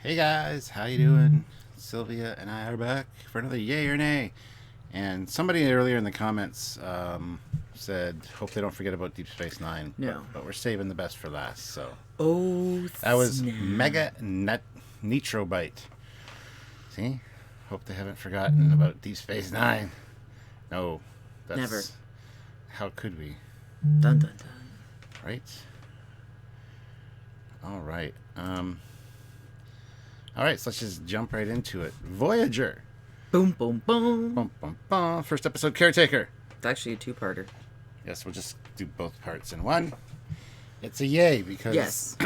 Hey guys, how you doing? Silvija and I are back for another yay or nay. And somebody earlier in the comments said, hope they don't forget about Deep Space Nine. No. But we're saving the best for last, so. Oh, That was snap. Mega Nitrobite. See? Hope they haven't forgotten about Deep Space Nine. No. That's, Never. How could we? Dun, dun, dun. Right? Alright. Alright, so let's just jump right into it. Voyager. Boom, boom, boom. Bum, bum, bum. First episode, Caretaker. It's actually a two-parter. Yes, we'll just do both parts in one. It's a yay because Yes.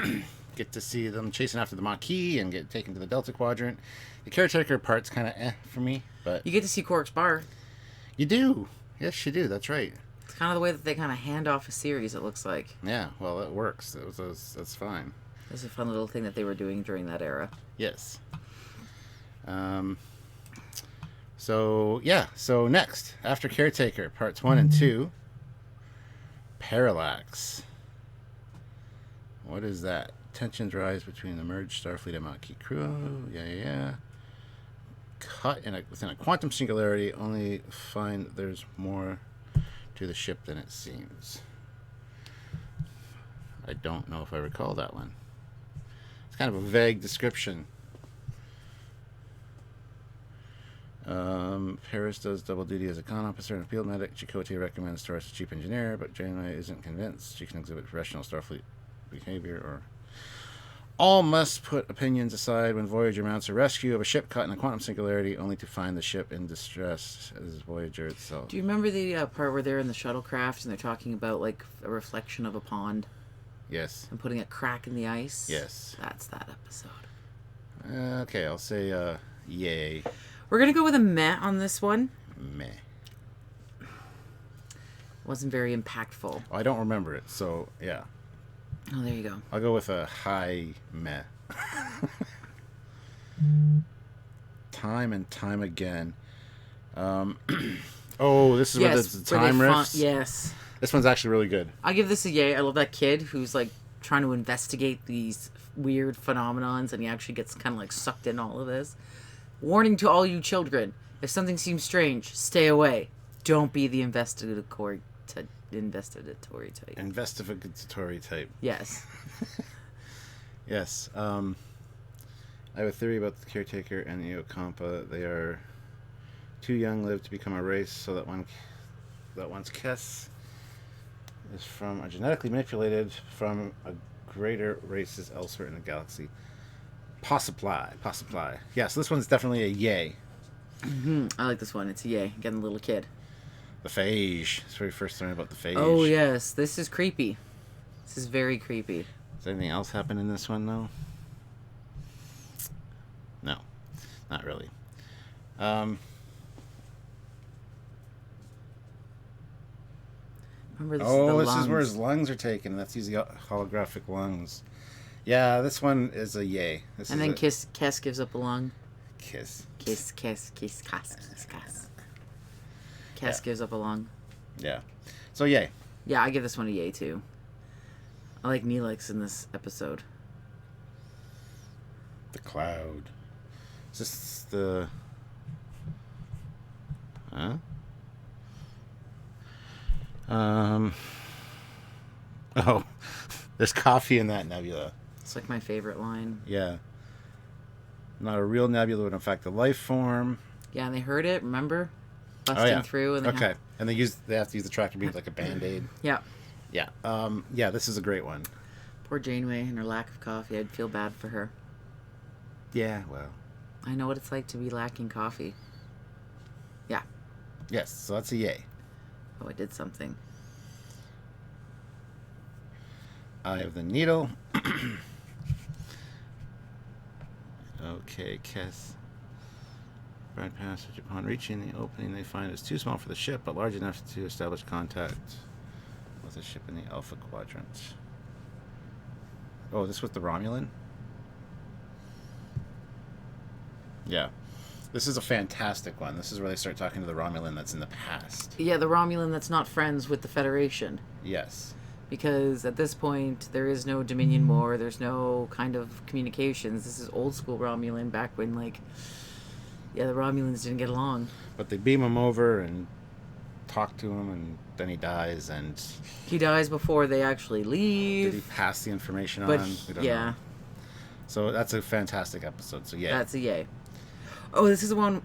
get to see them chasing after the Maquis and get taken to the Delta Quadrant. The Caretaker part's kind of for me, but You get to see Quark's bar. you do. Yes, you do. That's right. It's kind of the way that they kind of hand off a series, it looks like. Yeah, well, it works. That's fine. It's a fun little thing that they were doing during that era. Yes. So next, after Caretaker, parts 1 and 2, Parallax. What is that? Tensions rise between the merged Starfleet and Maquis crew. Yeah. Caught within a quantum singularity, only find there's more to the ship than it seems. I don't know if I recall that one. It's kind of a vague description. Paris does double duty as a con officer and a field medic. Chakotay recommends Torres as chief engineer, but Janeway isn't convinced she can exhibit professional Starfleet behavior or... All must put opinions aside when Voyager mounts a rescue of a ship caught in a quantum singularity, only to find the ship in distress, as Voyager itself. Do you remember the part where they're in the shuttlecraft and they're talking about, like, a reflection of a pond? Yes. And putting a crack in the ice? Yes. That's that episode. Okay, I'll say yay. We're going to go with a meh on this one. Meh. Wasn't very impactful. I don't remember it, so yeah. Oh, there you go. I'll go with a high meh. Time and time again. This is where the time riffs. Yes. This one's actually really good. I'll give this a yay. I love that kid who's like trying to investigate these weird phenomenons, and he actually gets kind of like sucked in all of this. Warning to all you children: if something seems strange, stay away. Don't be the investigatory type. Investigatory type. Yes. Yes. I have a theory about the Caretaker and the Ocampa. They are too young-lived to become a race, so that one's Kess is are genetically manipulated from a greater races elsewhere in the galaxy. Possibly. Yeah, so this one's definitely a yay. Mm-hmm. I like this one. It's a yay. Getting a little kid. The phage. That's where we first learned about the phage. Oh, yes. This is creepy. This is very creepy. Does anything else happen in this one, though? No. Not really. Remember this is where his lungs are taken. That's using holographic lungs. Yeah, this one is a yay. Then Kess gives up a lung. Kiss. Kess gives up a lung. Yeah. So, yay. Yeah, I give this one a yay, too. I like Neelix in this episode. The cloud. Is this the... Huh? Oh, there's coffee in that nebula. It's like my favorite line. Yeah. Not a real nebula, but in fact a life form. Yeah, and they heard it, remember? Busting through. And and they have to use the tractor beam like a Band-Aid. Yeah. Yeah. This is a great one. Poor Janeway and her lack of coffee. I'd feel bad for her. Yeah, well. I know what it's like to be lacking coffee. Yeah. Yes, so that's a yay. Oh, I did something. Eye of the Needle. Okay, Kess. Brand passage. Upon reaching the opening, they find it's too small for the ship, but large enough to establish contact with the ship in the Alpha Quadrant. Oh, this was the Romulan? Yeah. This is a fantastic one. This is where they start talking to the Romulan that's in the past. Yeah, the Romulan that's not friends with the Federation. Yes. Because at this point, there is no Dominion War. There's no kind of communications. This is old school Romulan back when, like, the Romulans didn't get along. But they beam him over and talk to him, and then he dies, and... He dies before they actually leave. Did he pass the information but on? We don't yeah. know. So that's a fantastic episode, so yeah. That's a yay. Oh, this is the one...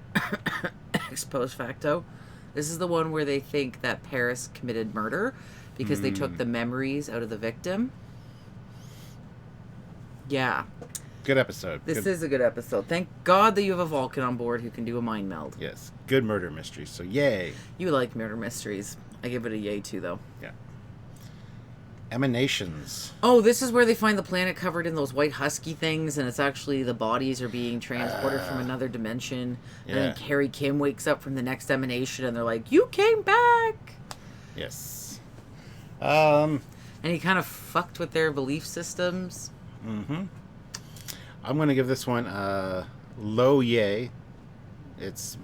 ex post facto. This is the one where they think that Paris committed murder because they took the memories out of the victim. Yeah. Good episode. This is a good episode. Thank God that you have a Vulcan on board who can do a mind meld. Yes. Good murder mystery, so yay. You like murder mysteries. I give it a yay too, though. Yeah. Emanations. Oh, this is where they find the planet covered in those white husky things, and it's actually the bodies are being transported from another dimension. Yeah. And then Carrie Kim wakes up from the next emanation, and they're like, "You came back!" Yes. And he kind of fucked with their belief systems. Mm-hmm. I'm going to give this one a low yay. It's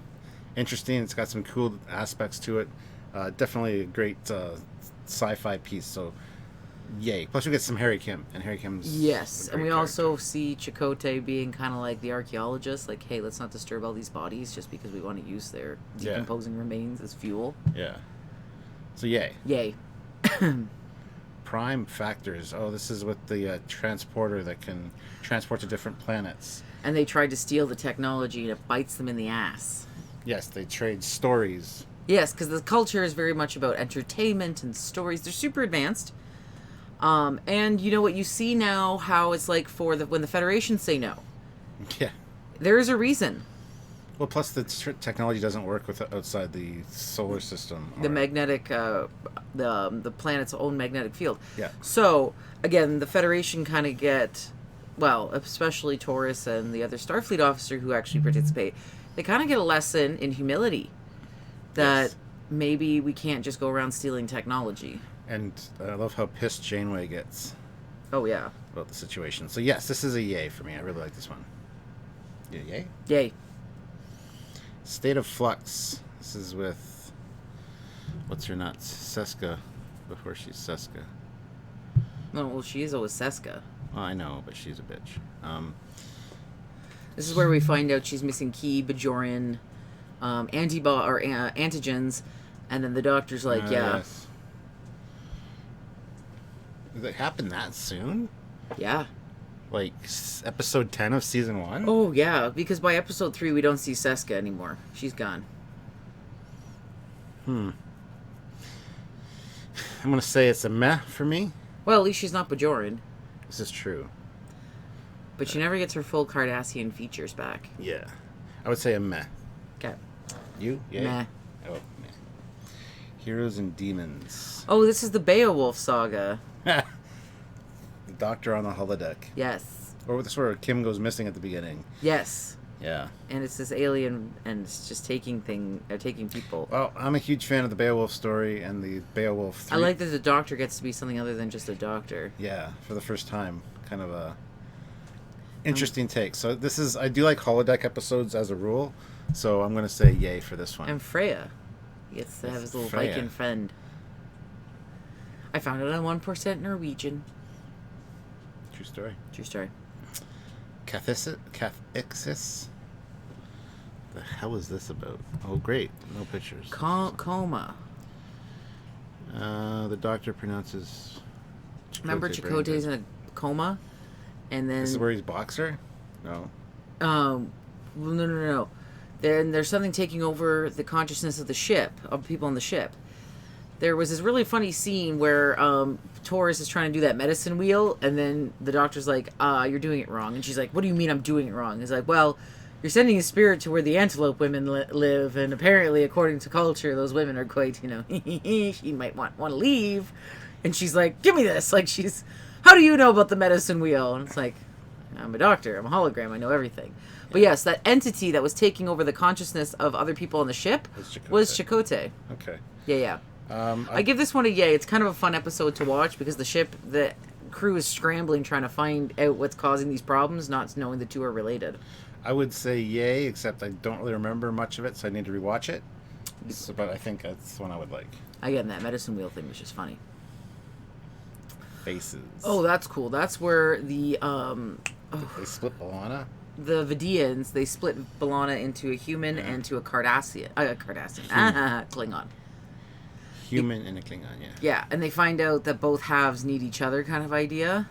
interesting. It's got some cool aspects to it. Definitely a great sci-fi piece, so yay. Plus we get some Harry Kim, and Harry Kim's Yes, and we also character. see Chakotay being kind of like the archaeologist, like, hey, let's not disturb all these bodies just because we want to use their decomposing remains as fuel. Yeah. So yay. Yay. Prime factors. Oh, this is with the transporter that can transport to different planets. And they tried to steal the technology, and it bites them in the ass. Yes, they trade stories. Yes, because the culture is very much about entertainment and stories. They're super advanced. And you know what you see now, how it's like for when the Federation say no. Yeah. There's a reason. Well, plus the technology doesn't work with outside the solar system. The magnetic, the planet's own magnetic field. Yeah. So, again, the Federation kind of get, well, especially Taurus and the other Starfleet officer who actually participate, they kind of get a lesson in humility. That maybe we can't just go around stealing technology. And I love how pissed Janeway gets. Oh, yeah. About the situation. So, yes, this is a yay for me. I really like this one. Yeah, yay? Yay. State of Flux. This is with... What's her nuts? Seska. Before she's Seska. No, well, she is always Seska. Well, I know, but she's a bitch. This is where we find out she's missing key, Bajorian, antigens, and then the doctor's like, yeah. Yes. Did it happen that soon? Yeah. Like, episode 10 of season 1? Oh, yeah, because by episode 3, we don't see Seska anymore. She's gone. I'm going to say it's a meh for me. Well, at least she's not Bajorian. This is true. But she never gets her full Cardassian features back. Yeah. I would say a meh. Okay. You? Yeah. Meh. Oh, meh. Heroes and Demons. Oh, this is the Beowulf saga. The doctor on the holodeck. Yes. Or this where Kim goes missing at the beginning. Yes. Yeah. And it's this alien, and it's just taking people. Well, I'm a huge fan of the Beowulf story and the Beowulf 3. I like that the doctor gets to be something other than just a doctor. Yeah, for the first time. Kind of a interesting take. So this is... I do like holodeck episodes as a rule, so I'm going to say yay for this one. And Freya gets to have his little Viking friend. I found it on 1% Norwegian. True story. True story. Cathixis? The hell is this about? Oh, great. No pictures. Coma. The doctor pronounces... Remember Chakotay's in a coma? And then... This is where he's boxer? No. No. There's something taking over the consciousness of the ship, of people on the ship. There was this really funny scene where Taurus is trying to do that medicine wheel, and then the doctor's like, you're doing it wrong. And she's like, what do you mean I'm doing it wrong? He's like, well, you're sending a spirit to where the antelope women live, and apparently, according to culture, those women are quite, she might want to leave. And she's like, give me this. Like, how do you know about the medicine wheel? And it's like, I'm a doctor. I'm a hologram. I know everything. Yeah. But yes, that entity that was taking over the consciousness of other people on the ship was Chakotay. Okay. Yeah. I give this one a yay. It's kind of a fun episode to watch because the crew is scrambling trying to find out what's causing these problems, not knowing the two are related. I would say yay, except I don't really remember much of it, so I need to rewatch it. But I think that's one I would like. Again, that medicine wheel thing was just funny. faces. Oh, that's cool. That's where the They split B'Elanna. the Vidians, they split B'Elanna into a human and to a Cardassian. Klingon. Human and a Klingon, yeah. Yeah, and they find out that both halves need each other, kind of idea.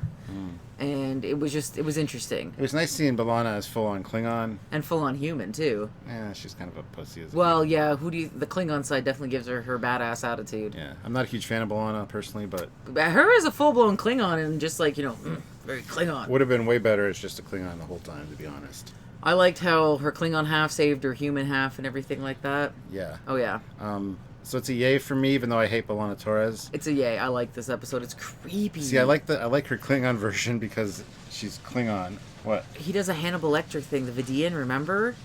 And it was interesting. It was nice seeing B'Elanna as full-on Klingon. And full-on human, too. Yeah, she's kind of a pussy. Well, yeah, the Klingon side definitely gives her badass attitude. Yeah, I'm not a huge fan of B'Elanna, personally, but... Her as a full-blown Klingon and just like, very Klingon. Would have been way better as just a Klingon the whole time, to be honest. I liked how her Klingon half saved her human half and everything like that. Yeah. Oh, yeah. So it's a yay for me, even though I hate B'Elanna Torres. It's a yay. I like this episode. It's creepy. See, I like her Klingon version because she's Klingon. What? He does a Hannibal Lecter thing. The Vidian, remember?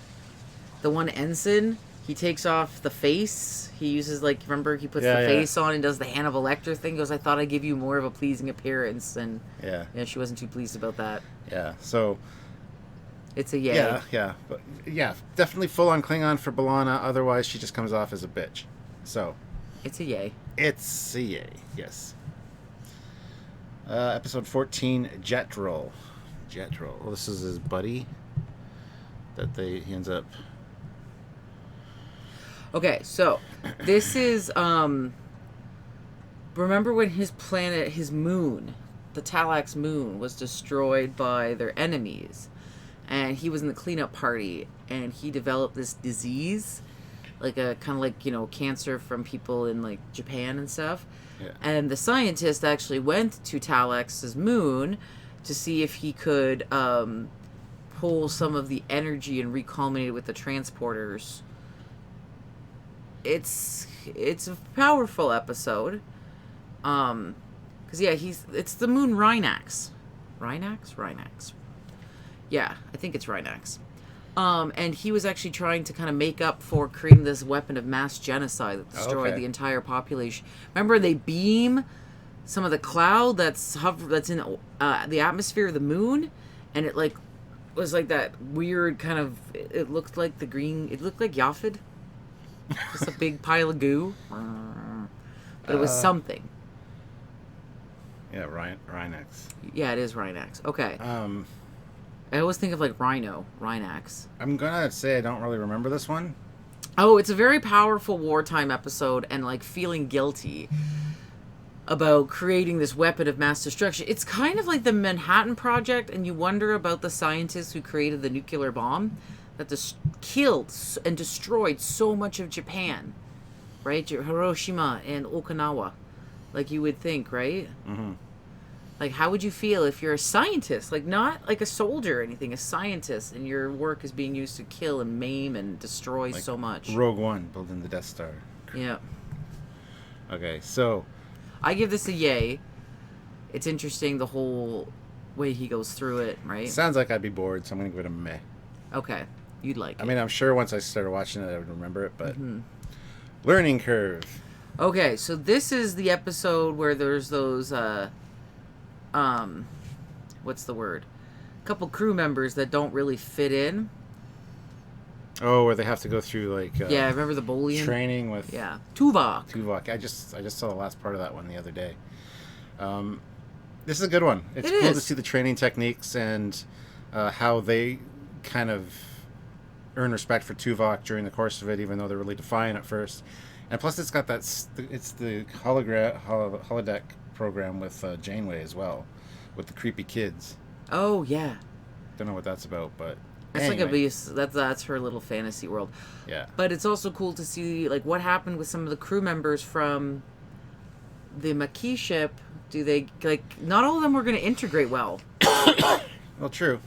The one ensign. He takes off the face. He uses, remember, he puts the face on and does the Hannibal Lecter thing. Goes, I thought I'd give you more of a pleasing appearance. And yeah, she wasn't too pleased about that. Yeah, so... It's a yay. Yeah. But, yeah, definitely full-on Klingon for B'Elanna. Otherwise, she just comes off as a bitch. So... It's a yay. It's a yay, yes. Episode 14, Jet Roll. Well, this is his buddy that he ends up... Okay, so this is... remember when his planet, his moon, the Talax moon, was destroyed by their enemies? And he was in the cleanup party, and he developed this disease... like a kind of cancer from people in Japan and stuff. Yeah. And the scientist actually went to Talax's moon to see if he could pull some of the energy and reculminate it with the transporters. It's a powerful episode. Cause it's the moon Rhinax. Rhinax. Yeah, I think it's Rhinax. And he was actually trying to kind of make up for creating this weapon of mass genocide that destroyed the entire population. Remember, they beam some of the cloud that's in the atmosphere of the moon, and it was that weird kind of. It looked like the green. It looked like Yafid, just a big pile of goo, but it was something. Yeah, Rhinax. Yeah, it is Rhinax. Okay. I always think of Rhinax. I'm gonna say I don't really remember this one. Oh, it's a very powerful wartime episode and feeling guilty about creating this weapon of mass destruction. It's kind of like the Manhattan Project, and you wonder about the scientists who created the nuclear bomb that killed and destroyed so much of Japan, right? Hiroshima and Okinawa, you would think, right? Mm-hmm. How would you feel if you're a scientist? Not a soldier or anything, a scientist, and your work is being used to kill and maim and destroy so much. Rogue One, building the Death Star. Yeah. Okay, so... I give this a yay. It's interesting, the whole way he goes through it, right? Sounds like I'd be bored, so I'm going to give it a meh. Okay, you'd like it. I mean, I'm sure once I started watching it, I would remember it, but... Mm-hmm. Learning curve. Okay, so this is the episode where there's those... what's the word? A couple crew members that don't really fit in. Oh, where they have to go through yeah, remember the Bolian training with Tuvok. I just saw the last part of that one the other day. This is a good one. It's cool to see the training techniques and how they kind of earn respect for Tuvok during the course of it, even though they're really defiant at first. And plus, it's got it's the holodeck program with Janeway as well, with the creepy kids. Oh yeah. Don't know what that's about, but it's anyway. That's her little fantasy world. Yeah. But it's also cool to see what happened with some of the crew members from the Maquis ship. Do they not all of them were going to integrate well? Well, true.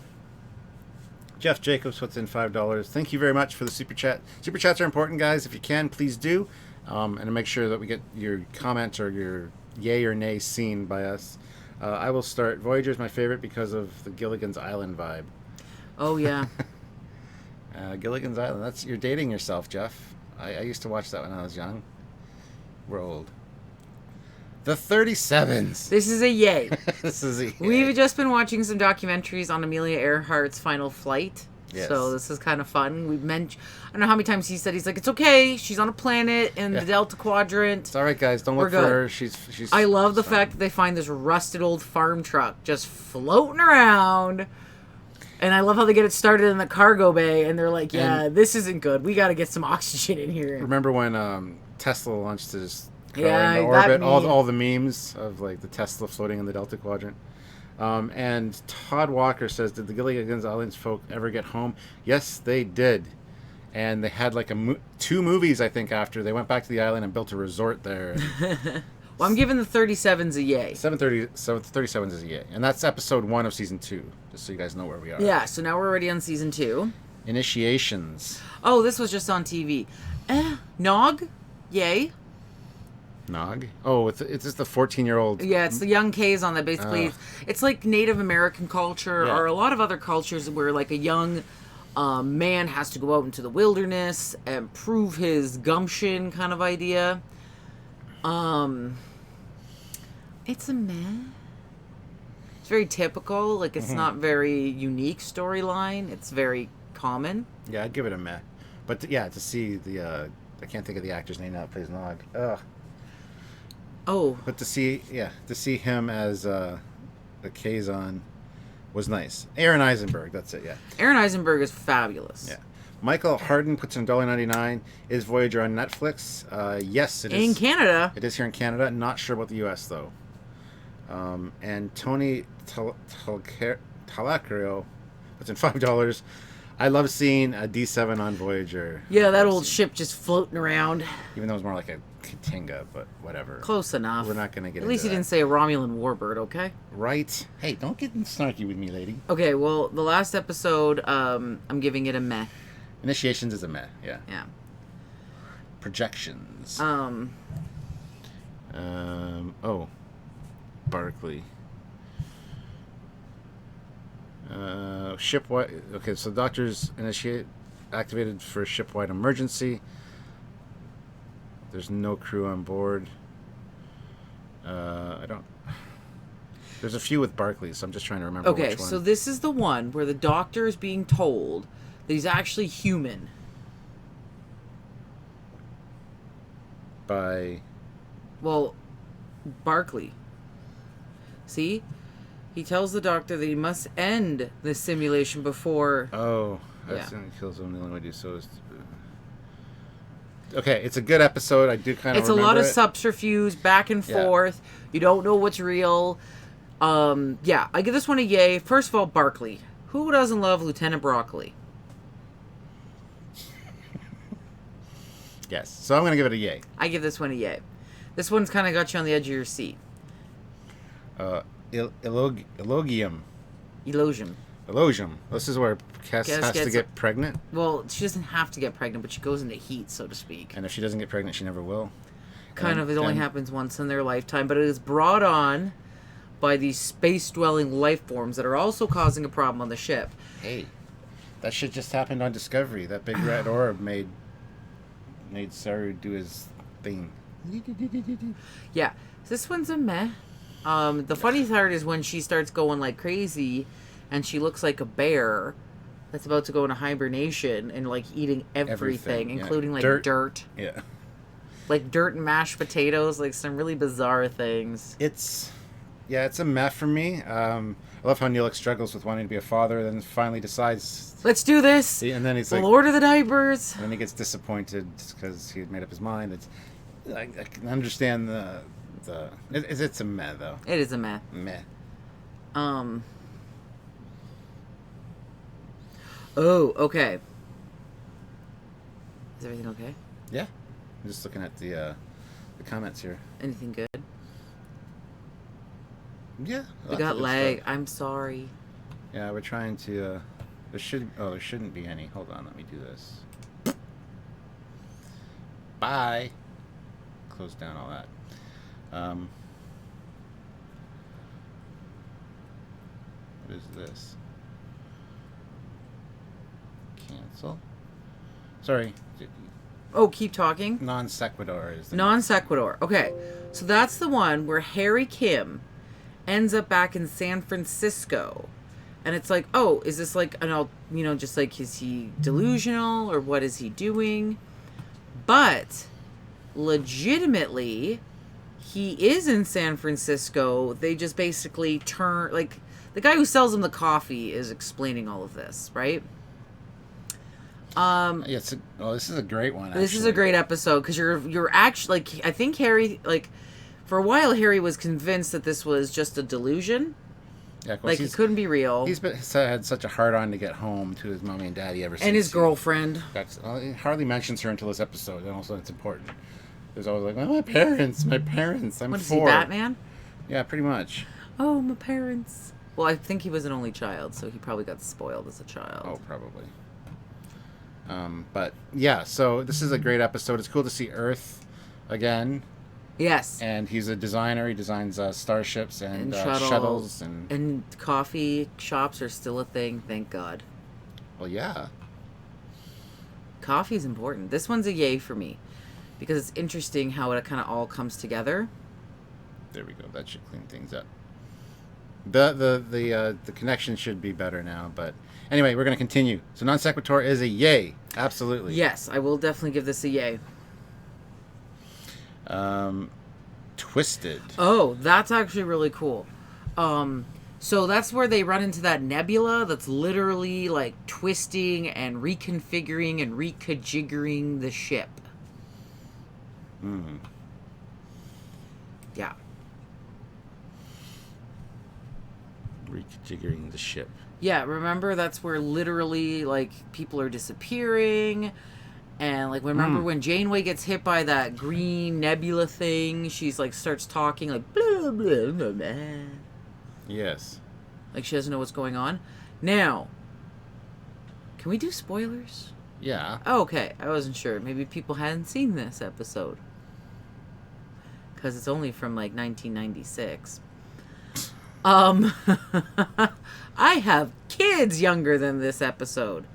Jeff Jacobs puts in $5. Thank you very much for the super chat. Super chats are important, guys. If you can, please do, and make sure that we get your comment or your yay or nay seen by us. I will start. Voyager is my favorite because of the Gilligan's Island vibe. Oh, yeah. Gilligan's Island. You're dating yourself, Jeff. I used to watch that when I was young. We're old. The 37s. This is a yay. This is a yay. We've just been watching some documentaries on Amelia Earhart's final flight. Yes. So this is kind of fun. I don't know how many times he said, he's like, it's okay. She's on a planet in the Delta Quadrant. It's all right, guys. Don't look for her. She's. I love the fact that they find this rusted old farm truck just floating around. And I love how they get it started in the cargo bay, and they're like, this isn't good. We got to get some oxygen in here. Remember when Tesla launched his car Yeah, into that orbit? meme. All the memes of like the Tesla floating in the Delta Quadrant. And Todd Walker says, did the Gilligan's Islands folk ever get home? Yes, they did. And they had like 2 movies, I think, after. They went back to the island and built a resort there. Well, I'm giving the 37s a yay. 737 is a yay. And that's episode 1 of season 2, just so you guys know where we are. Yeah, so now we're already on season 2. Initiations. Oh, this was just on TV. Nog? Yay. Nog? Oh, it's just the 14-year-old. Yeah, it's the young Kazon that basically... It's like Native American culture or a lot of other cultures where like a young man has to go out into the wilderness and prove his gumption kind of idea. It's a meh. It's very typical. Like, it's not very unique storyline. It's very common. Yeah, I'd give it a meh. But to see the... I can't think of the actor's name now that plays Nog. Ugh. Oh. But to see him as a Kazon was nice. Aaron Eisenberg, that's it, yeah. Aaron Eisenberg is fabulous. Yeah. Michael Harden puts in $1.99. Is Voyager on Netflix? Yes, it is. In Canada. It is here in Canada. Not sure about the U.S., though. And Tony Talacrio puts in $5. I love seeing a D7 on Voyager. Yeah, that old ship just floating around. Even though it was more like a Katinga, but whatever. Close enough. We're not going to get At least into he didn't say a Romulan warbird, okay? Right. Hey, don't get snarky with me, lady. Okay, well, the last episode, I'm giving it a meh. Initiations is a meh, yeah. Yeah. Projections. Barkley. Shipwide. Okay, so doctors activated for a shipwide emergency. There's no crew on board. I don't. There's a few with Barkley, so I'm just trying to remember which one. Okay, so this is the one where the doctor is being told that he's actually human. By. Well, Barkley. See? He tells the doctor that he must end the simulation before... Oh, that's going to kill someone. The only way to do so is... Okay, it's a good episode. I do kind of remember It's a lot of it. subterfuge, back and forth. You don't know what's real. Yeah, I give this one a yay. First of all, Barkley. Who doesn't love Lieutenant Broccoli? Yes, so I'm going to give it a yay. I give this one a yay. This one's kind of got you on the edge of your seat. Elogium. Elogium. This is where Cass has to get pregnant. Well, she doesn't have to get pregnant, but she goes into heat, so to speak. And if she doesn't get pregnant, she never will. It only happens once in their lifetime, but it is brought on by these space-dwelling life forms that are also causing a problem on the ship. Hey, that shit just happened on Discovery. That big red orb made Saru do his thing. Yeah, this one's a meh. The funny part is when she starts going like crazy and she looks like a bear that's about to go into hibernation and like eating everything. Including like dirt. Yeah. Like dirt and mashed potatoes, like some really bizarre things. It's a meh for me. I love how Neelix struggles with wanting to be a father, then finally decides... Let's do this! And then he's like... Lord of the Diapers! And then he gets disappointed because he had made up his mind. I can understand it's a meh, though. It is a meh. Meh. Oh, okay. Is everything okay? Yeah. I'm just looking at the comments here. Anything good? Yeah. We got lag. I'm sorry. Yeah, we're trying to... there shouldn't be any. Hold on, let me do this. Bye. Close down all that. What is this? Cancel. Sorry. Oh, keep talking. Non sequitur is the Non sequitur. Okay, so that's the one where Harry Kim ends up back in San Francisco And it's like, oh, is this like just like, is he delusional or what is he doing? But legitimately, he is in San Francisco. They just basically turn, like, the guy who sells him the coffee is explaining all of this, right? Yeah, this is a great one. This is a great episode because you're actually, like, I think Harry, like, for a while Harry was convinced that this was just a delusion. Yeah, like, it couldn't be real. He's had such a hard on to get home to his mommy and daddy ever since. And his girlfriend. He hardly mentions her until this episode, and also it's important. There's always like, my parents. I'm What is 4. he, Batman? Yeah, pretty much. Oh, my parents. Well, I think he was an only child, so he probably got spoiled as a child. Oh, probably. But yeah, so this is a great episode. It's cool to see Earth again. Yes. And he's a designer. He designs starships and shuttles. And coffee shops are still a thing, thank God. Well, yeah. Coffee's important. This one's a yay for me. Because it's interesting how it kind of all comes together. There we go. That should clean things up. The connection should be better now, but anyway, we're going to continue. So non sequitur is a yay, absolutely. Yes, I will definitely give this a yay. Twisted. Oh, that's actually really cool. So that's where they run into that nebula that's literally like twisting and reconfiguring and reconfiguring the ship. Yeah. Rejiggering the ship. Yeah, remember that's where literally like people are disappearing, and like remember when Janeway gets hit by that green nebula thing, she's like starts talking like blah blah blah blah. Yes. Like she doesn't know what's going on. Now, can we do spoilers? Yeah. Oh, okay, I wasn't sure. Maybe people hadn't seen this episode because it's only from like 1996. I have kids younger than this episode.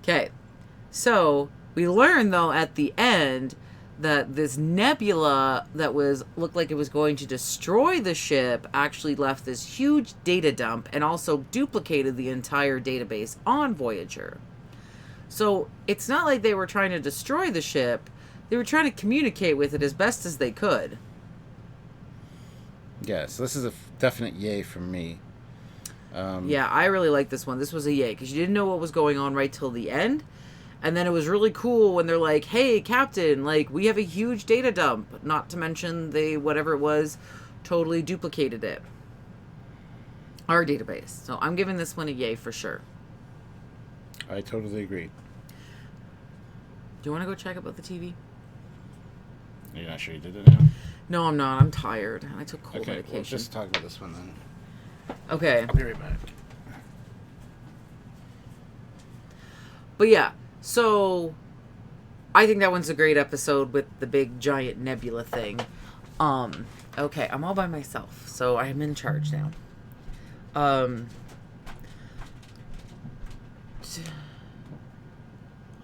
Okay. So, we learn though at the end that this nebula that looked like it was going to destroy the ship actually left this huge data dump and also duplicated the entire database on Voyager. So, it's not like they were trying to destroy the ship. They were trying to communicate with it as best as they could. Yeah, so this is a definite yay from me. Yeah, I really like this one. This was a yay, because you didn't know what was going on right till the end. And then it was really cool when they're like, hey, Captain, like, we have a huge data dump. Not to mention they, whatever it was, totally duplicated it. Our database. So I'm giving this one a yay for sure. I totally agree. Do you want to go check about the TV? You're not sure you did it now? No, I'm not. I'm tired. I took cold medication. We'll just talk about this one then. Okay. I'll be right back. But yeah, so I think that one's a great episode with the big giant nebula thing. Okay, I'm all by myself, so I'm in charge now. I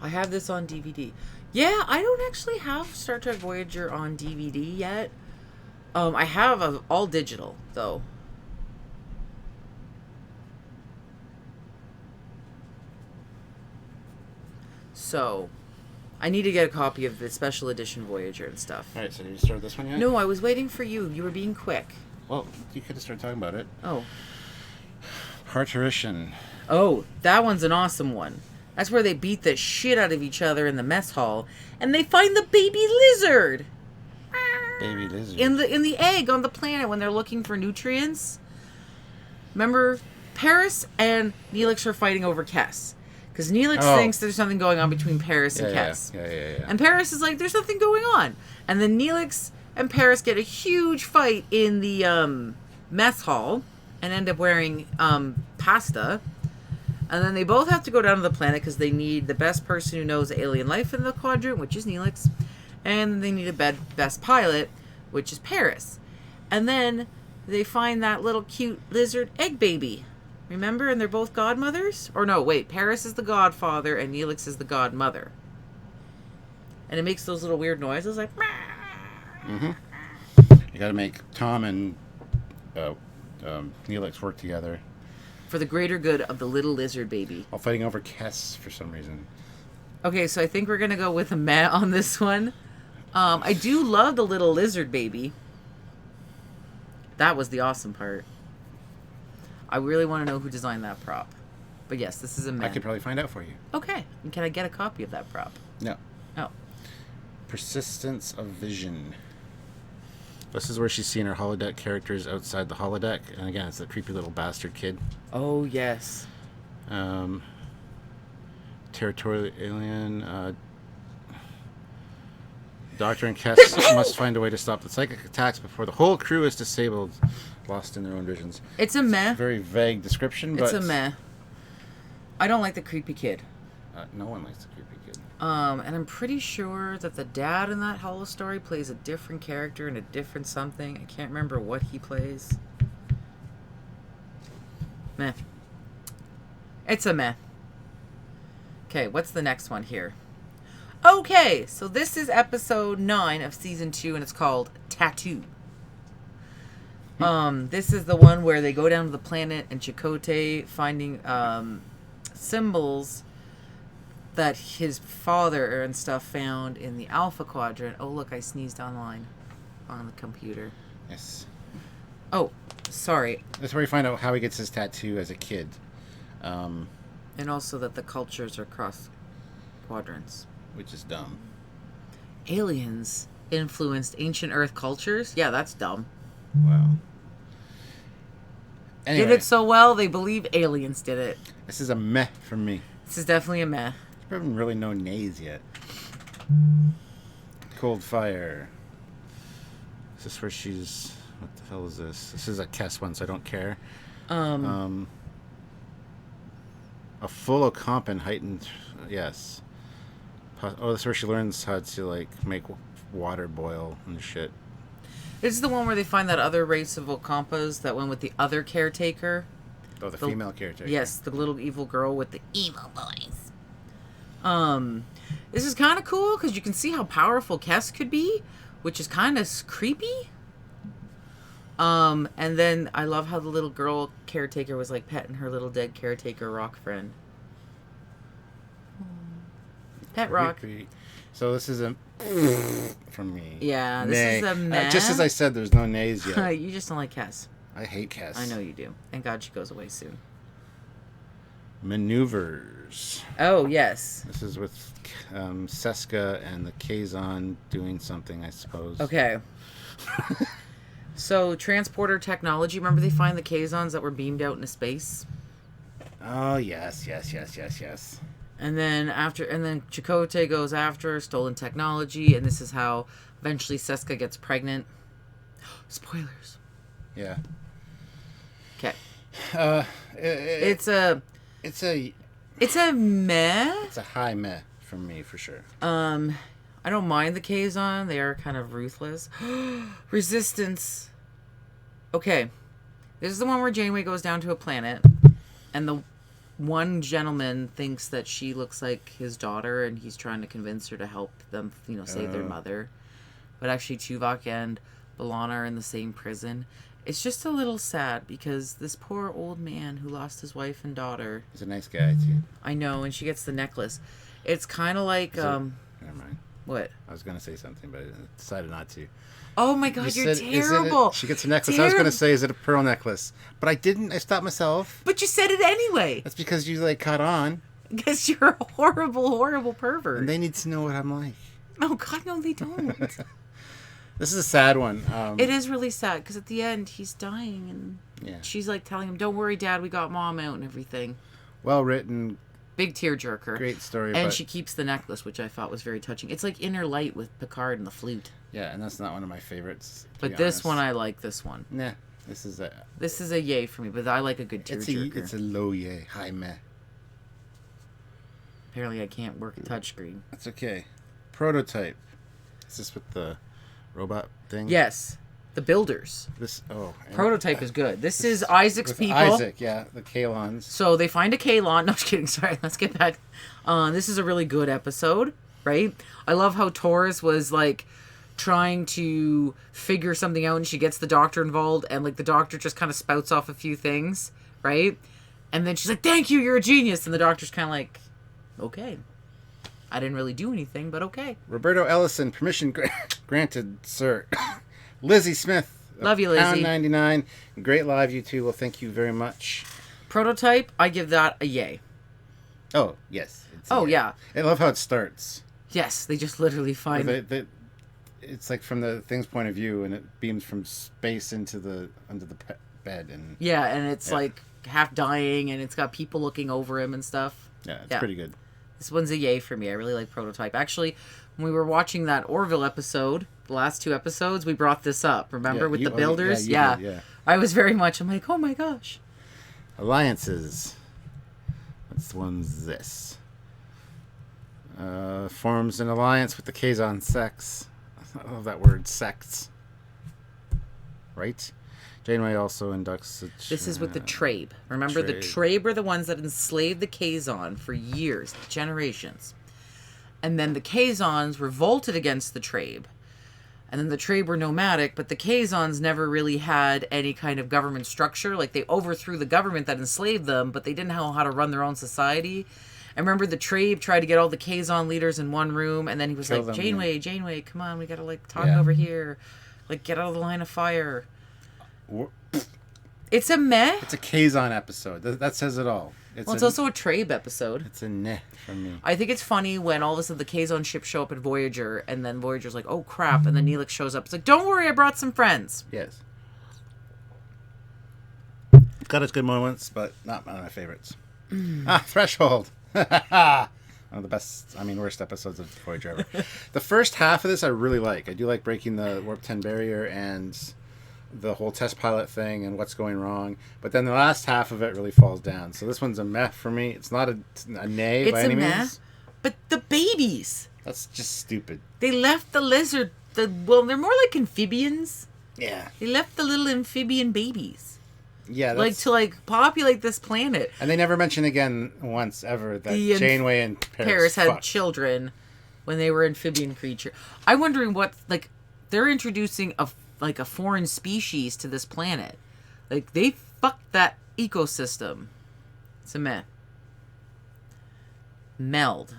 have this on DVD. Yeah, I don't actually have Star Trek Voyager on DVD yet. I have all digital, though. So, I need to get a copy of the special edition Voyager and stuff. Alright, so did you start this one yet? No, I was waiting for you. You were being quick. Well, you could have started talking about it. Oh. Parturition. Oh, that one's an awesome one. That's where they beat the shit out of each other in the mess hall, and they find the baby lizard. Baby lizard. In the egg on the planet when they're looking for nutrients. Remember, Paris and Neelix are fighting over Kes. Because Neelix thinks there's something going on between Paris and Kes. Yeah. And Paris is like, there's nothing going on. And then Neelix and Paris get a huge fight in the mess hall and end up wearing pasta. And then they both have to go down to the planet because they need the best person who knows alien life in the quadrant, which is Neelix. And they need a best pilot, which is Paris. And then they find that little cute lizard egg baby. Remember? And they're both godmothers? Or no, wait. Paris is the godfather and Neelix is the godmother. And it makes those little weird noises like... Mm-hmm. You gotta make Tom and Neelix work together. for the greater good of the little lizard baby. While fighting over Kess for some reason. Okay, so I think we're going to go with a meh on this one. I do love the little lizard baby. That was the awesome part. I really want to know who designed that prop. But yes, this is a meh. I could probably find out for you. Okay. And can I get a copy of that prop? No. Oh. Persistence of Vision. This is where she's seeing her holodeck characters outside the holodeck. And again, it's that creepy little bastard kid. Oh, yes. Territorial alien. Doctor and Kess must find a way to stop the psychic attacks before the whole crew is disabled, lost in their own visions. It's a meh. It's a very vague description, but... It's a meh. I don't like the creepy kid. No one likes the creepy kid. And I'm pretty sure that the dad in that holo story plays a different character in a different something. I can't remember what he plays. Meh. It's a meh. Okay, what's the next one here? Okay, so this is episode 9 of season 2, and it's called Tattoo. This is the one where they go down to the planet and Chakotay finding symbols that his father and stuff found in the Alpha Quadrant. Oh, look, I sneezed online on the computer. Yes. Oh, sorry. That's where we find out how he gets his tattoo as a kid. And also that the cultures are cross quadrants. Which is dumb. Aliens influenced ancient Earth cultures? Yeah, that's dumb. Wow. Anyway, Did it so well, they believe aliens did it. this is a meh for me. This is definitely a meh. There's probably really no nays yet. Cold Fire. Is this where she's... What the hell is this? This is a Kess one, so I don't care. A full Ocampan heightened... Yes. Oh, that's where she learns how to, like, make water boil and shit. This is the one where they find that other race of Ocampas that went with the other caretaker. Oh, the female caretaker. Yes, the little evil girl with the evil voice. This is kind of cool because you can see how powerful Kess could be, which is kind of creepy. And then I love how the little girl caretaker was, like, petting her little dead caretaker rock friend. Pet rock. So this is a from me. Yeah, this is a meh. Just as I said, there's no nays yet. You just don't like Kess. I hate Kess. I know you do. Thank God she goes away soon. Maneuvers. Oh, yes. This is with Seska and the Kazon doing something, I suppose. Okay. So, transporter technology. Remember they find the Kazons that were beamed out into space? Oh, yes. And then Chakotay goes after stolen technology, and this is how eventually Seska gets pregnant. Spoilers. Yeah. Okay. It's a meh. It's a high meh from me for sure. I don't mind the Kazon. They are kind of ruthless. Resistance. Okay. This is the one where Janeway goes down to a planet, and the one gentleman thinks that she looks like his daughter, and he's trying to convince her to help them, save their mother. But actually, Tuvok and B'Elanna are in the same prison. It's just a little sad because this poor old man who lost his wife and daughter. He's a nice guy too. I know, and she gets the necklace. It's kind of like Never mind. What? I was gonna say something, but I decided not to. Oh my God, you're terrible. She gets a necklace. I was going to say, is it a pearl necklace? But I didn't. I stopped myself. But you said it anyway. That's because you, caught on. Because you're a horrible, horrible pervert. And they need to know what I'm like. Oh, God, no, they don't. This is a sad one. It is really sad, because at the end, he's dying, and she's, telling him, don't worry, Dad, we got Mom out and everything. Well written. Big tearjerker. Great story. And she keeps the necklace, which I thought was very touching. It's like Inner Light with Picard and the flute. Yeah, and that's not one of my favorites. But this one, I like this one. Nah, this is a yay for me, but I like a good tearjerker. It's a low yay, high meh. Apparently I can't work a touchscreen. That's okay. Prototype. Is this with the robot thing? Yes. The builders. Prototype is good. This is Isaac's people. Isaac, yeah, the Kalons. So they find a Kalon. No, just kidding. Sorry, let's get back. This is a really good episode, right? I love how Taurus was trying to figure something out, and she gets the doctor involved, and the doctor just kind of spouts off a few things, right? And then she's like, thank you, you're a genius. And the doctor's kind of like, okay. I didn't really do anything, but okay. Roberto Ellison, permission granted, sir. Lizzie Smith. Love you, Lizzie. £1.99. Great live, you two. Well, thank you very much. Prototype, I give that a yay. Oh, yes. Oh, yeah. I love how it starts. Yes, they just literally find it. It's like from the thing's point of view, and it beams from space into under the bed. And yeah, and it's like half dying, and it's got people looking over him and stuff. Yeah, it's pretty good. This one's a yay for me. I really like Prototype. Actually, when we were watching that Orville episode, the last 2 episodes, we brought this up. Remember, with the builders? Yeah, yeah. I was very much, I'm like, oh my gosh. Alliances. What's the one's this? Forms an alliance with the Kazon sects. I love that word, sects. Right? Janeway also inducts... This is with the Trabe. Remember, the Trabe are the ones that enslaved the Kazon for years, generations. And then the Kazons revolted against the Trabe. And then the Trabe were nomadic, but the Kazons never really had any kind of government structure. Like, they overthrew the government that enslaved them, but they didn't know how to run their own society. And remember, the Trabe tried to get all the Kazon leaders in one room, and then he was like, Janeway, come on, we gotta, like, talk over here. Like, get out of the line of fire. It's a meh. It's a Kazon episode. That says it all. It's also a Trabe episode. It's a meh from me. I think it's funny when all of a sudden the Kazon ship show up at Voyager, and then Voyager's like, oh crap, and then Neelix shows up. It's like, don't worry, I brought some friends. Yes. Got its good moments, but not one of my favorites. Threshold. One of the best, worst episodes of Voyager ever. The first half of this I really like. I do like breaking the Warp 10 barrier and the whole test pilot thing and what's going wrong. But then the last half of it really falls down. So this one's a meh for me. It's not a nay by any means. But the babies. That's just stupid. They left the lizard. They're more like amphibians. Yeah. They left the little amphibian babies. Yeah, to populate this planet. And they never mention again once ever that Janeway and Paris had children when they were amphibian creature. I'm wondering what they're introducing a foreign species to this planet. Like, they fucked that ecosystem. It's a meh. Meld.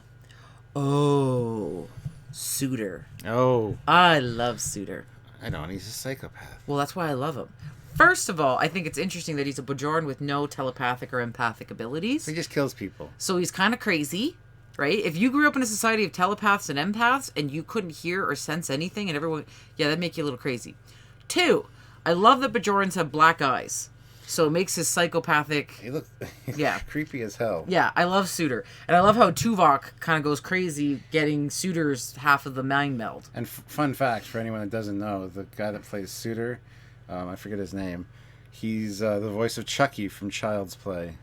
Oh, Suitor. Oh, I love Suitor. I don't. He's a psychopath. Well, that's why I love him. First of all, I think it's interesting that he's a Bajoran with no telepathic or empathic abilities. He just kills people. So he's kind of crazy, right? If you grew up in a society of telepaths and empaths and you couldn't hear or sense anything and everyone... Yeah, that'd make you a little crazy. 2, I love that Bajorans have black eyes. So it makes his psychopathic... He looks creepy as hell. Yeah, I love Suitor. And I love how Tuvok kind of goes crazy getting Suitor's half of the mind meld. And fun fact, for anyone that doesn't know, the guy that plays Suitor... I forget his name. He's the voice of Chucky from Child's Play.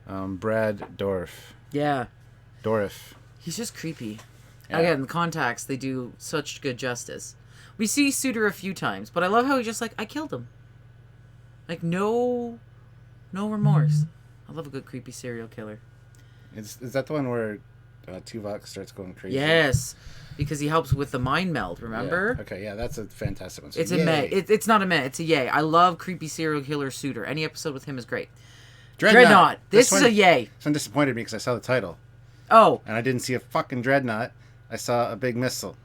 Brad Dourif. Yeah. Dourif. He's just creepy. Yeah. Again, the Contacts, they do such good justice. We see Suitor a few times, but I love how he's just like, I killed him. Like, no remorse. I love a good creepy serial killer. Is that the one where Tuvok starts going crazy? Yes. Because he helps with the mind meld, remember? Yeah. Okay, yeah, that's a fantastic one. So it's a meh. It's not a meh, it's a yay. I love creepy serial killer Suitor. Any episode with him is great. Dreadnought. This is a yay. This one disappointed me because I saw the title. Oh. And I didn't see a fucking dreadnought. I saw a big missile.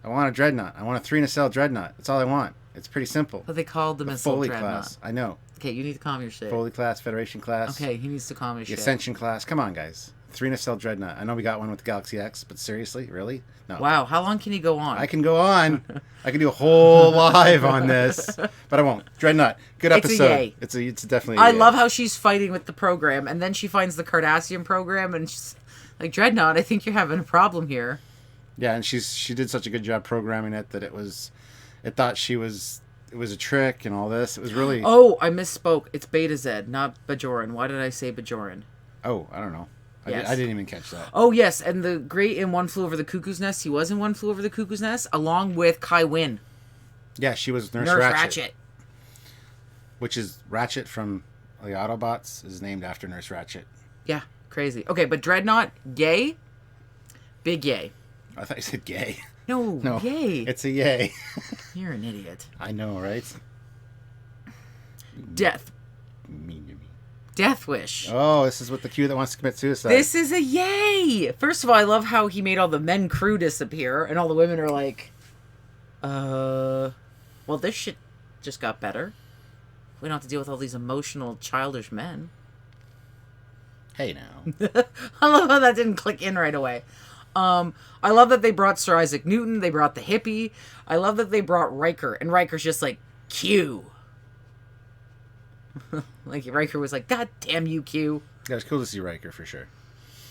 I want a dreadnought. I want a 3 nacelle dreadnought. That's all I want. It's pretty simple. But they called the missile Foley dreadnought. class. I know. Okay, you need to calm your shit. Foley class, Federation class. Okay, he needs to calm his shit. Ascension class. Come on, guys. 3 nacelle dreadnought. I know we got one with the Galaxy X, but seriously? Really? No. Wow, how long can he go on? I can go on. I can do a whole live on this, but I won't. Dreadnought. Good episode. It's a yay. It's definitely a I yay. love how she's fighting with the program, and then she finds the Cardassian program, and she's like, Dreadnought, I think you're having a problem here. Yeah, and she did such a good job programming it that it thought it was a trick and all this. It was really... Oh, I misspoke. It's Beta Z, not Bajoran. Why did I say Bajoran? Oh, I don't know. Yes. I didn't even catch that. Oh, yes, and the great in One Flew Over the Cuckoo's Nest, he was in One Flew Over the Cuckoo's Nest, along with Kai Wynn. Yeah, she was Nurse Ratchet. Which is Ratchet from the Autobots is named after Nurse Ratchet. Yeah, crazy. Okay, but Dreadnought, yay? Big yay. I thought you said gay. No, yay. It's a yay. You're an idiot. I know, right? Death. Mean to me. Death wish. Oh, this is with the Q that wants to commit suicide. This is a yay! First of all, I love how he made all the men crew disappear, and all the women are like, well, this shit just got better. We don't have to deal with all these emotional, childish men. Hey, now. I love how that didn't click in right away. I love that they brought Sir Isaac Newton. They brought the hippie. I love that they brought Riker. And Riker's just like, Q. Like, Riker was like, God damn you, Q. Yeah, it's cool to see Riker, for sure.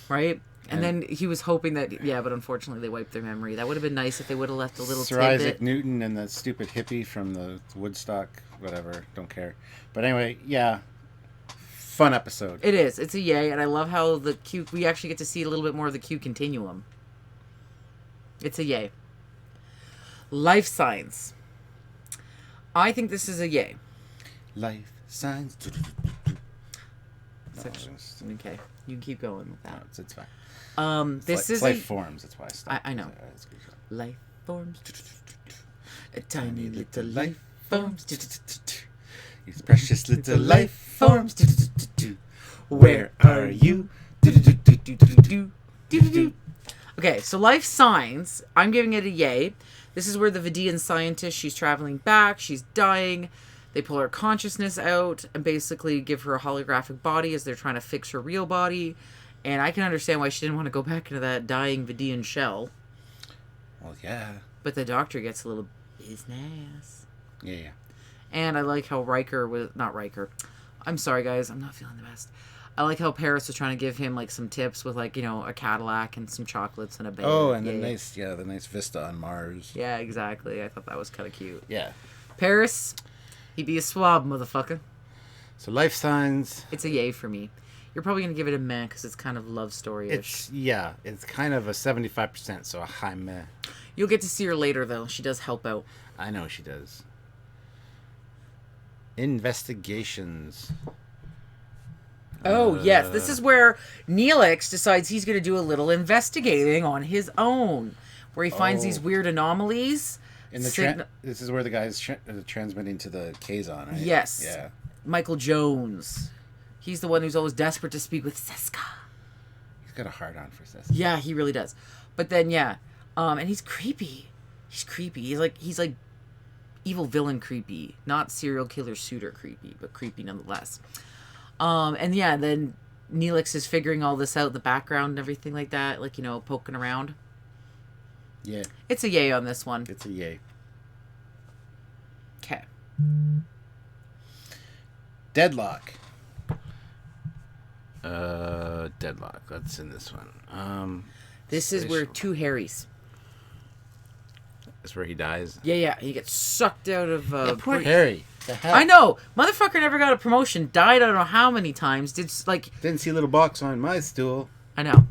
Right? And then he was hoping that, yeah, but unfortunately they wiped their memory. That would have been nice if they would have left a little Sir tidbit. Isaac Newton and the stupid hippie from the Woodstock, whatever, don't care. But anyway, yeah, fun episode. It is. It's a yay, and I love how the Q, we actually get to see a little bit more of the Q continuum. It's a yay. Life signs. I think this is a yay. Life signs. Okay, you can keep going with that. No, it's fine. This is life forms. That's why I stopped. I know. That's good. Life forms. A tiny little life forms. These precious little life forms. Where are you? Okay, so life signs. I'm giving it a yay. This is where the Vidian scientist, she's traveling back. She's dying. They pull her consciousness out and basically give her a holographic body as they're trying to fix her real body. And I can understand why she didn't want to go back into that dying Vidian shell. Well, yeah. But the doctor gets a little business. Yeah. And I like how Riker was... Not Riker. I'm sorry, guys. I'm not feeling the best. I like how Paris was trying to give him, like, some tips with, like, you know, a Cadillac and some chocolates and a bag. Oh, and the nice vista on Mars. Yeah, exactly. I thought that was kind of cute. Yeah. Paris, he be a swab, motherfucker. So life signs. It's a yay for me. You're probably going to give it a meh because it's kind of love story-ish. It's kind of a 75%, so a high meh. You'll get to see her later, though. She does help out. I know she does. Investigations. Oh, yes. This is where Neelix decides he's going to do a little investigating on his own, where he finds these weird anomalies. This is where the guy's transmitting to the Kazon, right? Yes. Yeah. Michael Jones. He's the one who's always desperate to speak with Seska. He's got a hard-on for Seska. Yeah, he really does. But then, yeah. And he's creepy. He's creepy. He's like evil villain creepy. Not serial killer suitor creepy, but creepy nonetheless. And yeah, then Neelix is figuring all this out, the background and everything like that, like, you know, poking around. Yeah. It's a yay on this one. It's a yay. Okay. Deadlock. Deadlock. That's in this one. This is where two Harrys. That's where he dies. Yeah. He gets sucked out of... poor Harry. The hell? I know. Motherfucker never got a promotion. Died I don't know how many times. Didn't see a little box on my stool. I know.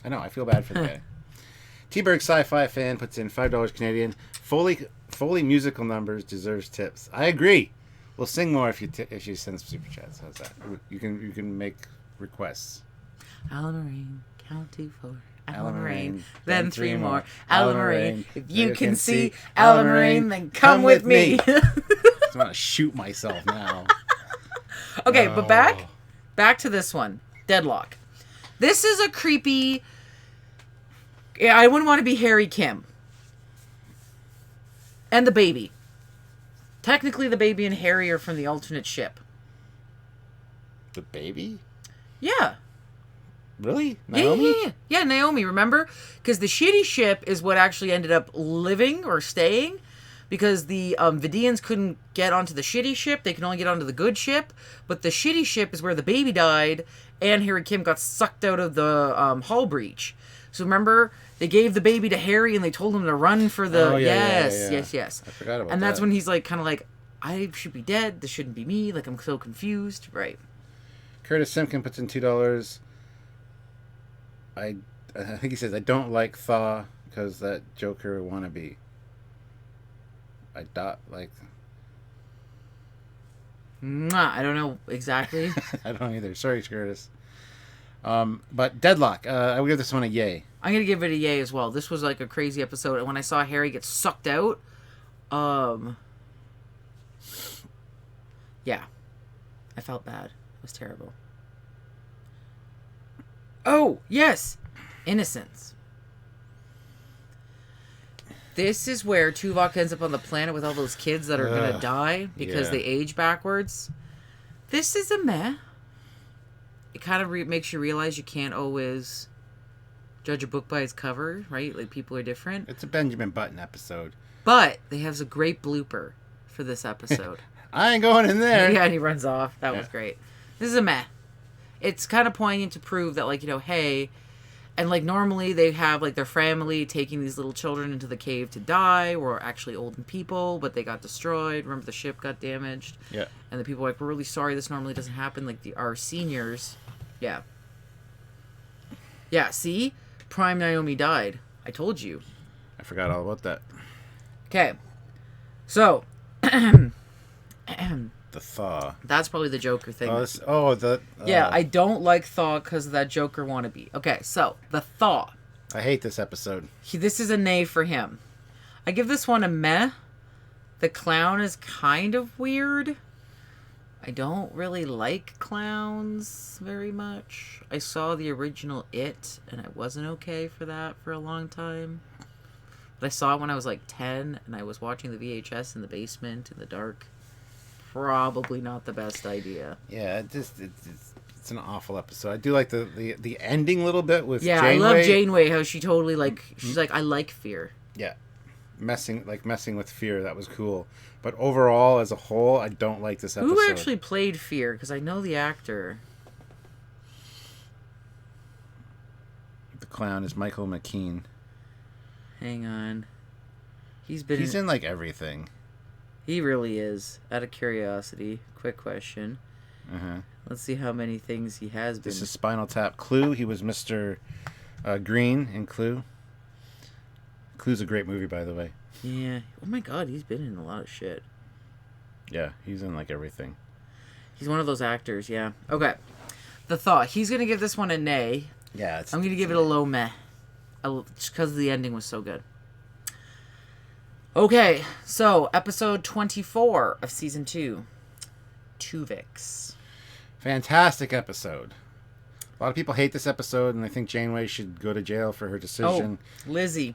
I feel bad for the guy. T-Berg Sci-Fi fan puts in $5 Canadian. Foley musical numbers deserves tips. I agree. We'll sing more if you send super chats. How's that? You can make requests. Alamarine, count to 4. Alamarine, then 3 more. Alamarine, if you can see Alamarine, Alamarine, then come with me. I just want to shoot myself now. Okay, but back to this one. Deadlock. This is a creepy... I wouldn't want to be Harry Kim. And the baby. Technically, the baby and Harry are from the alternate ship. The baby? Yeah. Really? Naomi? Yeah, Naomi, remember? Because the shitty ship is what actually ended up living or staying. Because the Vidians couldn't get onto the shitty ship. They could only get onto the good ship. But the shitty ship is where the baby died. And Harry Kim got sucked out of the hull breach. So remember, they gave the baby to Harry and they told him to run for the... Yes. I forgot about that. And that's when he's like, kind of like, I should be dead. This shouldn't be me. Like, I'm so confused. Right. Curtis Simpkin puts in $2. I think he says, I don't like Thaw because that Joker wannabe. I don't know exactly. I don't either. Sorry, Curtis. But Deadlock, I would give this one a yay. I'm going to give it a yay as well. This was like a crazy episode. And when I saw Harry get sucked out, yeah, I felt bad. It was terrible. Oh, yes! Innocence. This is where Tuvok ends up on the planet with all those kids that are going to die because they age backwards. This is a meh. It kind of makes you realize you can't always judge a book by its cover, right? Like, people are different. It's a Benjamin Button episode. But they have a great blooper for this episode. I ain't going in there. Yeah, and he runs off. That was great. This is a meh. It's kind of poignant to prove that, like, hey, and, like, normally they have, like, their family taking these little children into the cave to die, or actually older people, but they got destroyed. Remember, the ship got damaged. Yeah. And the people were like, we're really sorry, this normally doesn't happen. Like, our seniors. Yeah. Yeah, see? Prime Naomi died. I told you. I forgot all about that. Okay. So. The thaw. That's probably the Joker thing. Yeah, I don't like thaw because of that Joker wannabe. Okay, so the thaw. I hate this episode. This is a nay for him. I give this one a meh. The clown is kind of weird. I don't really like clowns very much. I saw the original It, and I wasn't okay for that for a long time. But I saw it when I was like 10, and I was watching the VHS in the basement in the dark. Probably not the best idea. Yeah, it's an awful episode. I do like the ending a little bit with Janeway. Janeway. I love Janeway, how she totally, like, she's like, I like fear. Yeah. Messing with fear, that was cool. But overall, as a whole, I don't like this episode. Who actually played Fear? Because I know the actor. The clown is Michael McKean. Hang on. He's in like everything. He really is. Out of curiosity, quick question. Uh-huh. Let's see how many things he has been. This is Spinal Tap. Clue. He was Mr. Green in Clue. Clue's a great movie, by the way. Yeah. Oh my God, he's been in a lot of shit. Yeah, he's in like everything. He's one of those actors, yeah. Okay. The Thaw. He's going to give this one a nay. Yeah. I'm going to give it a low meh. Just because the ending was so good. Okay, so episode 24 of season 2. Tuvix. Fantastic episode. A lot of people hate this episode, and I think Janeway should go to jail for her decision. Oh, Lizzie.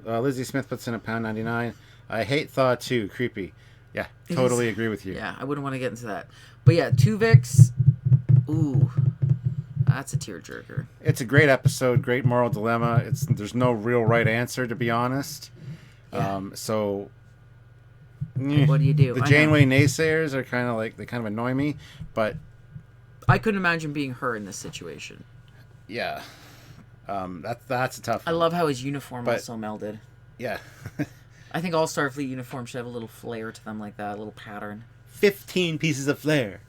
Lizzie Smith puts in a £1.99. I hate Thaw too. Creepy. Yeah, totally agree with you. Yeah, I wouldn't want to get into that. But yeah, Tuvix. Ooh, that's a tearjerker. It's a great episode. Great moral dilemma. There's no real right answer, to be honest. Yeah. What do you do? The Janeway naysayers are kind of annoy me, but I couldn't imagine being her in this situation. Yeah. That's a tough one. I love how his uniform also melded. Yeah. I think all Starfleet uniforms should have a little flair to them like that, a little pattern. 15 pieces of flair.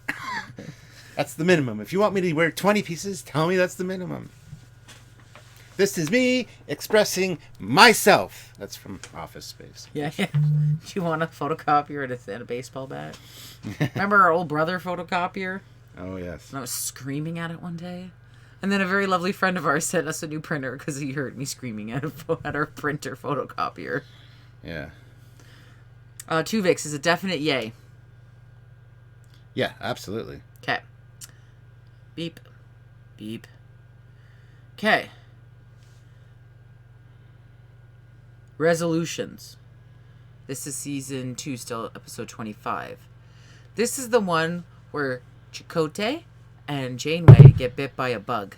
That's the minimum. If you want me to wear 20 pieces, tell me that's the minimum. This is me expressing myself. That's from Office Space. Yeah. Do you want a photocopier and a baseball bat? Remember our old brother photocopier? Oh, yes. And I was screaming at it one day. And then a very lovely friend of ours sent us a new printer because he heard me screaming at our printer photocopier. Yeah. Tuvix is a definite yay. Yeah, absolutely. Okay. Beep. Beep. Okay. Resolutions. This is season 2, still episode 25. This is the one where Chakotay and Janeway get bit by a bug.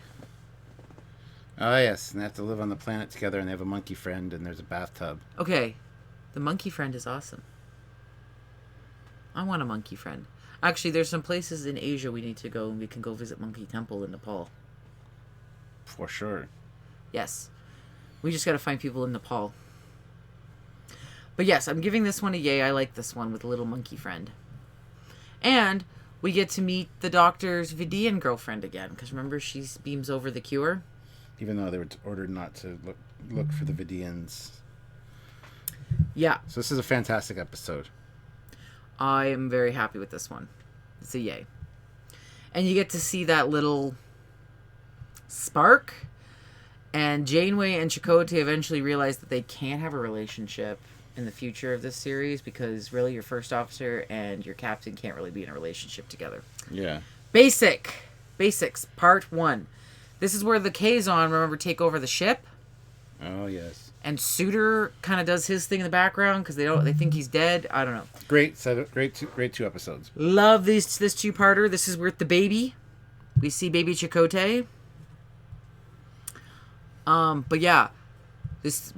Oh, yes. And they have to live on the planet together, and they have a monkey friend, and there's a bathtub. Okay. The monkey friend is awesome. I want a monkey friend. Actually, there's some places in Asia we need to go, and we can go visit Monkey Temple in Nepal. For sure. Yes. We just got to find people in Nepal. But yes, I'm giving this one a yay. I like this one with a little monkey friend. And we get to meet the Doctor's Vidian girlfriend again. Because remember, she beams over the cure? Even though they were ordered not to look for the Vidians. Yeah. So this is a fantastic episode. I am very happy with this one. It's a yay. And you get to see that little spark. And Janeway and Chakotay eventually realize that they can't have a relationship. in the future of this series, because really your first officer and your captain can't really be in a relationship together. Yeah. Basics, part 1. This is where the Kazon, remember, take over the ship. Oh, yes. And Suter kind of does his thing in the background because they think he's dead. I don't know. Great 2 episodes. Love this 2-parter. This is with the baby. We see baby Chakotay. But yeah,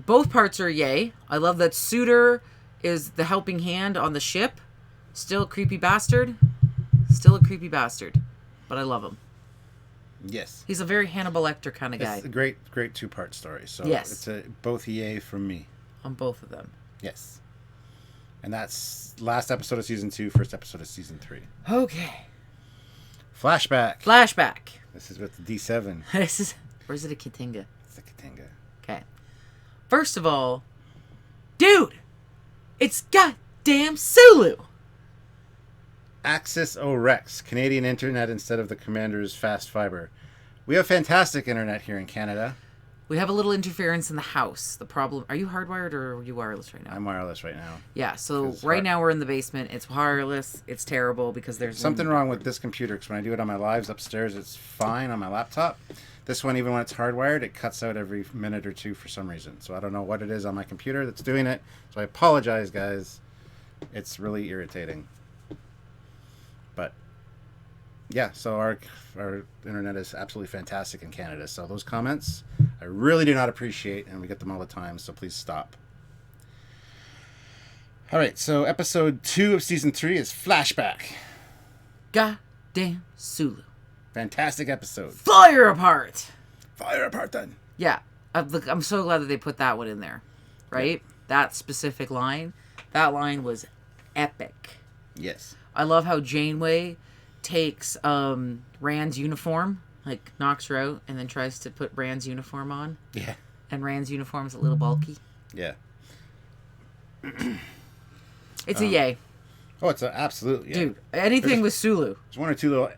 both parts are yay. I love that Suter is the helping hand on the ship. Still a creepy bastard. But I love him. Yes. He's a very Hannibal Lecter kind of guy. It's a great 2-part story. So yes. It's both yay from me. On both of them. Yes. And that's last episode of season 2, first episode of season 3. Okay. Flashback. This is with the D7. Or is it a Kitinga? It's a Kitinga. Okay. First of all, dude, it's goddamn Sulu. Axis Rex, Canadian internet instead of the Commander's fast fiber. We have fantastic internet here in Canada. We have a little interference in the house. The problem... Are you hardwired or are you wireless right now? I'm wireless right now. Yeah, so right now we're in the basement. It's wireless. It's terrible because there's... Something wrong with this computer, because when I do it on my lives upstairs, it's fine on my laptop. This one, even when it's hardwired, it cuts out every minute or two for some reason. So I don't know what it is on my computer that's doing it. So I apologize, guys. It's really irritating. But yeah, so our internet is absolutely fantastic in Canada. So those comments I really do not appreciate, and we get them all the time, so please stop. All right, so episode 2 of season 3 is Flashback. Goddamn Sulu. Fantastic episode. Fire apart then. Yeah, I'm so glad that they put that one in there, right? Yeah. That specific line. That line was epic. Yes. I love how Janeway takes Rand's uniform, like knocks her out, and then tries to put Rand's uniform on. Yeah. And Rand's uniform's a little bulky. Yeah. It's a yay. Oh, it's an absolute yay. Dude, anything with Sulu. There's one or two little,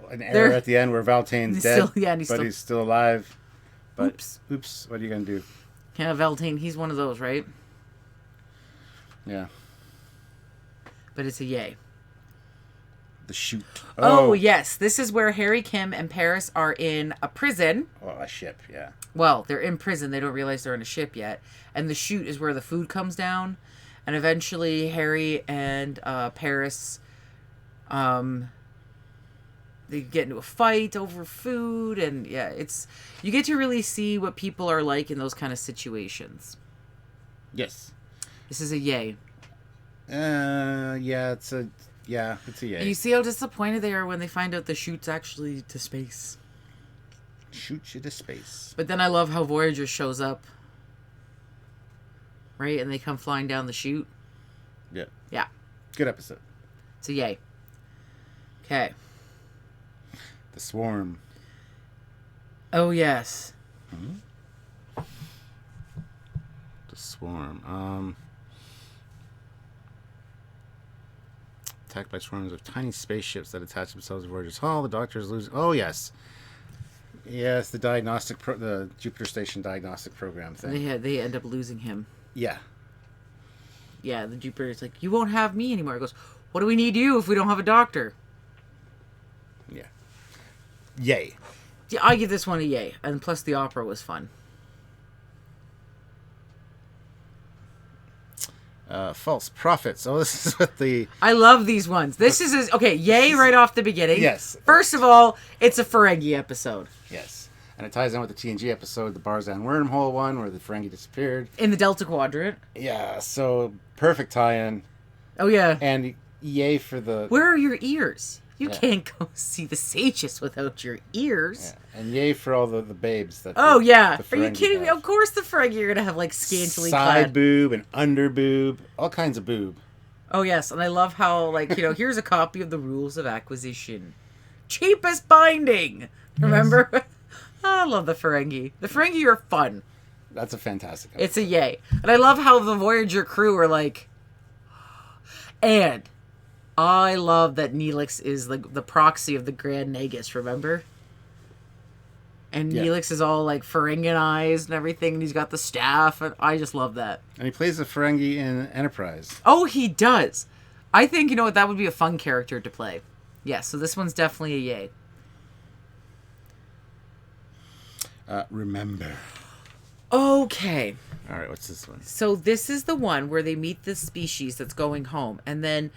an error at the end where Valtane's dead, but he's still alive. But, oops, what are you going to do? Yeah, Valtane, he's one of those, right? Yeah. But it's a yay. The shoot. Oh, yes. This is where Harry, Kim, and Paris are in a prison. Oh, a ship, yeah. Well, they're in prison. They don't realize they're in a ship yet. And the chute is where the food comes down. And eventually, Harry and Paris, they get into a fight over food. And, yeah, you get to really see what people are like in those kind of situations. Yes. This is a yay. Yeah, it's a yay. And you see how disappointed they are when they find out the chute's actually to space. Shoot you to space. But then I love how Voyager shows up. Right? And they come flying down the chute. Yeah. Yeah. Good episode. It's a yay. Okay. The Swarm. Oh, yes. Mm-hmm. The Swarm. Attacked by swarms of tiny spaceships that attach themselves to Voyager's hull. The Doctor is losing... Oh, yes. Yes, the the Jupiter Station diagnostic program thing. They end up losing him. Yeah. Yeah, the Jupiter's like, you won't have me anymore. He goes, what do we need you if we don't have a doctor? Yeah. Yay. Yeah, I give this one a yay. And plus the opera was fun. False prophets. Oh, this is what the... I love these ones. This is... Okay, yay right off the beginning. Yes. First of all, it's a Ferengi episode. Yes. And it ties in with the TNG episode, the Barzan wormhole one, where the Ferengi disappeared. In the Delta Quadrant. Yeah, so perfect tie-in. Oh, yeah. And yay for the... Where are your ears? You can't go see the sages without your ears. Yeah. And yay for all the babes. That are you kidding me? Have. Of course the Ferengi are going to have, like, scantily side clad. boob and under boob. All kinds of boob. Oh, yes. And I love how, like, here's a copy of the rules of acquisition. Cheapest binding. Remember? Yes. I love the Ferengi. The Ferengi are fun. That's a fantastic episode. It's a yay. And I love how the Voyager crew are like... And... I love that Neelix is like the proxy of the Grand Nagus, remember? And Yeah. Neelix is all like Ferenginized and everything, and he's got the staff, and I just love that. And he plays the Ferengi in Enterprise. Oh, he does. I think, you know what, that would be a fun character to play. Yeah, so this one's definitely a yay. Remember. Okay. All right, what's this one? So this is the one where they meet this species that's going home, and then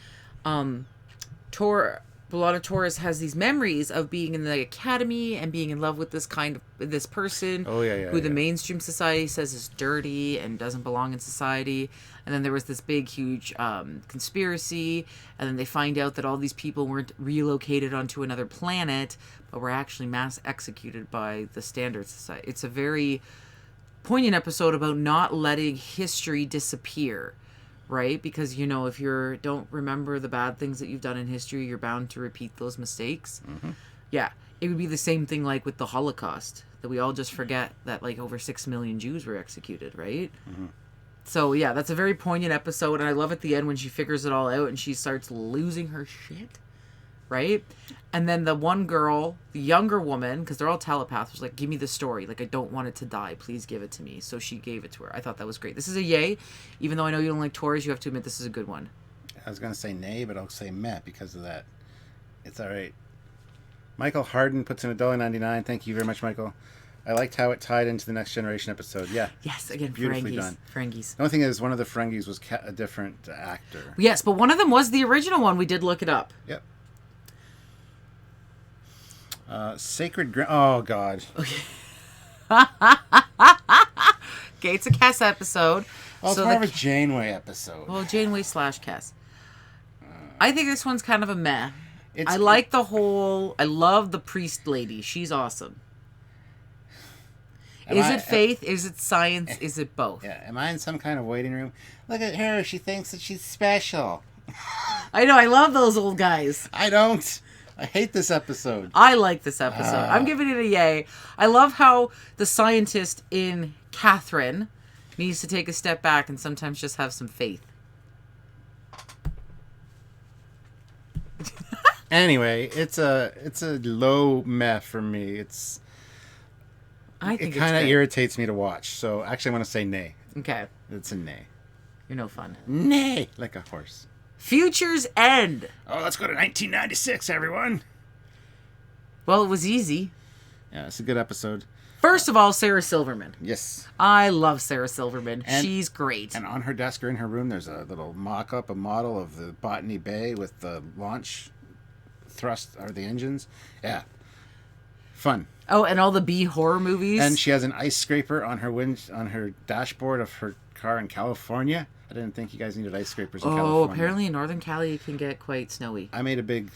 B'Elanna Torres has these memories of being in the academy and being in love with this person who the mainstream society says is dirty and doesn't belong in society. And then there was this big, huge conspiracy, and then they find out that all these people weren't relocated onto another planet, but were actually mass executed by the Standard Society. It's a very poignant episode about not letting history disappear. Right? Because, you know, if you don't remember the bad things that you've done in history, you're bound to repeat those mistakes. Mm-hmm. Yeah. It would be the same thing like with the Holocaust, that we all just forget that like over 6 million Jews were executed, right? Mm-hmm. So, yeah, that's a very poignant episode, and I love at the end when she figures it all out and she starts losing her shit, right? And then the one girl, the younger woman, because they're all telepaths, was like, give me the story. Like, I don't want it to die. Please give it to me. So she gave it to her. I thought that was great. This is a yay. Even though I know you don't like Torres, you have to admit this is a good one. I was going to say nay, but I'll say meh because of that. It's all right. Michael Harden puts in $1.99. Thank you very much, Michael. I liked how it tied into the Next Generation episode. Yeah. Yes, again, beautifully Ferengis. done. Ferengis. The only thing is one of the Ferengis was a different actor. Yes, but one of them was the original one. We did look it up. Yep. Sacred Ground. Oh, God. Okay. Okay, it's a Cass episode. Well, it's more of a Janeway episode. Well, Janeway / Cass. I think this one's kind of a meh. I like the whole... I love the priest lady. She's awesome. Is it faith? Is it science? Is it both? Yeah. Am I in some kind of waiting room? Look at her. She thinks that she's special. I know. I love those old guys. I don't. I hate this episode. I like this episode. I'm giving it a yay. I love how the scientist in Catherine needs to take a step back and sometimes just have some faith. Anyway, it's a low meh for me. I think it kind of irritates me to watch. So actually, I want to say nay. Okay. It's a nay. You're no fun. Nay, like a horse. Future's End. Oh, let's go to 1996, everyone. Well, it was easy. Yeah, it's a good episode. First of all, Sarah Silverman. Yes. I love Sarah Silverman. She's great. And on her desk or in her room, there's a little mock-up, a model of the Botany Bay with the launch thrust or the engines. Yeah. Fun. Oh, and all the B horror movies. And she has an ice scraper on her dashboard of her car in California. I didn't think you guys needed ice scrapers in California. Oh, apparently in Northern Cali it can get quite snowy. I made a big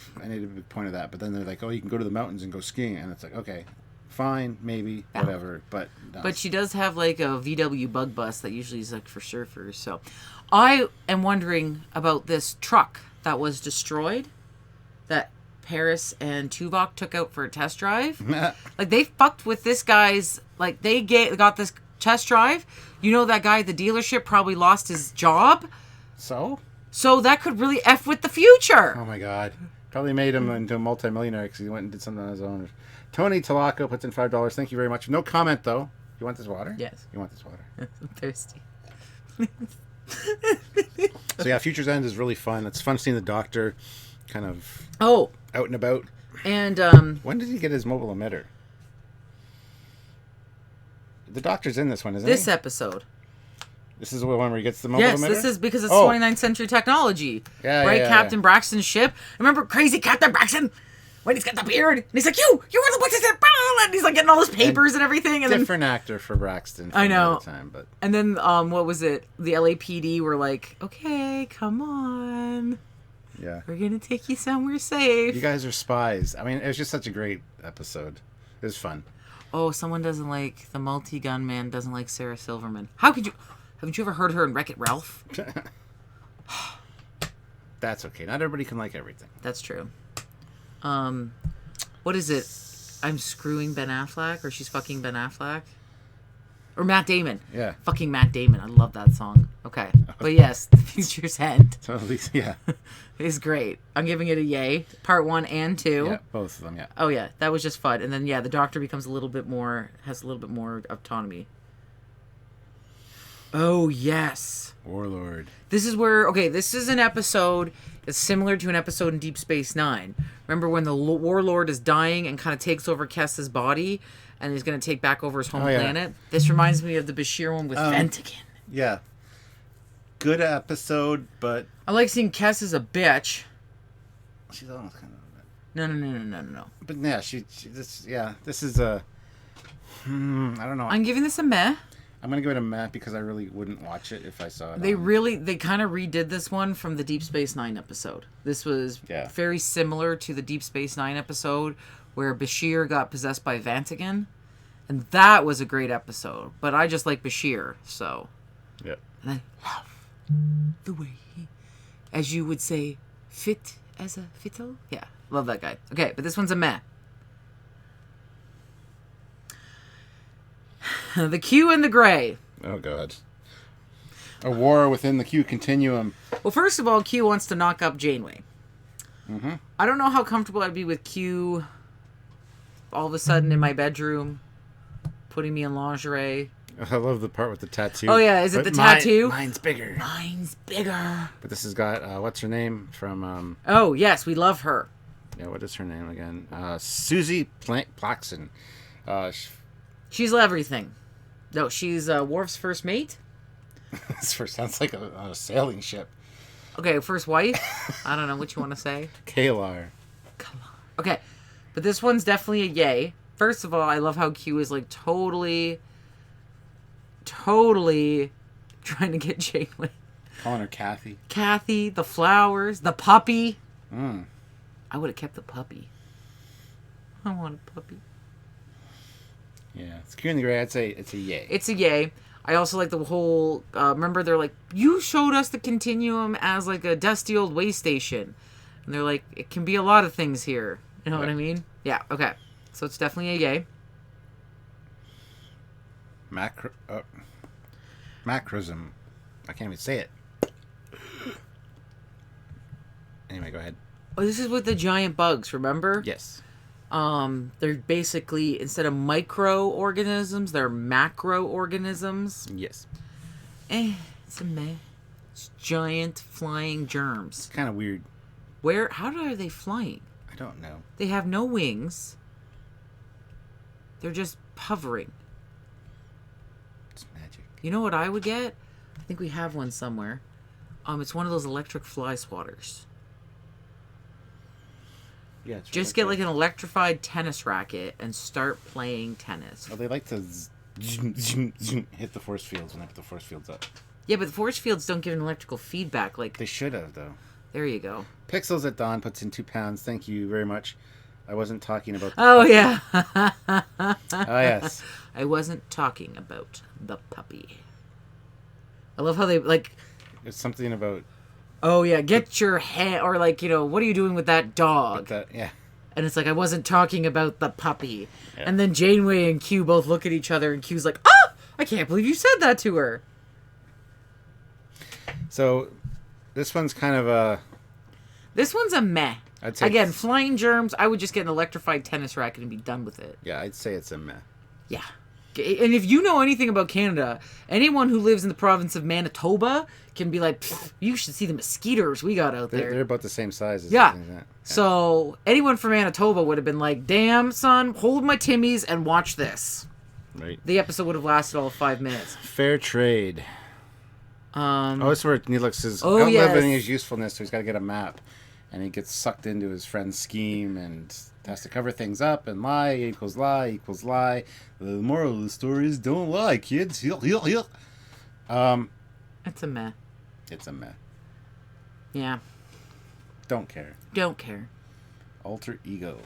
point of that, but then they're like, "Oh, you can go to the mountains and go skiing," and it's like, okay, fine, maybe, whatever, but no. But she does have like a VW bug bus that usually is like for surfers. So, I am wondering about this truck that was destroyed, that Paris and Tuvok took out for a test drive. Like they fucked with this guy's. Like they got this test drive. You know that guy at the dealership probably lost his job. So that could really F with the future. Oh my God. Probably made him into a multimillionaire because he went and did something on his own. Tony Talaco puts in $5. Thank you very much. No comment though. You want this water? Yes. You want this water? I'm thirsty. So yeah, Future's End is really fun. It's fun seeing the Doctor kind of out and about. And when did he get his mobile emitter? The Doctor's in this one, isn't he? This episode. This is the one where he gets the mobile emitter? Yes, this is because it's 29th century technology. Yeah, right? yeah, Captain Braxton's ship. Remember crazy Captain Braxton? When he's got the beard. And he's like, you were the one that... And he's like getting all his papers and everything. And different actor for Braxton. I know. Time, but... And then, what was it? The LAPD were like, okay, come on. Yeah. We're going to take you somewhere safe. You guys are spies. I mean, it was just such a great episode. It was fun. Oh, someone doesn't like... The multi-gun man doesn't like Sarah Silverman. How could you... Haven't you ever heard her in Wreck-It Ralph? That's okay. Not everybody can like everything. That's true. What is it? I'm screwing Ben Affleck, or she's fucking Ben Affleck? Or Matt Damon. Yeah. Fucking Matt Damon. I love that song. Okay. But yes, The Future's End So at least, yeah. is great. I'm giving it a yay. Part 1 and 2. Yeah, both of them, yeah. Oh yeah, that was just fun. And then the Doctor becomes has a little bit more autonomy. Oh yes. Warlord. This is where this is an episode that's similar to an episode in Deep Space Nine. Remember when the Warlord is dying and kind of takes over Kess's body, and he's going to take back over his home planet? This reminds me of the Bashir one with Ventican. Yeah. Good episode, but I like seeing Kess as a bitch. she's almost kind of. No. But yeah, this is a. I don't know. I'm giving this a meh. I'm gonna give it a meh because I really wouldn't watch it if I saw it. They kind of redid this one from the Deep Space Nine episode. This was very similar to the Deep Space Nine episode where Bashir got possessed by Vatican, and that was a great episode. But I just like Bashir, so. Yeah. And I love the way he, as you would say, fit as a fiddle. Yeah, love that guy. Okay, but this one's a meh. The Q and the Gray. Oh God. A war within the Q continuum. Well, first of all, Q wants to knock up Janeway. Mm-hmm. I don't know how comfortable I'd be with Q all of a sudden in my bedroom, putting me in lingerie. I love the part with the tattoo. Oh yeah, is it the tattoo? Mine's bigger. Mine's bigger. But this has got what's her name from? Oh yes, we love her. Yeah, what is her name again? Susie Plaxton. She's everything. No, she's Worf's first mate. This sounds like a sailing ship. Okay, first wife. I don't know what you want to say. Kalar. Okay, but this one's definitely a yay. First of all, I love how Q is like totally trying to get Janeway. Calling her Kathy. Kathy, the flowers, the puppy. Mm. I would have kept the puppy. I want a puppy. Yeah, it's Q and the Gray. I'd say it's a yay. It's a yay. I also like the whole. Remember, they're like, you showed us the continuum as like a dusty old way station, and they're like, it can be a lot of things here. You know what I mean? Yeah. Okay. So it's definitely a yay. Macrosm. I can't even say it. Anyway, go ahead. Oh, this is with the giant bugs. Remember? Yes. They're basically, instead of microorganisms, they're macroorganisms. Yes. It's a meh. It's giant flying germs. It's kind of weird. How are they flying? I don't know. They have no wings. They're just hovering. It's magic. You know what I would get? I think we have one somewhere. It's one of those electric fly swatters. Yeah, just get like an electrified tennis racket and start playing tennis. Oh, they like to hit the force fields when they put the force fields up. Yeah, but the force fields don't give an electrical feedback. Like they should have, though. There you go. Pixels at Dawn puts in 2 pounds. Thank you very much. I wasn't talking about. Yeah. Oh yes. I wasn't talking about the puppy. I love how they like. It's something about. Oh yeah, get your hand, or like, what are you doing with that dog? Yeah. And it's like, I wasn't talking about the puppy. Yeah. And then Janeway and Q both look at each other, and Q's like, "Ah, I can't believe you said that to her." So, this one's kind of a. This one's a meh. I'd say again, flying germs. I would just get an electrified tennis racket and be done with it. Yeah, I'd say it's a meh. Yeah. And if you know anything about Canada, anyone who lives in the province of Manitoba can be like, you should see the mosquitoes we got out there. They're about the same size as yeah. So anyone from Manitoba would have been like, damn, son, hold my timmies and watch this. Right. The episode would have lasted all 5 minutes. Fair trade. This is where Neelix is outliving his usefulness, so he's got to get a map. And he gets sucked into his friend's scheme and has to cover things up and lie equals lie equals lie. The moral of the story is don't lie, kids. It's a meh. It's a meh. Yeah. Don't care. Don't care. Alter ego.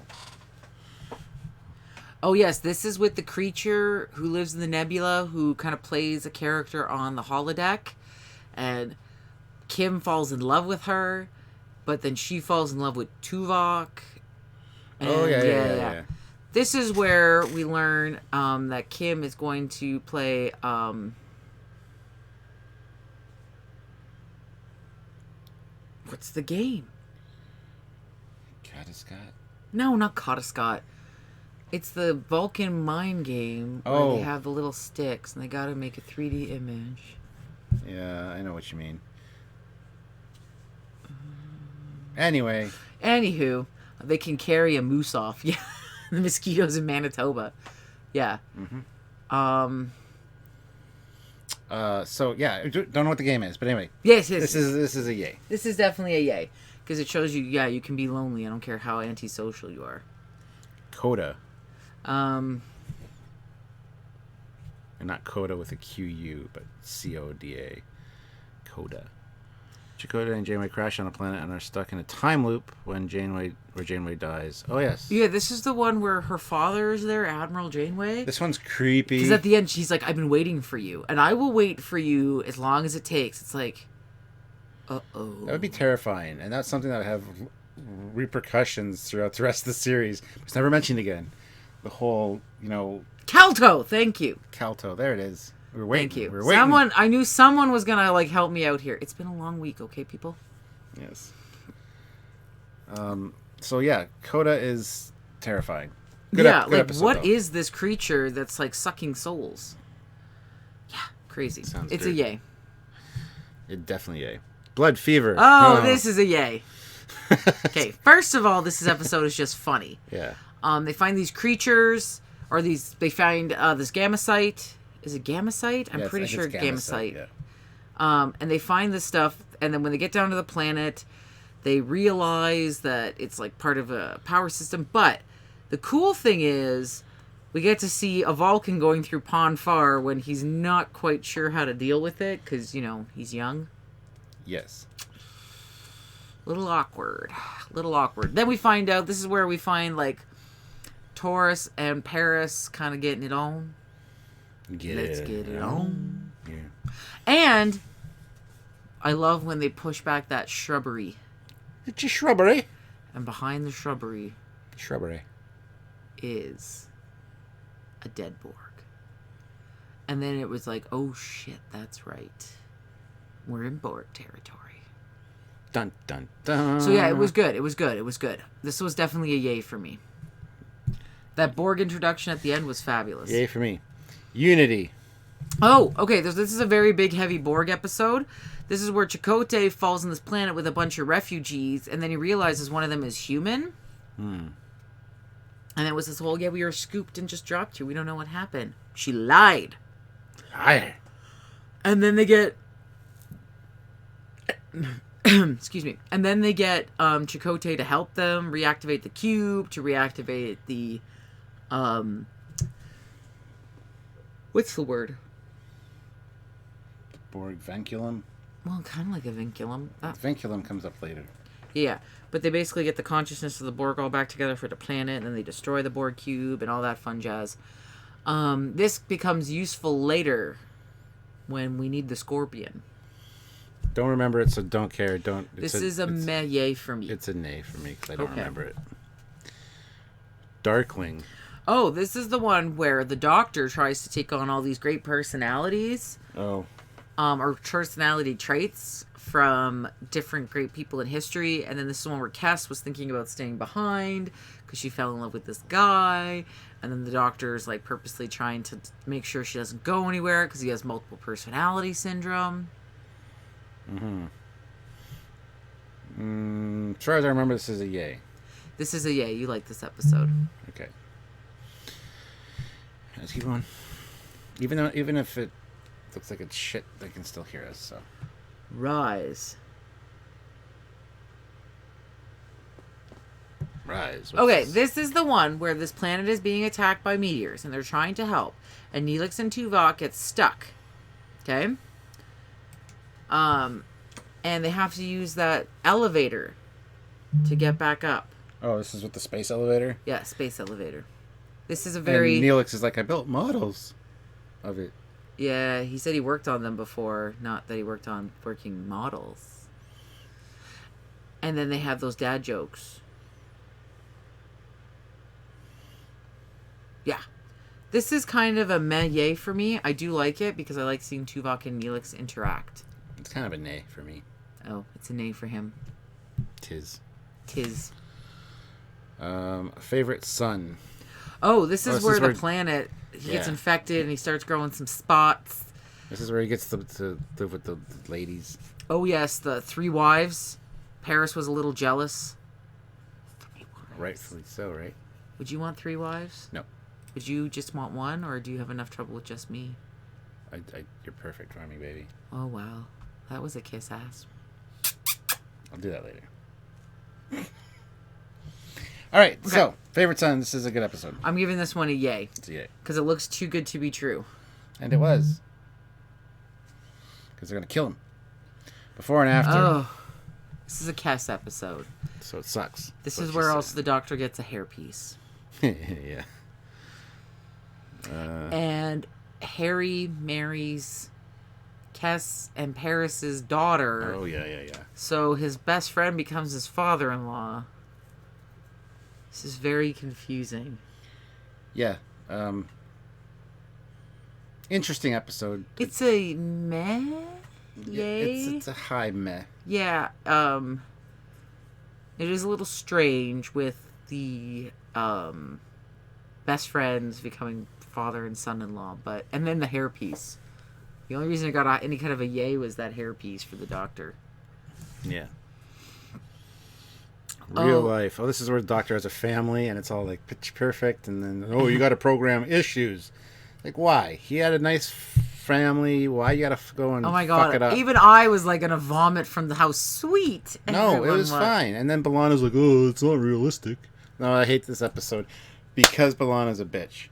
Oh, yes. This is with the creature who lives in the nebula who kind of plays a character on the holodeck. And Kim falls in love with her. But then she falls in love with Tuvok. And yeah. This is where we learn that Kim is going to play. What's the game? Scott. No, not Scott. It's the Vulcan mind game where they have the little sticks and they got to make a 3D image. Yeah, I know what you mean. Anyway. Anywho, they can carry a moose off. Yeah, the mosquitoes in Manitoba. Yeah. Mm-hmm. So yeah, don't know what the game is, but anyway. Yes. This is a yay. This is definitely a yay because it shows you. Yeah, you can be lonely. I don't care how antisocial you are. Coda. Um. And not Coda with a Q-U, but C-O-D-A. Coda. Chakotay and Janeway crash on a planet and are stuck in a time loop when Janeway dies. Oh, yes. Yeah, this is the one where her father is there, Admiral Janeway. This one's creepy. Because at the end, she's like, I've been waiting for you. And I will wait for you as long as it takes. It's like, uh-oh. That would be terrifying. And that's something that would have repercussions throughout the rest of the series. It's never mentioned again. The whole, Calto, thank you. Calto, there it is. We were waiting. Thank you. We were waiting. I knew someone was going to, help me out here. It's been a long week, okay, people? Yes. So, yeah, Coda is terrifying. Good episode, what though. is this creature that's, sucking souls? Yeah, crazy. It's a yay. It definitely yay. Blood Fever. Oh, this is a yay. Okay, first of all, this episode is just funny. Yeah. They find these creatures, they find this gamma site. Is it gamma site? I'm pretty sure it's gamma site. Yeah. And they find this stuff, and then when they get down to the planet, they realize that it's part of a power system. But the cool thing is, we get to see a Vulcan going through Pon Farr when he's not quite sure how to deal with it, because, he's young. Yes. Little awkward. Then we find out, this is where we find, Taurus and Paris kind of getting it on. Let's get it on. Yeah. And I love when they push back that shrubbery. It's a shrubbery. And behind the shrubbery is a dead Borg. And then it was like, oh shit, that's right. We're in Borg territory. Dun, dun, dun. So yeah, it was good. This was definitely a yay for me. That Borg introduction at the end was fabulous. Yay for me. Unity. Oh, okay. This is a very big, heavy Borg episode. This is where Chakotay falls on this planet with a bunch of refugees, and then he realizes one of them is human. And it was this whole, we were scooped and just dropped here. We don't know what happened. She lied. And then they get... excuse me. And then they get Chakotay to help them reactivate the cube, to reactivate the... what's the word? Borg vinculum? Well, kind of like a vinculum. Vinculum comes up later. Yeah, but they basically get the consciousness of the Borg all back together for the planet, and then they destroy the Borg cube and all that fun jazz. This becomes useful later when we need the Scorpion. Don't remember it, so don't care. This is a meh yay for me. It's a nay for me, because I don't remember it. Darkling. Oh, this is the one where the Doctor tries to take on all these great personalities. Oh. Or personality traits from different great people in history. And then this is the one where Cass was thinking about staying behind because she fell in love with this guy. And then the Doctor's purposely trying to make sure she doesn't go anywhere because he has multiple personality syndrome. As far as I remember, this is a yay. This is a yay. You like this episode. Okay. Let's keep going. Even if it looks like it's shit, they can still hear us, so. Rise. Okay, this is the one where this planet is being attacked by meteors, and they're trying to help. And Neelix and Tuvok get stuck. Okay? And they have to use that elevator to get back up. Oh, this is with the space elevator? Yeah, space elevator. This is a very... And Neelix is like, I built models of it. Yeah, he said he worked on them before, not that he worked on working models. And then they have those dad jokes. Yeah. This is kind of a meh yay for me. I do like it because I like seeing Tuvok and Neelix interact. It's kind of a nay for me. Oh, it's a nay for him. Tis. Favorite son. Oh, this is where the planet, he gets infected and he starts growing some spots. This is where he gets to live with the ladies. Oh, yes, the 3 wives. Paris was a little jealous. 3 wives. Rightfully so, right? Would you want 3 wives? No. Would you just want 1, or do you have enough trouble with just me? You're perfect for me, baby. Oh, wow. That was a kiss ass. I'll do that later. All right, okay. So, favorite son. This is a good episode. I'm giving this one a yay. It's a yay. Because it looks too good to be true. And it was. Because they're going to kill him. Before and after. Oh. This is a Kess episode. So it sucks. This is where also the Doctor gets a hairpiece. Yeah. And Harry marries Kess and Paris's daughter. Oh, yeah. So his best friend becomes his father-in-law. This is very confusing. Yeah. Interesting episode. It's a meh? Yay? It's a high meh. Yeah. It is a little strange with the best friends becoming father and son-in-law, and then the hairpiece. The only reason it got any kind of a yay was that hairpiece for the Doctor. Yeah. Real life. Oh, this is where the Doctor has a family, and it's all like pitch perfect, and then you got to program issues. Like, why? He had a nice family. Why you got to go and fuck it up? Even I was like gonna vomit from how sweet. No, it was fine. And then B'Elanna's like, oh, it's not realistic. No, I hate this episode because B'Elanna's a bitch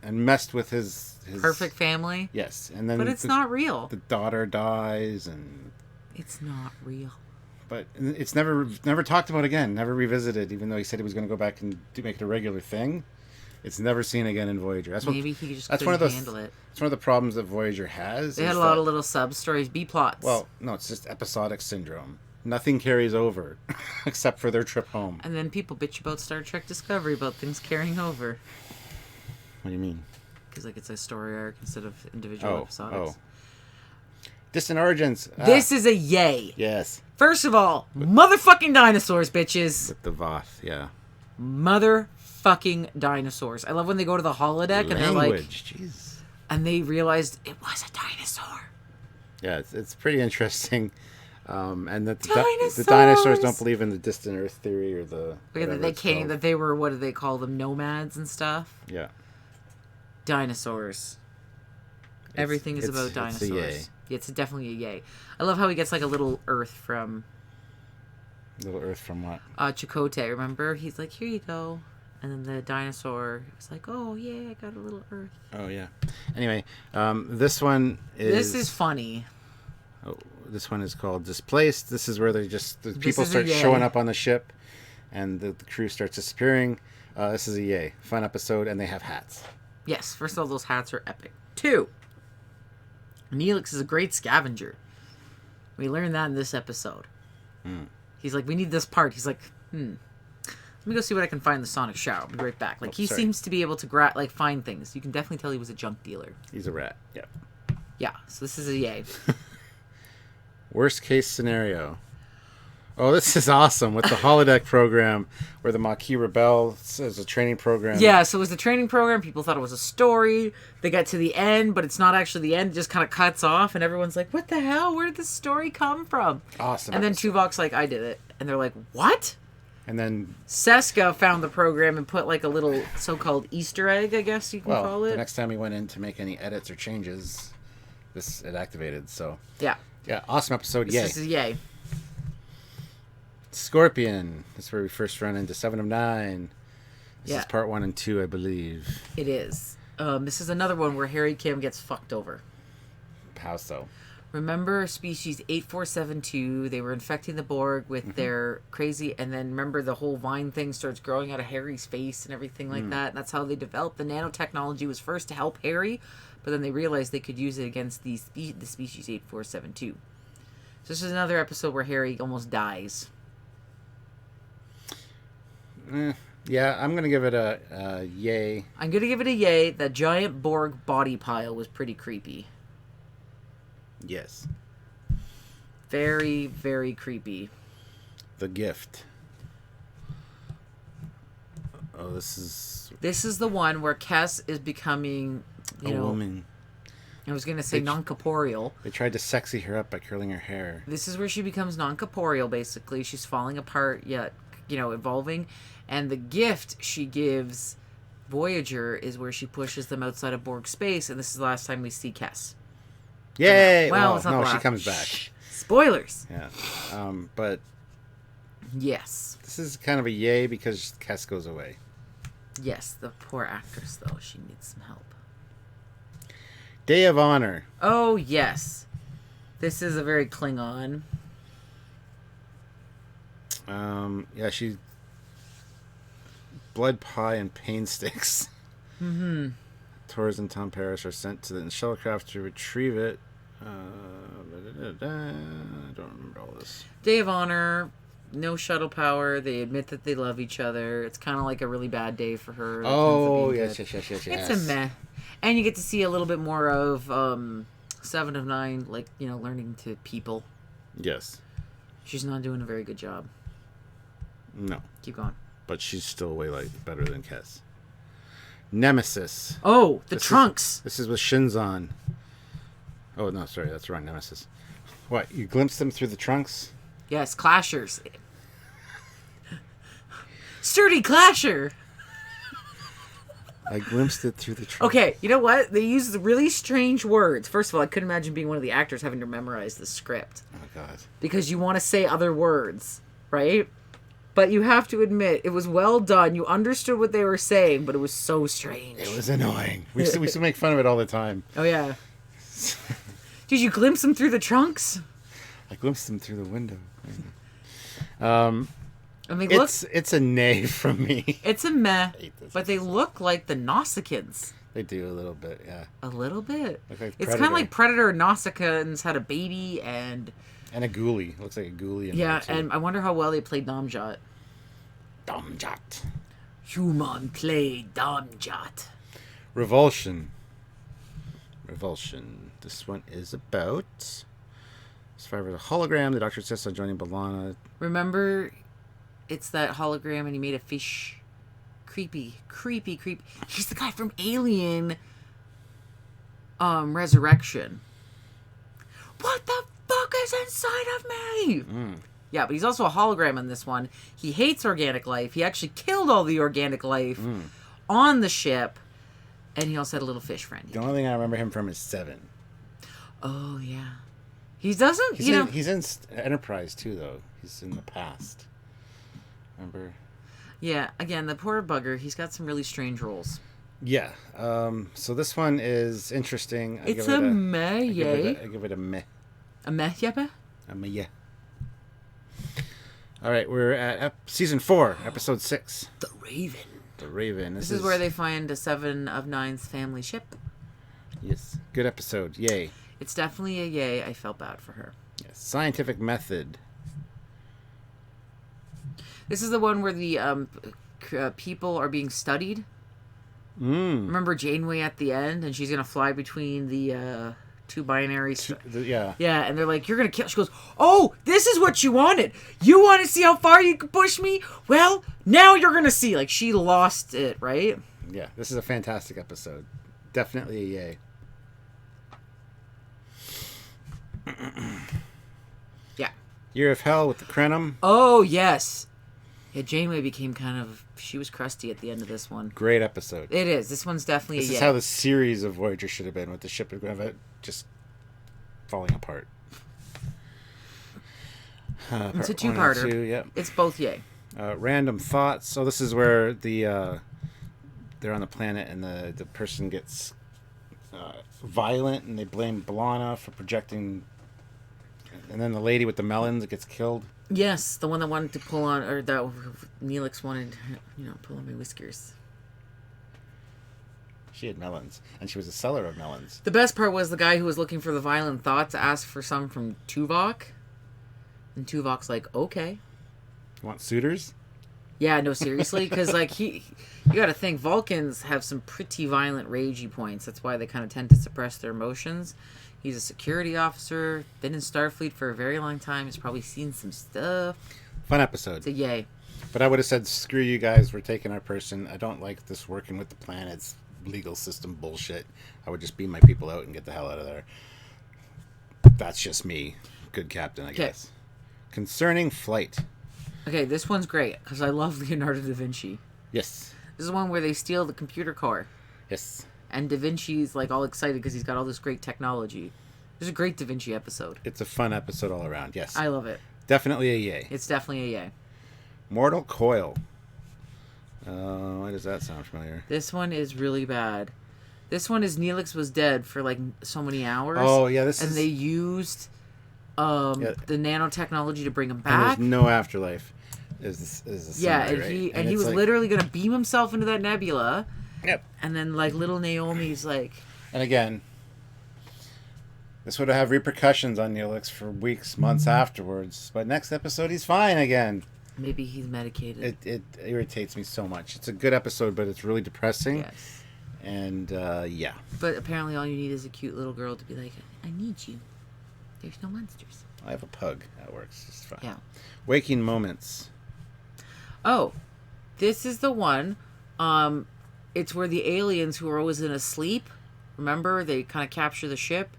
and messed with his perfect family. Yes, and then but it's not real. The daughter dies, and it's not real. But it's never talked about again, never revisited, even though he said he was going to go back and make it a regular thing. It's never seen again in Voyager. Maybe he just couldn't handle it. It's one of the problems that Voyager has. They had a lot of little sub-stories, B-plots. Well, no, it's just episodic syndrome. Nothing carries over, except for their trip home. And then people bitch about Star Trek Discovery about things carrying over. What do you mean? Because it's a story arc instead of individual episodics. Distant Origins. This is a yay. Yes. First of all, motherfucking dinosaurs, bitches. With the Voth, yeah. Motherfucking dinosaurs. I love when they go to the holodeck and they're like... Jeez. And they realized it was a dinosaur. Yeah, it's pretty interesting. And that the dinosaurs don't believe in the distant Earth theory or the... that they were, what do they call them, nomads and stuff? Yeah. Dinosaurs. Everything is about dinosaurs. It's a yay. It's definitely a yay. I love how he gets like a little Earth from... Little Earth from what? Chakotay, remember? He's like, here you go. And then the dinosaur was like, oh, yeah, I got a little Earth. Oh, yeah. Anyway, this one is... This is funny. Oh, this one is called Displaced. This is where the people start showing up on the ship and the crew starts disappearing. This is a yay. Fun episode, and they have hats. Yes, first of all, those hats are epic. 2, Neelix is a great scavenger. We learned that in this episode. He's like, we need this part. He's like, let me go see what I can find in the sonic shower. I'll be right back. Like, he seems to be able to find things. You can definitely tell he was a junk dealer. He's a rat. Yeah. Yeah. So this is a yay. Worst case scenario. Oh, this is awesome with the holodeck program where the Maquis Rebelle is a training program. Yeah, so it was a training program. People thought it was a story. They got to the end, but it's not actually the end. It just kind of cuts off, and everyone's like, what the hell? Where did this story come from? Awesome. And then Tuvok's like, I did it. And they're like, what? And then Seska found the program and put like a little so-called Easter egg, I guess you can call it. The next time we went in to make any edits or changes, it activated. So yeah, awesome episode. Yay. This is yay. Scorpion. That's where we first run into 7 of 9. This is part 1 and 2, I believe. It is. This is another one where Harry Kim gets fucked over. How so? Remember species 8472? They were infecting the Borg with their crazy... And then remember the whole vine thing starts growing out of Harry's face and everything like that? And that's how they developed. The nanotechnology was first to help Harry, but then they realized they could use it against the species 8472. So this is another episode where Harry almost dies. Yeah, I'm gonna give it a yay. I'm gonna give it a yay. That giant Borg body pile was pretty creepy. Yes. Very, very creepy. The gift. Oh, this is the one where Kes is becoming, a woman. I was gonna say non-corporeal. They tried to sexy her up by curling her hair. This is where she becomes non-corporeal, basically. She's falling apart, yet, evolving. And the gift she gives Voyager is where she pushes them outside of Borg space, and this is the last time we see Kes. Yay! Well, it's not no, the she last. comes back. Shh. Spoilers! Yeah. But Yes. this is kind of a yay because Kes goes away. Yes, the poor actress, though. She needs some help. Day of Honor. Oh, yes. This is a very Klingon. Yeah, she... Blood pie and pain sticks. Mm-hmm. Torres and Tom Paris are sent to the shuttlecraft to retrieve it. I don't remember all this. Day of Honor, no shuttle power. They admit that they love each other. It's kind of like a really bad day for her. Oh, It yes. It's a meh. And you get to see a little bit more of 7 of 9, like, learning to people. Yes. She's not doing a very good job. No. Keep going. But she's still way better than Kes. Nemesis. Oh, the trunks. This is with Shinzon. Oh, no, sorry. That's wrong. Nemesis. What? You glimpsed them through the trunks? Yes, clashers. Sturdy clasher. I glimpsed it through the trunks. Okay, you know what? They use really strange words. First of all, I couldn't imagine being one of the actors having to memorize the script. Oh, God. Because you want to say other words, right? But you have to admit, it was well done. You understood what they were saying, but it was so strange. It was annoying. We used to make fun of it all the time. Oh, yeah. Did you glimpse them through the trunks? I glimpsed them through the window. I mean, it's a nay from me. It's a meh, hate this but they episode. look like the Nausicaans. They do a little bit, yeah. A little bit. Look like It's kind of like Predator and Nausicaans had a baby, and a ghoulie. Looks like a ghoulie. In yeah, there too. and I wonder how well they played Domjot. Domjot. Human play Domjot. Revulsion. This one is about survivor the hologram. The doctor insists on joining B'Elanna. Remember, it's that hologram, and he made a fish. Creepy. He's the guy from Alien Resurrection. What the fuck is inside of me? Yeah, but he's also a hologram in this one. He hates organic life. He actually killed all the organic life on the ship. And he also had a little fish friend. The only thing I remember him from is 7. Oh, yeah. He doesn't, He's in Enterprise, too, though. He's in the past. Remember? Yeah, again, the poor bugger, he's got some really strange roles. Yeah. So this one is interesting. It's a meh, yay. I give it a meh. A meh, yeppa? A meh, yeah. All right, we're at season 4, episode 6. The Raven. The Raven. This is where they find a 7 of 9's family ship. Yes. Good episode. Yay. It's definitely a yay. I felt bad for her. Yes. Scientific method. This is the one where the people are being studied. Remember Janeway at the end, and she's going to fly between the two binary... Yeah. Yeah, and they're like, you're going to kill... She goes, oh, this is what you wanted. You want to see how far you can push me? Well, now you're going to see. Like, she lost it, right? Yeah, this is a fantastic episode. Definitely a yay. Yeah. Year of Hell with the Krenim. Oh, yes. Yeah, Janeway became kind of... She was crusty at the end of this one. Great episode. It is. This one's definitely This a is yay. how the series of Voyager should have been, with the ship just falling apart. It's a Part 1 and two-parter. 2, yep. It's both yay. Random thoughts. So this is where they're on the planet and the person gets violent, and they blame B'Elanna for projecting. And then the lady with the melons gets killed. Yes, the one that wanted to pull on, or that Neelix wanted, pull on my whiskers. She had melons, and she was a seller of melons. The best part was the guy who was looking for the violent thoughts asked for some from Tuvok. And Tuvok's like, okay. You want suitors? Yeah, no, seriously, because like you got to think Vulcans have some pretty violent ragey points. That's why they kind of tend to suppress their emotions. He's a security officer, been in Starfleet for a very long time. He's probably seen some stuff. Fun episode. It's a yay. But I would have said, screw you guys, we're taking our person. I don't like this working with the planet's legal system bullshit. I would just beam my people out and get the hell out of there. That's just me. Good captain, I guess. Concerning flight. Okay, this one's great, because I love Leonardo da Vinci. Yes. This is one where they steal the computer core. Yes. And Da Vinci's like all excited because he's got all this great technology. There's a great Da Vinci episode. It's a fun episode all around, yes. I love it. Definitely a yay. It's definitely a yay. Mortal Coil. Why does that sound familiar? This one is really bad. This one is Neelix was dead for like so many hours. Oh, yeah, and they used the nanotechnology to bring him back. And there's no afterlife. Is the summary, right? And he was like, literally going to beam himself into that nebula. Yep. And then like little Naomi's like... And again, this would have repercussions on Neelix for weeks, months afterwards. But next episode, he's fine again. Maybe he's medicated. It irritates me so much. It's a good episode, but it's really depressing. Yes. And, yeah. But apparently all you need is a cute little girl to be like, I need you. There's no monsters. I have a pug. That works just fine. Yeah. Waking moments. Oh, this is the one. It's where the aliens who are always in a sleep, remember? They kind of capture the ship.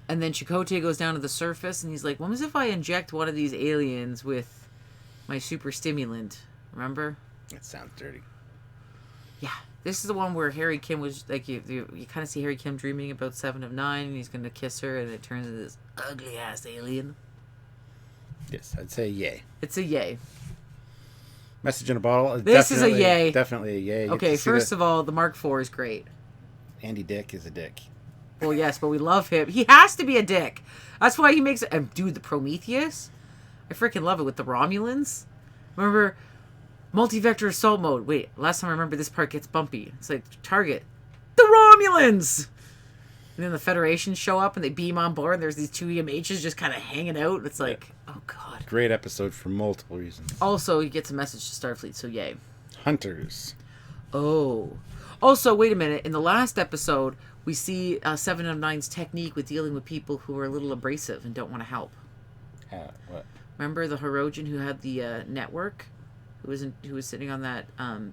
And then Chakotay goes down to the surface and he's like, what if I inject one of these aliens with my super stimulant? Remember? It sounds dirty. Yeah. This is the one where Harry Kim was like, you kind of see Harry Kim dreaming about 7 of 9 and he's going to kiss her and it turns into this ugly ass alien. Yes, I'd say yay. It's a yay. Message in a bottle. This is a yay. Definitely a yay. Okay, first of all, the Mark IV is great. Andy Dick is a dick. Well, yes, but we love him. He has to be a dick. That's why he makes it. And dude, the Prometheus, I freaking love it with the Romulans. Remember, multi-vector assault mode. Wait, last time I remember this part gets bumpy. It's like, target, the Romulans! And then the Federation show up and they beam on board. And there's these two EMHs just kind of hanging out. It's like, oh god. Great episode for multiple reasons. Also, he gets a message to Starfleet, so yay. Hunters. Oh. Also, wait a minute. In the last episode, we see 7 of 9's technique with dealing with people who are a little abrasive and don't want to help. What? Remember the Herodian who had the network? Who was sitting on that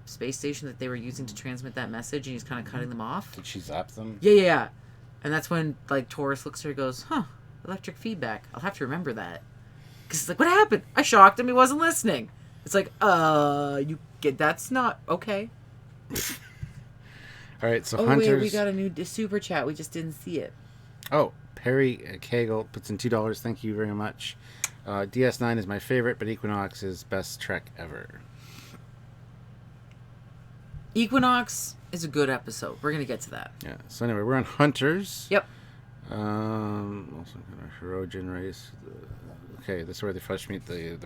space station that they were using to transmit that message, and he's kind of cutting them off? Did she zap them? Yeah. And that's when, like, Taurus looks at her and goes, electric feedback. I'll have to remember that. Because it's like, what happened? I shocked him. He wasn't listening. It's like, that's not, okay. All right, so Hunters... Hunters... wait, we got a new super chat. We just didn't see it. Oh, Perry Cagle puts in $2. Thank you very much. DS9 is my favorite, but Equinox is best Trek ever. Equinox is a good episode. We're going to get to that. Yeah, so anyway, we're on Hunters. Yep. Also Herodian race. Okay, this is where they first meet the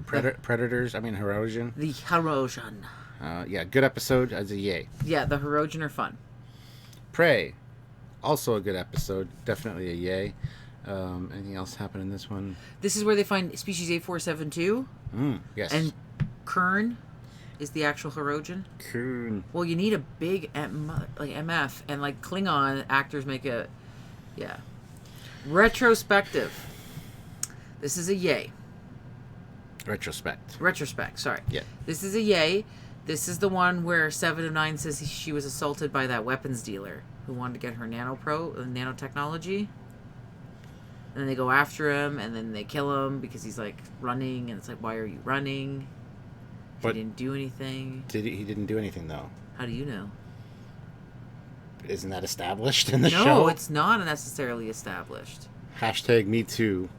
predators. I mean, Herodian. The Herodian. Yeah, good episode as a yay. Yeah, the Herodian are fun. Prey, also a good episode. Definitely a yay. Anything else happen in this one? This is where they find species 8472. Yes. And Kern is the actual Herodian. Kern. Well, you need a big MF, and like Klingon actors make a, yeah. Retrospective. This is a yay. Retrospect, sorry. Yeah. This is a yay. This is the one where 7 of 9 says she was assaulted by that weapons dealer who wanted to get her nanotechnology. And then they go after him, and then they kill him because he's like running, and it's like, why are you running? He didn't do anything. He didn't do anything though. How do you know? Isn't that established in the show? No, it's not necessarily established. #MeToo.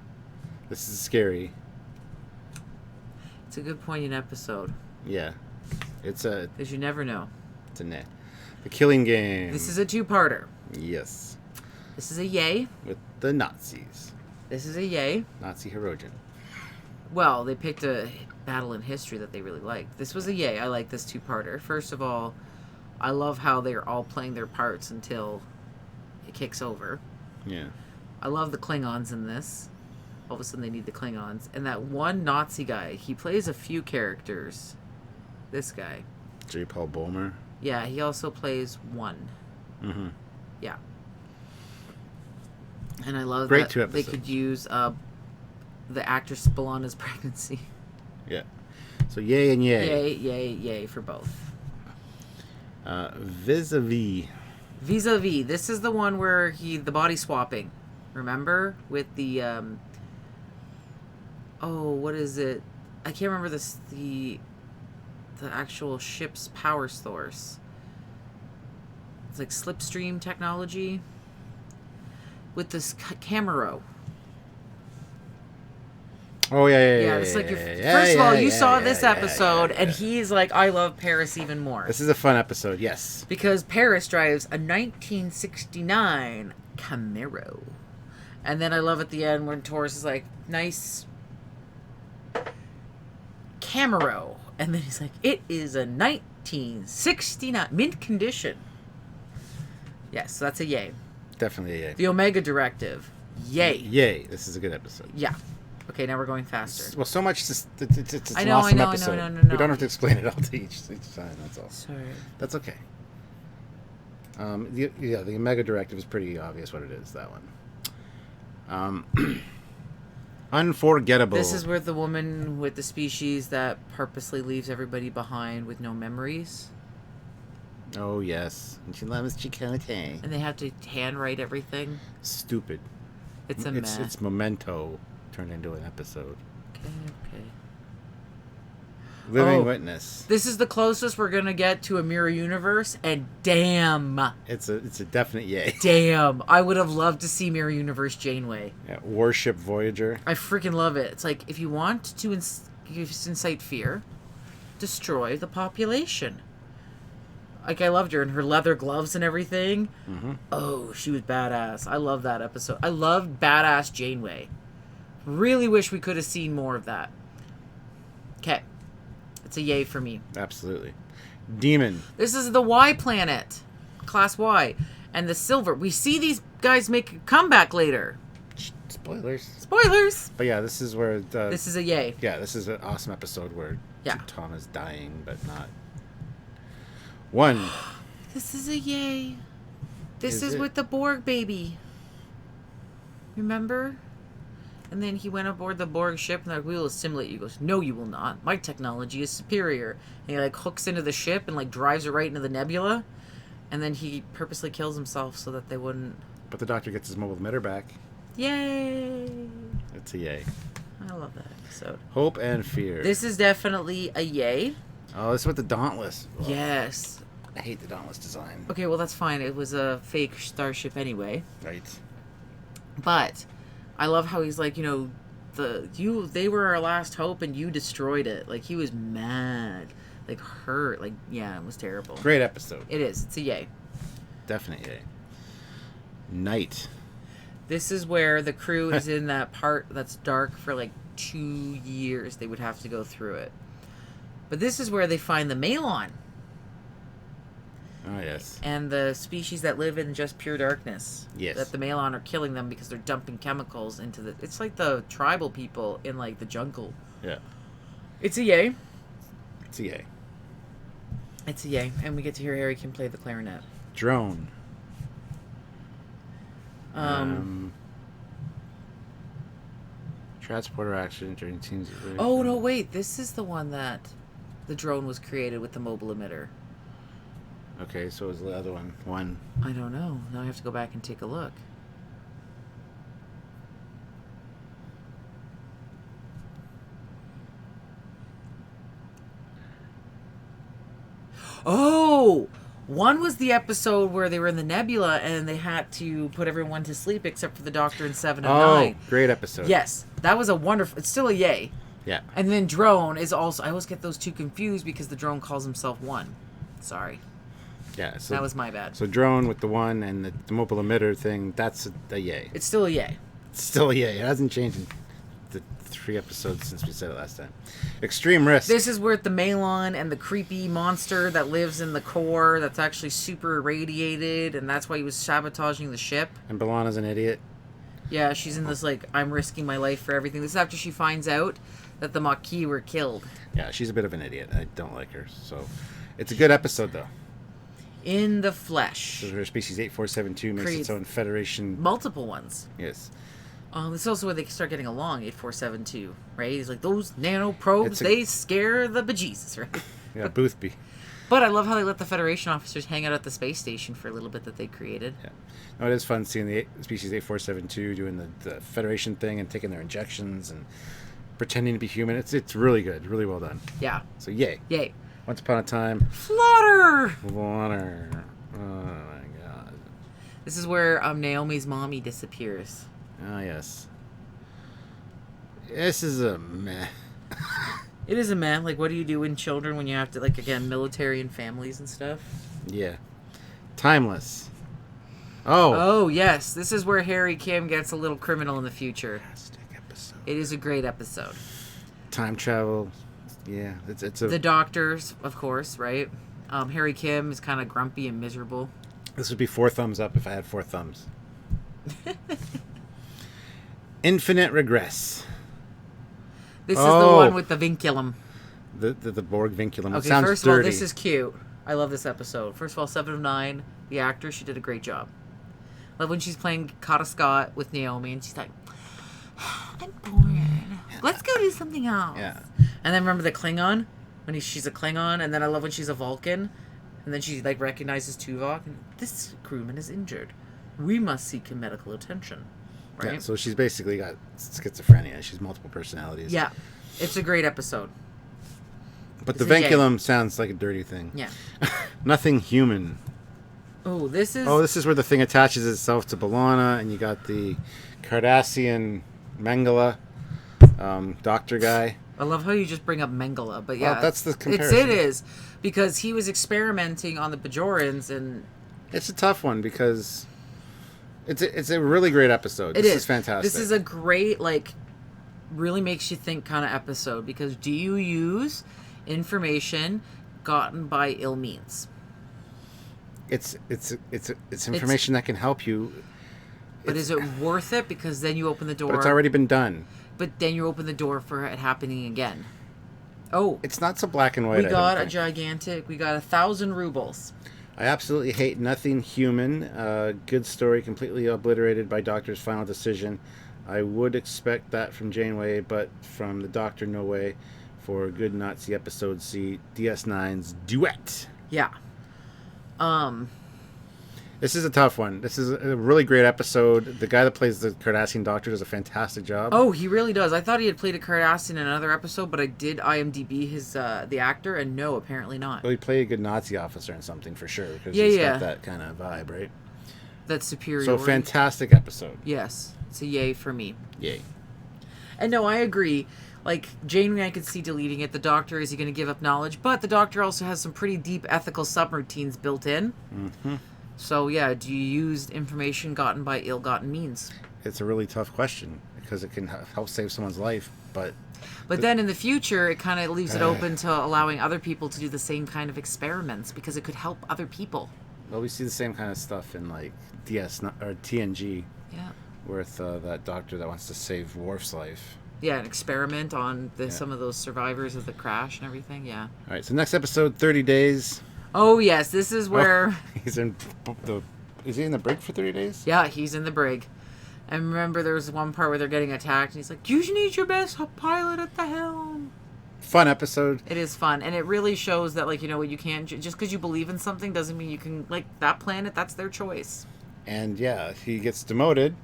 This is scary. It's a good poignant episode. Yeah. Because you never know. It's a net. The Killing Game. This is a two-parter. Yes. This is a yay. With the Nazis. This is a yay. Nazi Herodian. Well, they picked a battle in history that they really liked. This was a yay. I like this two-parter. First of all, I love how they're all playing their parts until it kicks over. Yeah. I love the Klingons in this. All of a sudden they need the Klingons. And that one Nazi guy, he plays a few characters. This guy. J. Paul Boehmer. Yeah, he also plays one. Mm-hmm. Yeah. And I love Great that 2 episodes. they could use the actress B'Elanna's pregnancy. Yeah. So yay and yay. Yay for both. Vis-a-vis. Vis-a-vis. This is the one where the body swapping. Remember? With the what is it? I can't remember the actual ship's power source. It's like slipstream technology with this Camaro. Oh yeah. Yeah, it's like first of all, you saw this episode, and he's like, I love Paris even more. This is a fun episode, yes. Because Paris drives a 1969 Camaro. And then I love at the end when Taurus is like, nice Camaro. And then he's like, it is a 1969 mint condition. Yes, so that's a yay. Definitely a yay. The Omega Directive. Yay. Yay. This is a good episode. Yeah. Okay, now we're going faster. Well, so much. It's I an know, awesome I know, episode. no. We don't have to explain it all to each time. That's all. Sorry. That's okay. The Omega Directive is pretty obvious what it is. That one. Unforgettable. This is where the woman with the species that purposely leaves everybody behind with no memories. Oh yes, and she loves Chakotay. And they have to handwrite everything. Stupid. It's a mess. It's Memento turned into an episode. Okay. Living Witness. This is the closest we're gonna get to a mirror universe, and damn. It's a definite yay. Damn. I would have loved to see Mirror Universe Janeway. Yeah, Warship Voyager. I freaking love it. It's like, if you want to incite fear, destroy the population. Like, I loved her in her leather gloves and everything. Mm-hmm. Oh, she was badass. I love that episode. I love badass Janeway. Really wish we could have seen more of that. Okay. It's a yay for me. Absolutely. Demon. This is the Y planet. Class Y. And the silver. We see these guys make a comeback later. Spoilers. Spoilers! But yeah, this is where... this is a yay. Yeah, this is an awesome episode where Yeah. Tom is dying, but not... One. This is a yay. This is it? with the Borg baby. Remember? And then he went aboard the Borg ship and they're like, we will assimilate you. He goes, no, you will not. My technology is superior. And he like hooks into the ship and like drives her right into the nebula. And then he purposely kills himself so that they wouldn't... But the Doctor gets his mobile emitter back. Yay! It's a yay. I love that episode. Hope and Fear. This is definitely a yay. Oh, this is with the Dauntless. Oh, Yes. I hate the Dauntless design. Okay, well, that's fine. It was a fake starship anyway. Right. But I love how he's like, they were our last hope and you destroyed it. Like, he was mad. Like, hurt. Like, yeah, it was terrible. Great episode. It is. It's a yay. Definite yay. Night. This is where the crew is in that part that's dark for like 2 years. They would have to go through it. But this is where they find the Malon. Oh, yes. And the species that live in just pure darkness. Yes. That the Malon are killing them because they're dumping chemicals into the... It's like the tribal people in, like, the jungle. Yeah. It's a yay. It's a yay. It's a yay. And we get to hear Harry can play the clarinet. Drone. Transporter accident during teams... Oh, no, wait. This is the one that the drone was created with the mobile emitter. Okay, so was the other one. One. I don't know. Now I have to go back and take a look. Oh! One was the episode where they were in the nebula and they had to put everyone to sleep except for the Doctor and 7 and 9. Great episode. Yes. That was a wonderful... It's still a yay. Yeah. And then Drone is also... I always get those two confused because the drone calls himself One. Sorry. Yeah, so That was my bad. So drone with the one and the mobile emitter thing, that's a yay. It's still a yay. It's still a yay. It hasn't changed in the 3 episodes since we said it last time. Extreme Risk. This is where the Malon and the creepy monster that lives in the core that's actually super irradiated, and that's why he was sabotaging the ship. And B'Elanna's an idiot. Yeah, she's in this, like, I'm risking my life for everything. This is after she finds out that the Maquis were killed. Yeah, she's a bit of an idiot. I don't like her. So, it's a good episode, though. In the Flesh. So her species 8472 makes Creates its own federation. Multiple ones. Yes. This is also where they start getting along, 8472, right? He's like, those nanoprobes, they scare the bejesus, right? Yeah, Boothby. But I love how they let the Federation officers hang out at the space station for a little bit that they created. Yeah. No, it is fun seeing the species 8472 doing the Federation thing and taking their injections and pretending to be human. It's really good. Really well done. Yeah. So, yay. Yay. Once Upon a Time. Slaughter! Water. Oh, my God. This is where Naomi's mommy disappears. Ah, yes. This is a meh. It is a meh. Like, what do you do in children when you have to, like, again, military and families and stuff? Yeah. Timeless. Oh. Oh, yes. This is where Harry Kim gets a little criminal in the future. Fantastic episode. It is a great episode. Time travel. Yeah. It's a... The doctors, of course, right? Harry Kim is kind of grumpy and miserable. This would be 4 thumbs up if I had 4 thumbs. Infinite Regress. This is the one with the vinculum. The Borg vinculum. Okay, it sounds first of all, dirty. this is cute. I love this episode. First of all, 7 of 9, the actor, she did a great job. Love when she's playing Kata Scott with Naomi, and she's like, I'm bored. Let's go do something else. Yeah. And then remember the Klingon? When she's a Klingon, and then I love when she's a Vulcan, and then she, like, recognizes Tuvok, and this crewman is injured. We must seek him medical attention. Right? Yeah, so she's basically got schizophrenia. She's multiple personalities. Yeah. It's a great episode. But the This is vinculum sounds like a dirty thing. Yeah. Nothing human. Oh, this is... Oh, this is where the thing attaches itself to B'Elanna, and you got the Cardassian Mengele doctor guy. I love how you just bring up Mengele, but yeah. Well, that's the comparison. It is. Because he was experimenting on the Bajorans, and... It's a tough one, because... It's a really great episode. This is fantastic. This is a great, like, really makes you think kind of episode, because do you use information gotten by ill means? It's information that can help you. But is it worth it? Because then you open the door. But it's already been done. But then you open the door for it happening again. Oh. It's not so black and white. We got 1,000 rubles. I absolutely hate Nothing Human. Good story, completely obliterated by Doctor's final decision. I would expect that from Janeway, but from the Doctor, no way. For good Nazi episode C, DS9's Duet. Yeah. This is a tough one. This is a really great episode. The guy that plays the Cardassian Doctor does a fantastic job. Oh, he really does. I thought he had played a Cardassian in another episode, but I did IMDb his the actor, and no, apparently not. Well, he played a good Nazi officer in something for sure, because he's got that kind of vibe, right? That's superior. So, fantastic episode. Yes. It's a yay for me. Yay. And no, I agree. Like, Janeway, I could see deleting it. The Doctor, is he going to give up knowledge? But the Doctor also has some pretty deep ethical subroutines built in. Mm-hmm. So, yeah, do you use information gotten by ill-gotten means? It's a really tough question, because it can help save someone's life, but then in the future, it kind of leaves it open to allowing other people to do the same kind of experiments, because it could help other people. Well, we see the same kind of stuff in, like, TNG. Yeah. With that doctor that wants to save Worf's life. Yeah, an experiment on some of those survivors of the crash and everything, yeah. All right, so next episode, 30 Days. Oh, yes, this is where... Is he in the brig for 30 days? Yeah, he's in the brig. And remember, there was one part where they're getting attacked, and he's like, you need your best pilot at the helm. Fun episode. It is fun, and it really shows that, like, you know what, you can't... Just because you believe in something doesn't mean you can... Like, that planet, that's their choice. And, yeah, he gets demoted,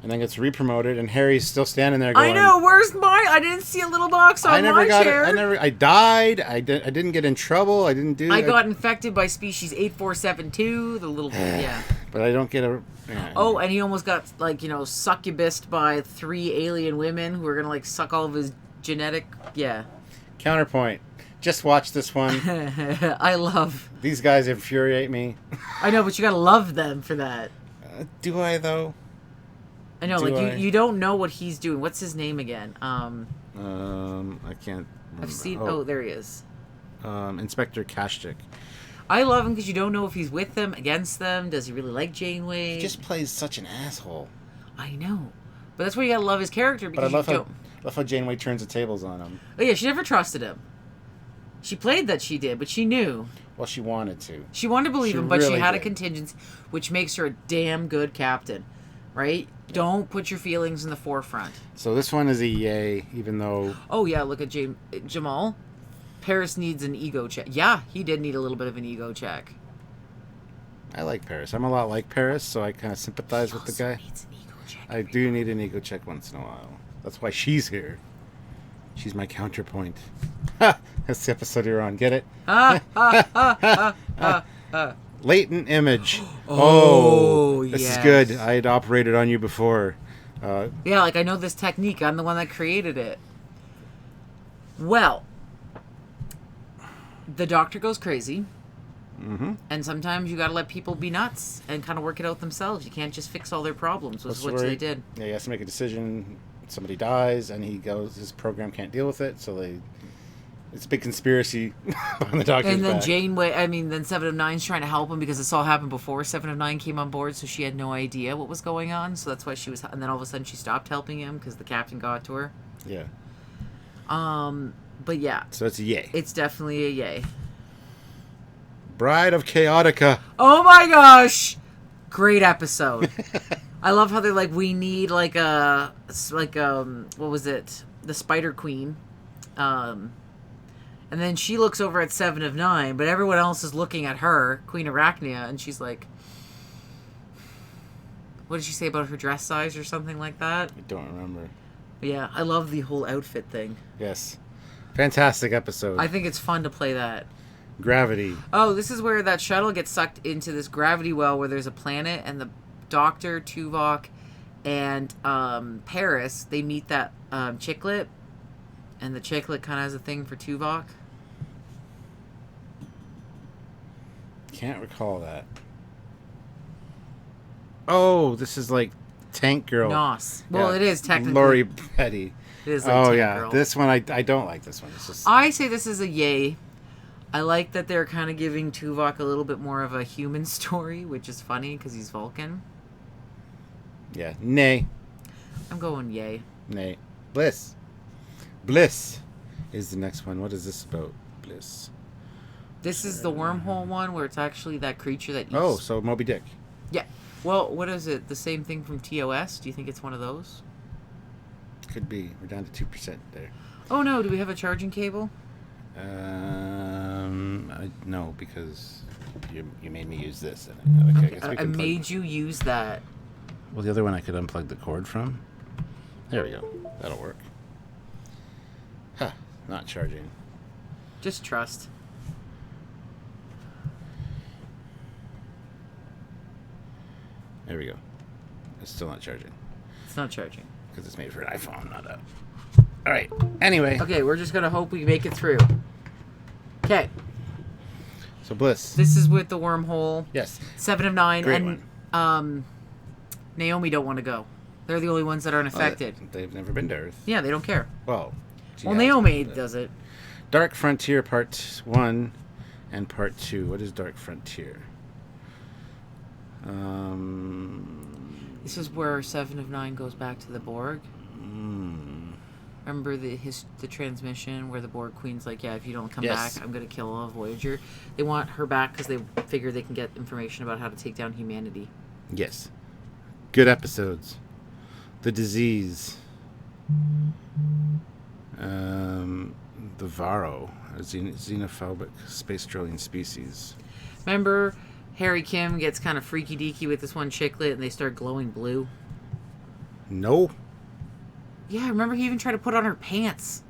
and then gets re-promoted, and Harry's still standing there going... I know, where's my... I didn't see a little box on my chair. I died. I didn't get in trouble. I didn't do... I got infected by species 8472, the little... yeah. But I don't get a... Oh, and he almost got, like, you know, succubused by 3 alien women who were going to, like, suck all of his genetic... Yeah. Counterpoint. Just watch this one. I love... These guys infuriate me. I know, but you gotta love them for that. Do I, though? I know, you don't know what he's doing. What's his name again? I can't remember. I've seen... Oh, there he is. Inspector Kashtik. I love him because you don't know if he's with them, against them. Does he really like Janeway? He just plays such an asshole. I know. But that's why you gotta love his character, But I because love how Janeway turns the tables on him. Oh yeah, she never trusted him. She played that she did, but she knew. Well, she wanted to. She wanted to believe him, but really she had did. a contingency, which makes her a damn good captain, right? Yeah. Don't put your feelings in the forefront. So this one is a yay, even though... Oh yeah, look at Jamal. Paris needs an ego check. Yeah, he did need a little bit of an ego check. I like Paris. I'm a lot like Paris, so I kind of sympathize with the guy. Needs an ego check. I do need an ego check once in a while. That's why she's here. She's my counterpoint. Ha! That's the episode you're on. Get it? Latent image. Oh, this is good. I had operated on you before. Yeah, like I know this technique. I'm the one that created it. Well, the doctor goes crazy. Mm-hmm. And sometimes you got to let people be nuts and kind of work it out themselves. You can't just fix all their problems, which is what they did. Yeah, he has to make a decision. Somebody dies, and he goes, his program can't deal with it, so it's a big conspiracy on the doctor's And then back. Then 7 of 9's trying to help him because this all happened before 7 of 9 came on board, so she had no idea what was going on. So that's why she was, and then all of a sudden she stopped helping him because the captain got to her. Yeah. But yeah. So it's a yay. It's definitely a yay. Bride of Chaotica. Oh my gosh! Great episode. I love how they're like, we need what was it? The Spider Queen. And then she looks over at 7 of 9, but everyone else is looking at her, Queen Arachnia, and she's like, what did she say about her dress size or something like that? I don't remember. But yeah, I love the whole outfit thing. Yes. Fantastic episode. I think it's fun to play that. Gravity. Oh, this is where that shuttle gets sucked into this gravity well where there's a planet, and the Doctor, Tuvok, and Paris, they meet that chicklet, and the chicklet kind of has a thing for Tuvok. Can't recall that. Oh, this is like Tank Girl. Nos. Well, Yeah. it is technically. Lori Petty. It is like Oh, Tank yeah. Girl. This one, I don't like this one. It's just... I say this is a yay. I like that they're kind of giving Tuvok a little bit more of a human story, which is funny because he's Vulcan. Yeah. Nay. I'm going yay. Nay. Bliss. Bliss is the next one. What is this about? Bliss. This is the wormhole one where it's actually that creature that eats. Oh, so Moby Dick. Yeah. Well, what is it? The same thing from TOS? Do you think it's one of those? Could be. We're down to 2% there. Oh no, do we have a charging cable? No, because you made me use this. Okay, I guess we I can made you use that. Well, the other one I could unplug the cord from. There we go. That'll work. Huh. Not charging. Just trust. There we go. It's still not charging. It's not charging. Because it's made for an iPhone, not a... Alright. Anyway. Okay, we're just going to hope we make it through. Okay. So Bliss. This is with the wormhole. Yes. 7 of 9. Great and one. Naomi don't want to go. They're the only ones that aren't affected. They've never been to Earth. Yeah, they don't care. Well, Naomi does it. Dark Frontier Part 1 and Part 2. What is Dark Frontier? This is where 7 of 9 goes back to the Borg. Remember the transmission where the Borg Queen's like, yeah, if you don't come back, I'm going to kill a Voyager. They want her back because they figure they can get information about how to take down humanity. Yes. Good episodes. The Disease. The Varro. A xenophobic space drilling species. Remember, Harry Kim gets kind of freaky deaky with this one chicklet and they start glowing blue? No. Yeah, remember he even tried to put on her pants.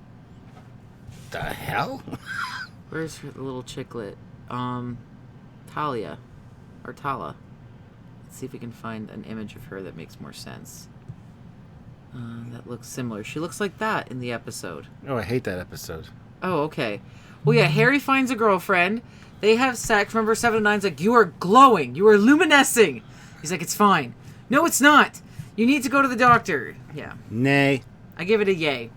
The hell? Where's her little chicklet? Talia. Or Tala. Let's see if we can find an image of her that makes more sense. That looks similar. She looks like that in the episode. Oh, I hate that episode. Oh, okay. Well, yeah, Harry finds a girlfriend. They have sex. Remember, 7 of 9's like, you are glowing. You are luminescing. He's like, it's fine. No, it's not. You need to go to the doctor. Yeah. Nay. I give it a yay.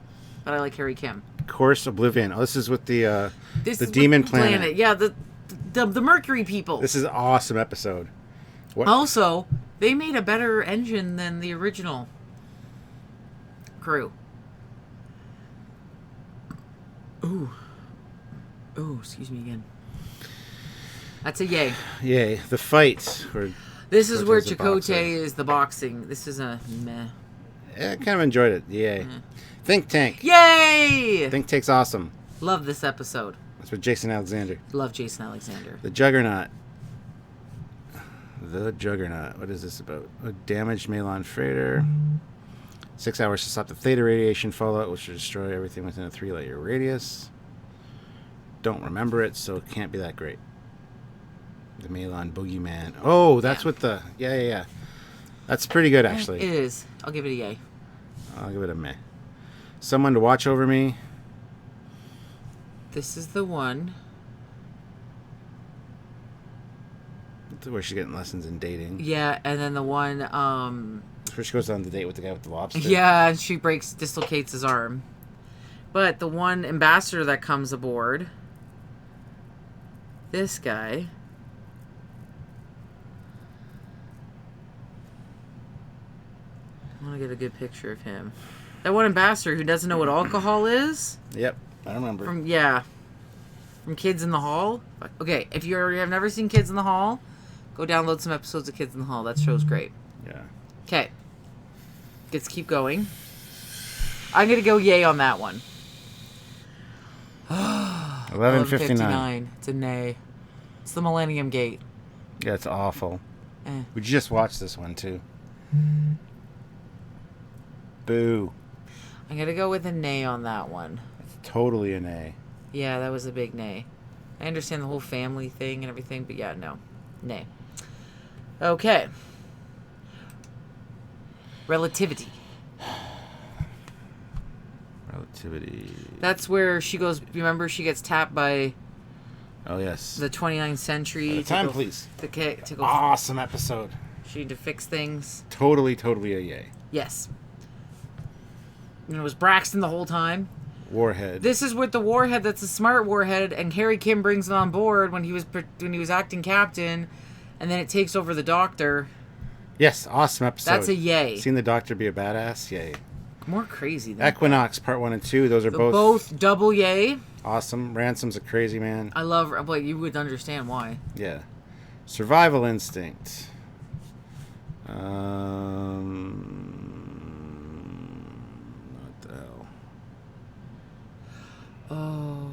But I like Harry Kim. Course Oblivion. Oh, this is with the This demon planet. Yeah, the Mercury people. This is an awesome episode. What? Also, They made a better engine than the original crew. Ooh. Ooh, excuse me again. That's a yay. Yay. The fight. This is where Chakotay Chakotay is the boxing. This is a meh. Yeah, I kind of enjoyed it. Yay. Think Tank. Yay! Think Tank's awesome. Love this episode. That's with Jason Alexander. Love Jason Alexander. The Juggernaut. The Juggernaut. What is this about? A damaged Malon freighter. 6 hours to stop the theta radiation fallout, which will destroy everything within a 3-light-year radius. Don't remember it, so it can't be that great. The Malon Boogeyman. Oh, that's what the... Yeah. That's pretty good, actually. It is. I'll give it a yay. I'll give it a meh. Someone to watch over me. This is the one. Where she's getting lessons in dating. Yeah, and then the one... Where she goes on the date with the guy with the lobster. Yeah, and she dislocates his arm. But the one ambassador that comes aboard... This guy... I want to get a good picture of him. That one ambassador who doesn't know what alcohol is. Yep, I remember. From Kids in the Hall. Okay, if you have never seen Kids in the Hall, go download some episodes of Kids in the Hall. That show's great. Yeah. Okay. Let's keep going. I'm going to go yay on that one. 11:59. It's a nay. It's the Millennium Gate. Yeah, it's awful. We just watched this one, too. Boo. I'm going to go with a nay on that one. It's totally an A. Yeah, that was a big nay. I understand the whole family thing and everything, but yeah, no. Nay. Okay. Relativity. Relativity. That's where she goes, remember she gets tapped by... Oh, yes. The 29th century. Time, please. To go awesome episode. She need to fix things. Totally a yay. Yes. And it was Braxton the whole time. Warhead. This is with the warhead that's a smart warhead, and Harry Kim brings it on board when he was acting captain, and then it takes over the Doctor. Yes, awesome episode. That's a yay. Seen the Doctor be a badass? Yay. More crazy than Equinox, part 1 and 2. Those are both double yay. Awesome. Ransom's a crazy man. I love... Well, you would understand why. Yeah. Survival Instinct. What the hell? Oh.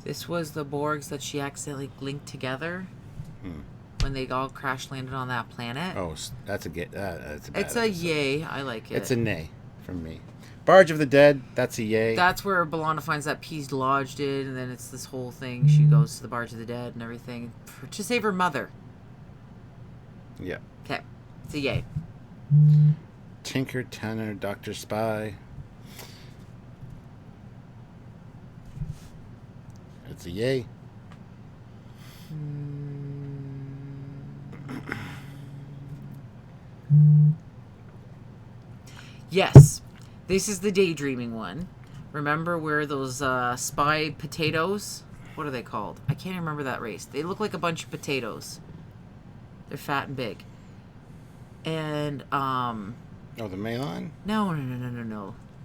This was the Borgs that she accidentally linked together when they all crash landed on that planet. Oh, that's a bad It's a yay. I like it. It's a nay from me. Barge of the Dead, that's a yay. That's where B'Elanna finds that piece lodged in, and then it's this whole thing. She goes to the Barge of the Dead and everything to save her mother. Yeah. Okay. It's a yay. Tinker, Tanner, Dr. Spy. It's a yay. Yes. This is the daydreaming one. Remember where those spy potatoes? What are they called? I can't remember that race. They look like a bunch of potatoes. They're fat and big. And Oh, the Malon? No.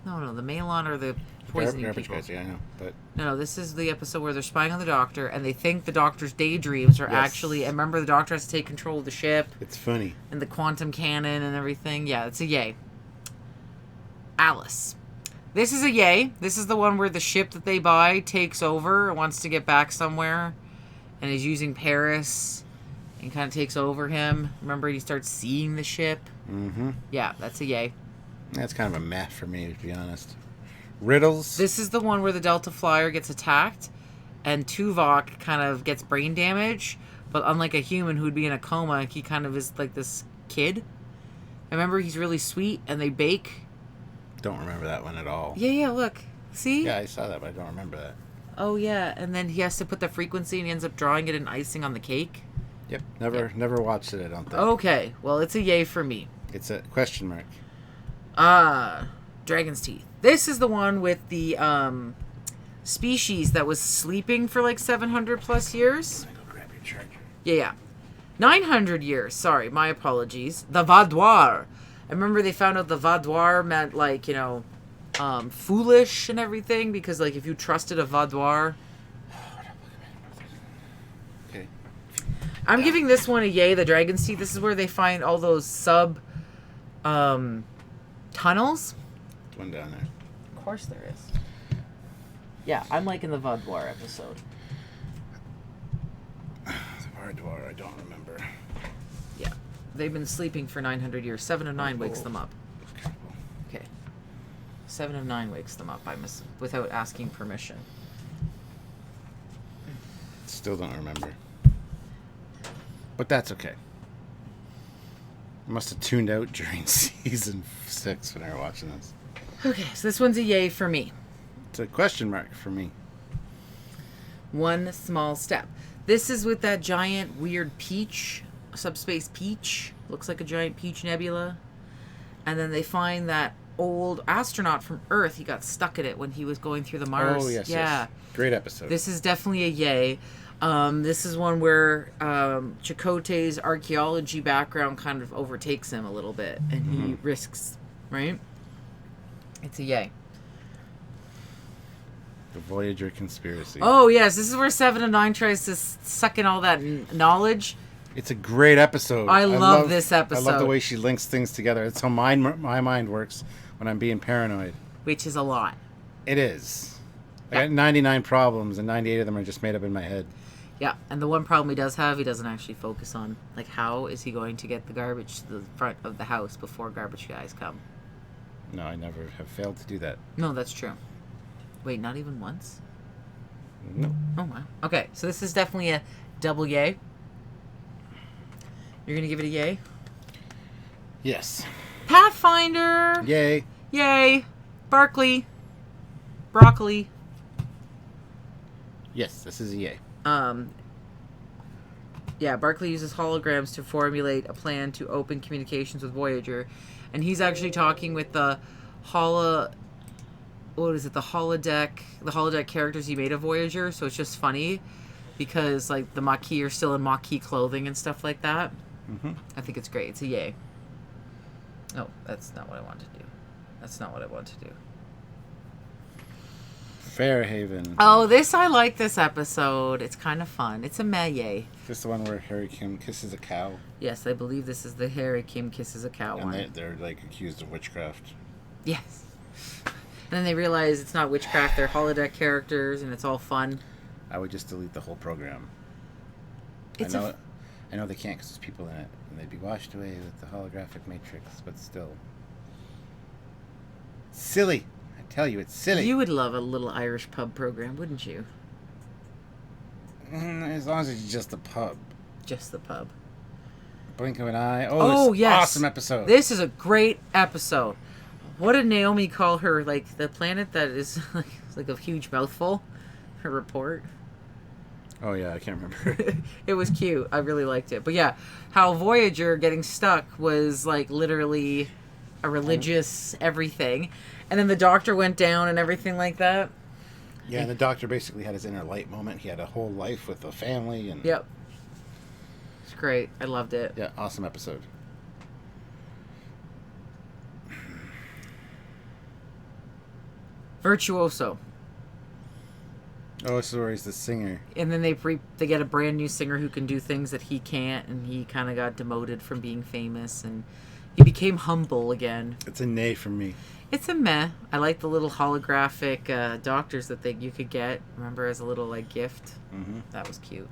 The Malon are the poisoning Garbage people. guys, yeah, I know. But No, this is the episode where they're spying on the Doctor, and they think the Doctor's daydreams are actually... And remember, the Doctor has to take control of the ship. it's funny. And the quantum cannon and everything. Yeah, it's a yay. Alice. This is a yay. This is the one where the ship that they buy takes over and wants to get back somewhere, and is using Paris and kind of takes over him. Remember, he starts seeing the ship. Mm-hmm. Yeah, that's a yay. That's kind of a meh for me, to be honest. Riddles. This is the one where the Delta Flyer gets attacked, and Tuvok kind of gets brain damage, but unlike a human who'd be in a coma, he kind of is like this kid. Remember, he's really sweet, and they bake. Don't remember that one at all. Yeah, look. See? Yeah, I saw that, but I don't remember that. Oh, yeah, and then he has to put the frequency, and he ends up drawing it in icing on the cake. Yep, never watched it, I don't think. Okay, well, it's a yay for me. It's a question mark. Dragon's Teeth. This is the one with the species that was sleeping for like 700 plus years. I'm gonna go grab your charger. Yeah. 900 years. Sorry, my apologies. The Vaudoir. I remember they found out the Vaudoir meant, like, foolish and everything, because, like, if you trusted a Vaudoir. Okay. I'm giving this one a yay, the Dragon's Teeth. This is where they find all those tunnels. One down there. Of course there is. Yeah, I'm liking the Vaudoir episode. The Vaudoir, I don't remember. Yeah. They've been sleeping for 900 years. 7 of 9 wakes them up. Okay. 7 of 9 wakes them up without asking permission. Still don't remember. But that's okay. I must have tuned out during season 6 when I was watching this. Okay, so this one's a yay for me. It's a question mark for me. One small step. This is with that giant weird peach, subspace peach. Looks like a giant peach nebula. And then they find that old astronaut from Earth. He got stuck in it when he was going through the Mars. Oh, yes, yeah. yes. Great episode. This is definitely a yay. This is one where Chakotay's archaeology background kind of overtakes him a little bit, and he risks, right? It's a yay. The Voyager conspiracy. Oh, yes. This is where 7 of 9 tries to suck in all that knowledge. It's a great episode. I love this episode. I love the way she links things together. It's how my mind works when I'm being paranoid. Which is a lot. It is. I got 99 problems, and 98 of them are just made up in my head. Yeah, and the one problem he does have, he doesn't actually focus on. Like, how is he going to get the garbage to the front of the house before garbage guys come? No, I never have failed to do that. No, that's true. Wait, not even once? No. Oh, wow. Okay, so this is definitely a double yay. You're going to give it a yay? Yes. Pathfinder! Yay. Yay! Barkley. Broccoli. Yes, this is a yay. Yeah, Barkley uses holograms to formulate a plan to open communications with Voyager. And he's actually talking with the holodeck characters he made of Voyager. So it's just funny because, like, the Maquis are still in Maquis clothing and stuff like that. Mm-hmm. I think it's great. It's a yay. Oh, that's not what I want to do. That's not what I want to do. Fairhaven. Oh, I like this episode. It's kind of fun. It's a meh yay. Is this the one where Harry Kim kisses a cow? Yes, I believe this is the Harry Kim kisses a cow one. And they're like accused of witchcraft. Yes. And then they realize it's not witchcraft, they're holodeck characters, and it's all fun. I would just delete the whole program. I know they can't because there's people in it, and they'd be washed away with the holographic matrix, but still. Silly! I tell you, it's silly. You would love a little Irish pub program, wouldn't you? As long as it's just the pub. Just the pub. Blink of an eye. Oh, yes. Awesome episode. This is a great episode. What did Naomi call her? Like, the planet that is like a huge mouthful? Her report? Oh, yeah, I can't remember. It was cute. I really liked it. But yeah, how Voyager getting stuck was, like, literally a religious everything. And then the doctor went down and everything like that. Yeah, and the doctor basically had his inner light moment. He had a whole life with a family. And Yep. It's great. I loved it. yeah, awesome episode. Virtuoso. Oh, this is where he's the singer. And then they get a brand new singer who can do things that he can't, and he kind of got demoted from being famous, and he became humble again. It's a nay from me. It's a meh. I like the little holographic doctors that you could get. Remember, as a little like gift. Mm-hmm. That was cute.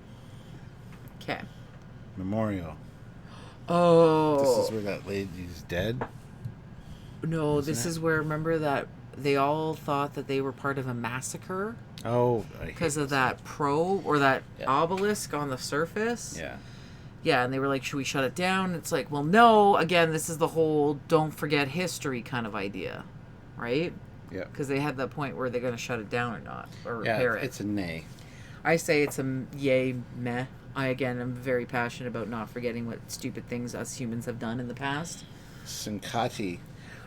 Okay. Memorial. Oh. This is where that lady's dead? No, this is where, remember that they all thought that they were part of a massacre? Oh. Because of that probe or that obelisk on the surface? Yeah. Yeah, and they were like, should we shut it down? It's like, well, no. Again, this is the whole don't forget history kind of idea, right? Yeah. Because they had that point where they're going to shut it down or not, or repair it. It's a nay. I say it's a yay meh. I, again, am very passionate about not forgetting what stupid things us humans have done in the past. Sinkati.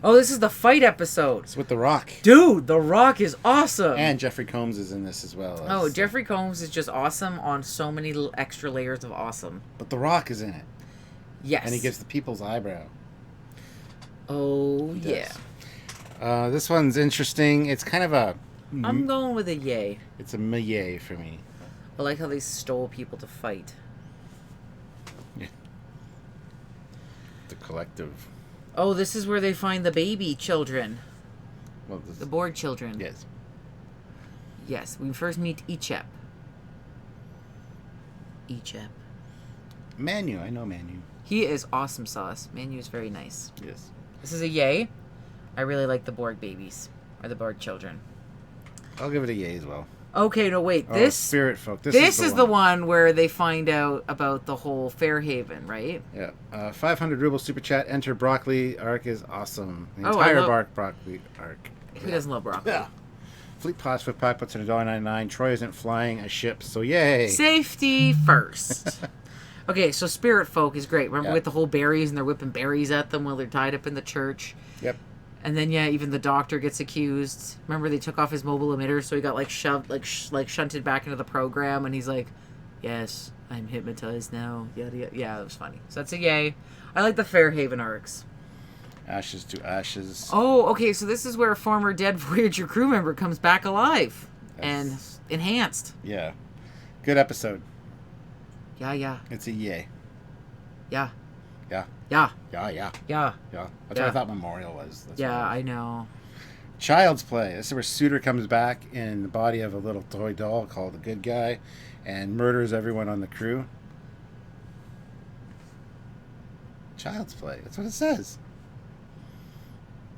Oh, this is the fight episode. It's with The Rock. Dude, The Rock is awesome. And Jeffrey Combs is in this as well. Oh, Jeffrey Combs is just awesome on so many little extra layers of awesome. But The Rock is in it. Yes. And he gives the people's eyebrow. Oh, yeah. This one's interesting. It's kind of a... I'm going with a yay. It's a yay for me. I like how they stole people to fight. Yeah. The collective. Oh, this is where they find the baby children. Well, The Borg children. Yes. Yes, we first meet Ichep. Manu. I know Manu. He is awesome sauce. Manu is very nice. Yes. This is a yay. I really like the Borg babies. Or the Borg children. I'll give it a yay as well. Okay, no, wait. Oh, This Spirit Folk. This is the one where they find out about the whole Fairhaven, right? Yeah. 500 ruble super chat. Enter broccoli. Arc is awesome. The Oh, entire I love- broccoli arc. Who doesn't love broccoli? Yeah. Fleet Plus with pack puts in $1.99. Troy isn't flying a ship, so yay. Safety first. Okay, so Spirit Folk is great. Remember Yeah. with the whole berries and they're whipping berries at them while they're tied up in the church? Yep. And then even the doctor gets accused. Remember they took off his mobile emitter, so he got like shoved, like shunted back into the program, and he's like, "Yes, I'm hypnotized now." Yada yada. Yeah, it was funny. So that's a yay. I like the Fairhaven arcs. Ashes to ashes. Oh, okay. So this is where a former dead Voyager crew member comes back alive and enhanced. Yeah. Good episode. Yeah. It's a yay. Yeah. Yeah. Yeah. Yeah. Yeah. Yeah. That's Yeah. what I thought Memorial was. That's Yeah, what it I know. was. Child's Play. This is where Suter comes back in the body of a little toy doll called the Good Guy and murders everyone on the crew. Child's Play. That's what it says.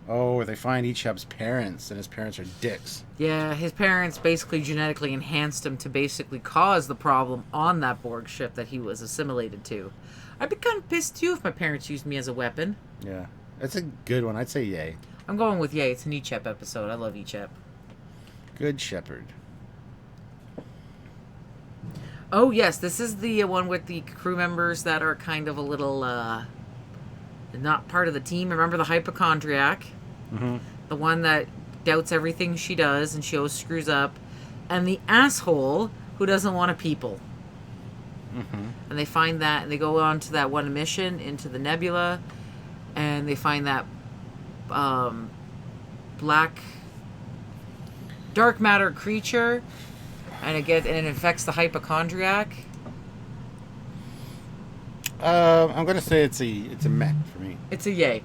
Oh, where they find Icheb's parents, and his parents are dicks. Yeah, his parents basically genetically enhanced him to basically cause the problem on that Borg ship that he was assimilated to. I'd be kind of pissed too if my parents used me as a weapon. Yeah. It's a good one. I'd say yay. I'm going with yay. It's an Ichep episode. I love Ichep. Good Shepherd. Oh, yes. This is the one with the crew members that are kind of a little, not part of the team. Remember the hypochondriac? Mm-hmm. The one that doubts everything she does and she always screws up. And the asshole who doesn't want to people. Mm-hmm. And they find that, and they go on to that one mission into the nebula, and they find that black dark matter creature, and it infects the hypochondriac. I'm gonna say it's a meh for me. It's a yay.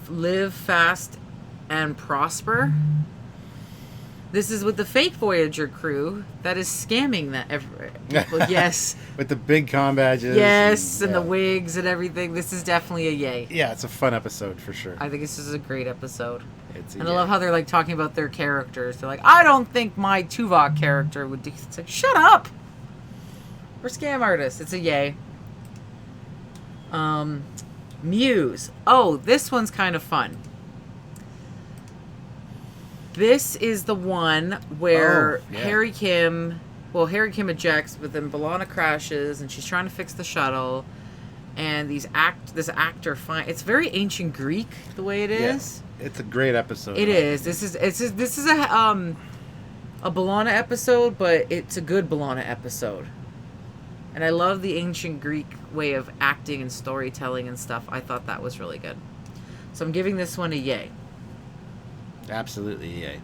Live fast and prosper. This is with the fake Voyager crew that is scamming that people. Yes. With the big comm badges. Yes, and the wigs and everything. This is definitely a yay. Yeah, it's a fun episode for sure. I think this is a great episode. It's a And yay. I love how they're like talking about their characters. They're like, I don't think my Tuvok character would do. It's like, shut up! We're scam artists. It's a yay. Muse. Oh, this one's kind of fun. This is the one where Harry Kim ejects, but then B'Elanna crashes, and she's trying to fix the shuttle. And this actor it's very ancient Greek the way it is. Yeah, it's a great episode. It is. This is a B'Elanna episode, but it's a good B'Elanna episode. And I love the ancient Greek way of acting and storytelling and stuff. I thought that was really good. So I'm giving this one a yay. Absolutely, yay.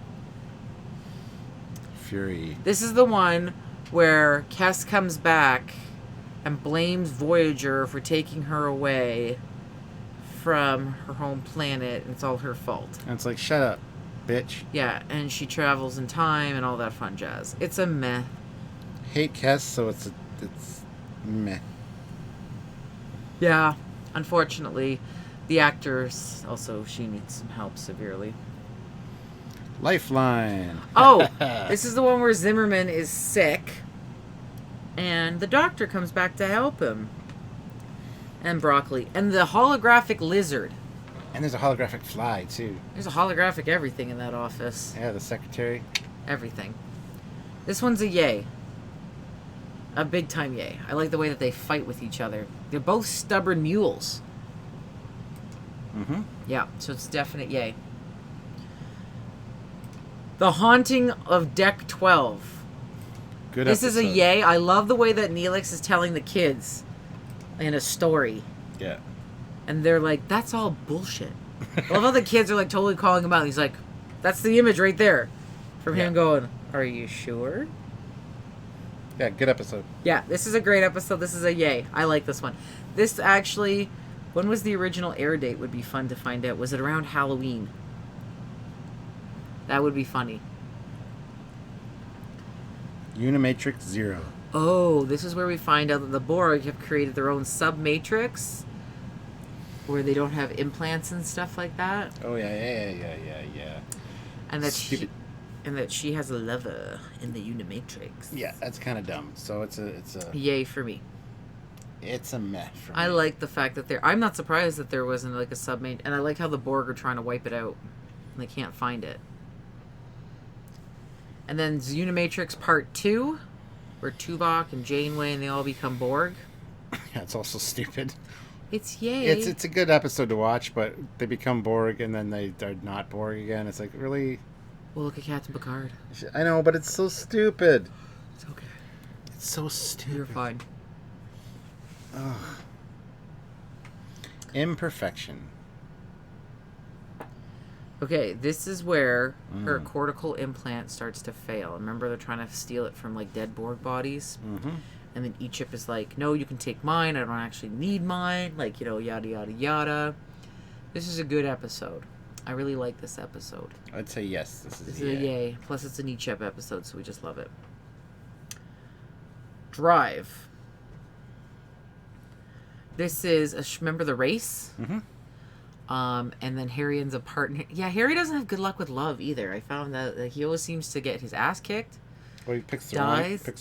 Fury. This is the one where Kes comes back and blames Voyager for taking her away from her home planet, and it's all her fault. And it's like, shut up, bitch. Yeah, and she travels in time and all that fun jazz. It's a meh. Hate Kess, so it's meh. Yeah, unfortunately, the actors also, she needs some help severely. Lifeline. Oh, this is the one where Zimmerman is sick, and the doctor comes back to help him. And Broccoli. And the holographic lizard. And there's a holographic fly, too. There's a holographic everything in that office. Yeah, the secretary. Everything. This one's a yay. A big time yay. I like the way that they fight with each other. They're both stubborn mules. Mm-hmm. Yeah, so it's definite yay. The Haunting of Deck 12. Good This episode. is a yay. I love the way that Neelix is telling the kids in a story. Yeah. And they're like, that's all bullshit. I love how the kids are like totally calling him out. He's like, that's the image right there. From him going, are you sure? Yeah, good episode. Yeah, this is a great episode. This is a yay. I like this one. This actually, when was the original air date would be fun to find out. Was it around Halloween? That would be funny. Unimatrix Zero. Oh, this is where we find out that the Borg have created their own sub-matrix where they don't have implants and stuff like that. Oh, yeah. And that Stupid. she has a lover in the Unimatrix. Yeah, that's kind of dumb. So it's a Yay for me. It's a meh for me. I like the fact that I'm not surprised that there wasn't like a submate, and I like how the Borg are trying to wipe it out. They can't find it. And then Unimatrix Part 2, where Tuvok and Janeway and they all become Borg. Yeah, it's also stupid. It's yay. It's a good episode to watch, but they become Borg and then they're not Borg again. It's like, really? Well, look at Captain Picard. I know, but it's so stupid. It's okay. It's so stupid. You're fine. Ugh. Imperfection. Okay, this is where her cortical implant starts to fail. Remember, they're trying to steal it from like dead Borg bodies, and then each chip is like, "No, you can take mine. I don't actually need mine." Like, you know, yada yada yada. This is a good episode. I really like this episode. I'd say yes. This This is is a yay. Plus, it's an Ichep episode, so we just love it. Drive. This is remember the race. And then Harry ends up partner. Yeah, Harry doesn't have good luck with love either. I found that he always seems to get his ass kicked. Well, he picks the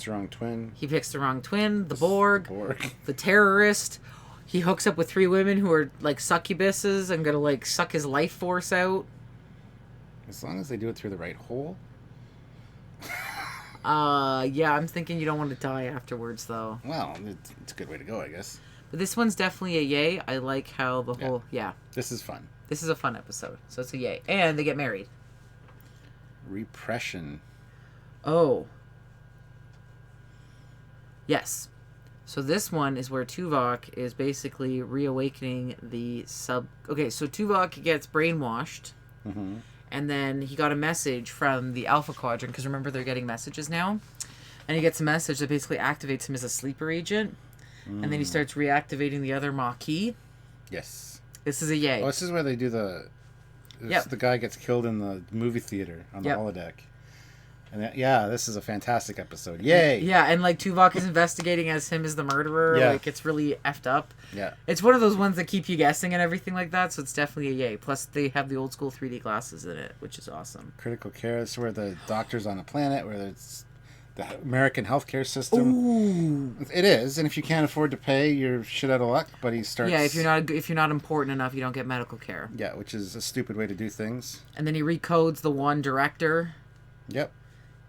wrong twin. He picks the wrong twin. The Borg. Borg. The terrorist. He hooks up with 3 women who are like succubuses and gonna like suck his life force out. As long as they do it through the right hole. Yeah, I'm thinking you don't want to die afterwards though. Well, it's a good way to go, I guess. But this one's definitely a yay. I like how the whole This is fun. This is a fun episode, so it's a yay. And they get married. Repression. Oh. Yes. So this one is where Tuvok is basically reawakening the sub... Okay, so Tuvok gets brainwashed. And then he got a message from the Alpha Quadrant, because remember they're getting messages now. And he gets a message that basically activates him as a sleeper agent. And then he starts reactivating the other Maquis. Yes. This is a yay. Oh, this is where they do the... The guy gets killed in the movie theater on the holodeck. And this is a fantastic episode. Yay! Yeah, and like Tuvok is investigating as him as the murderer. Yeah. Like it's really effed up. Yeah. It's one of those ones that keep you guessing and everything like that, so it's definitely a yay. Plus they have the old school 3D glasses in it, which is awesome. Critical care is where the doctor's on a planet where it's the American healthcare system. Ooh. It is, and if you can't afford to pay, you're shit out of luck. But he starts. Yeah, if you're not important enough, you don't get medical care. Yeah, which is a stupid way to do things. And then he recodes the one director. Yep.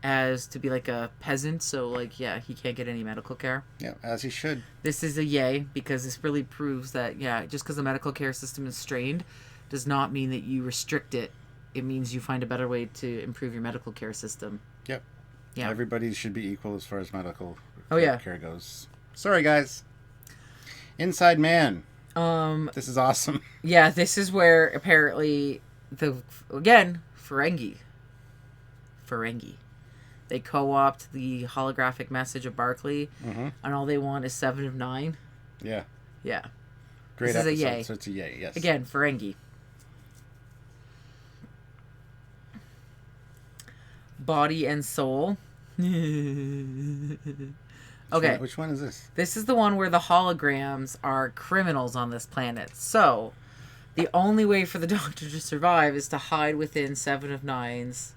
As to be like a peasant, so like he can't get any medical care. Yeah, as he should. This is a yay because this really proves that just because the medical care system is strained, does not mean that you restrict it. It means you find a better way to improve your medical care system. Yep. Yeah. Everybody should be equal as far as medical care goes. Sorry, guys. Inside Man. This is awesome. Yeah, this is where apparently Ferengi. They co-opt the holographic message of Barclay, and all they want is 7 of 9. Yeah. Yeah. Great this episode. is a yay. So it's a yay, yes. Again, Ferengi. Body and Soul. Okay. Which one is this? This is the one where the holograms are criminals on this planet. So, the only way for the Doctor to survive is to hide within 7 of 9's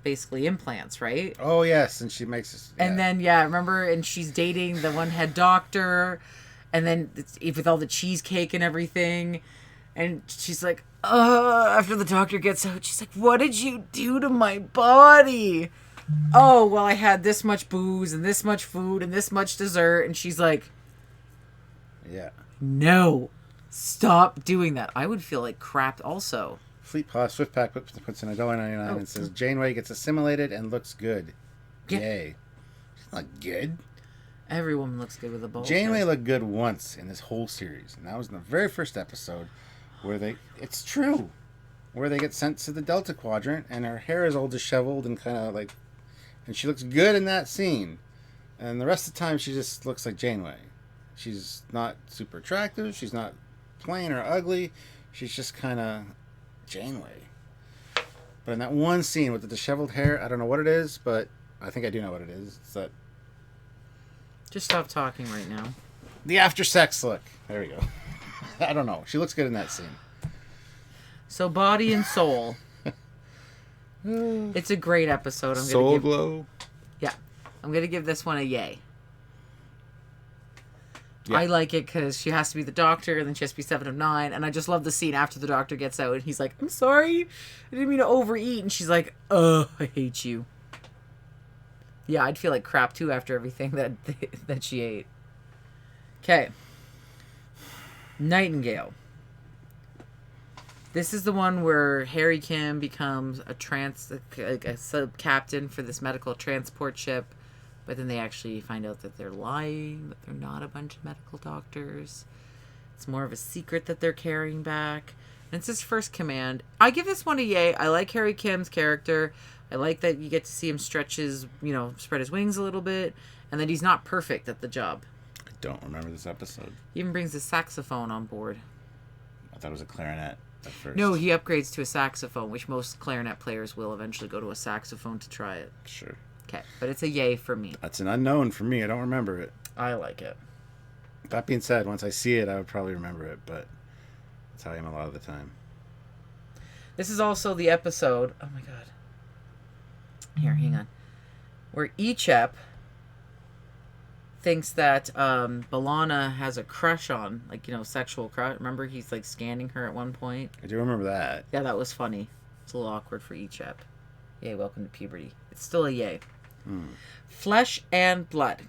basically implants, right? Oh, yes, and she makes us... And then, remember, and she's dating the one head doctor, and then with all the cheesecake and everything, and she's like, after the doctor gets out, she's like, what did you do to my body? Oh, well, I had this much booze, and this much food, and this much dessert, and she's like... Yeah. No. Stop doing that. I would feel like crap also. Fleet Paw Swiftpack puts in $1.99 and says Janeway gets assimilated and looks good. Yeah. Yay. She's not good. Every woman looks good with a bowl. Janeway looked good once in this whole series, and that was in the very first episode where it's true, where they get sent to the Delta Quadrant, and her hair is all disheveled and kind of like, and she looks good in that scene, and the rest of the time she just looks like Janeway. She's not super attractive, she's not plain or ugly, she's just kind of Janeway. But in that one scene with the disheveled hair, I don't know what it is, but I think I do know what it is. It's that. Just stop talking right now. The after sex look. There we go. I don't know. She looks good in that scene. So Body and Soul. It's a great episode. Soul Glow. Yeah. I'm going to give this one a yay. Yeah. I like it because she has to be the doctor and then she has to be 7 of 9. And I just love the scene after the doctor gets out and he's like, I'm sorry. I didn't mean to overeat. And she's like, I hate you. Yeah, I'd feel like crap too after everything that she ate. Okay. Nightingale. This is the one where Harry Kim becomes a sub-captain for this medical transport ship, but then they actually find out that they're lying, that they're not a bunch of medical doctors. It's more of a secret that they're carrying back. And it's his first command. I give this one a yay. I like Harry Kim's character. I like that you get to see him spread his wings a little bit, and that he's not perfect at the job. I don't remember this episode. He even brings a saxophone on board. I thought it was a clarinet at first. No, he upgrades to a saxophone, which most clarinet players will eventually go to a saxophone to try it. Sure. Okay, but it's a yay for me. That's an unknown for me. I don't remember it. I like it. That being said, once I see it, I would probably remember it, but that's how I am a lot of the time. This is also the episode... Oh, my God. Here, hang on. Where Echep thinks that B'Elanna has a crush on, sexual crush. Remember, he's, scanning her at one point? I do remember that. Yeah, that was funny. It's a little awkward for Echep. Yay, welcome to puberty. It's still a yay. Flesh and Blood.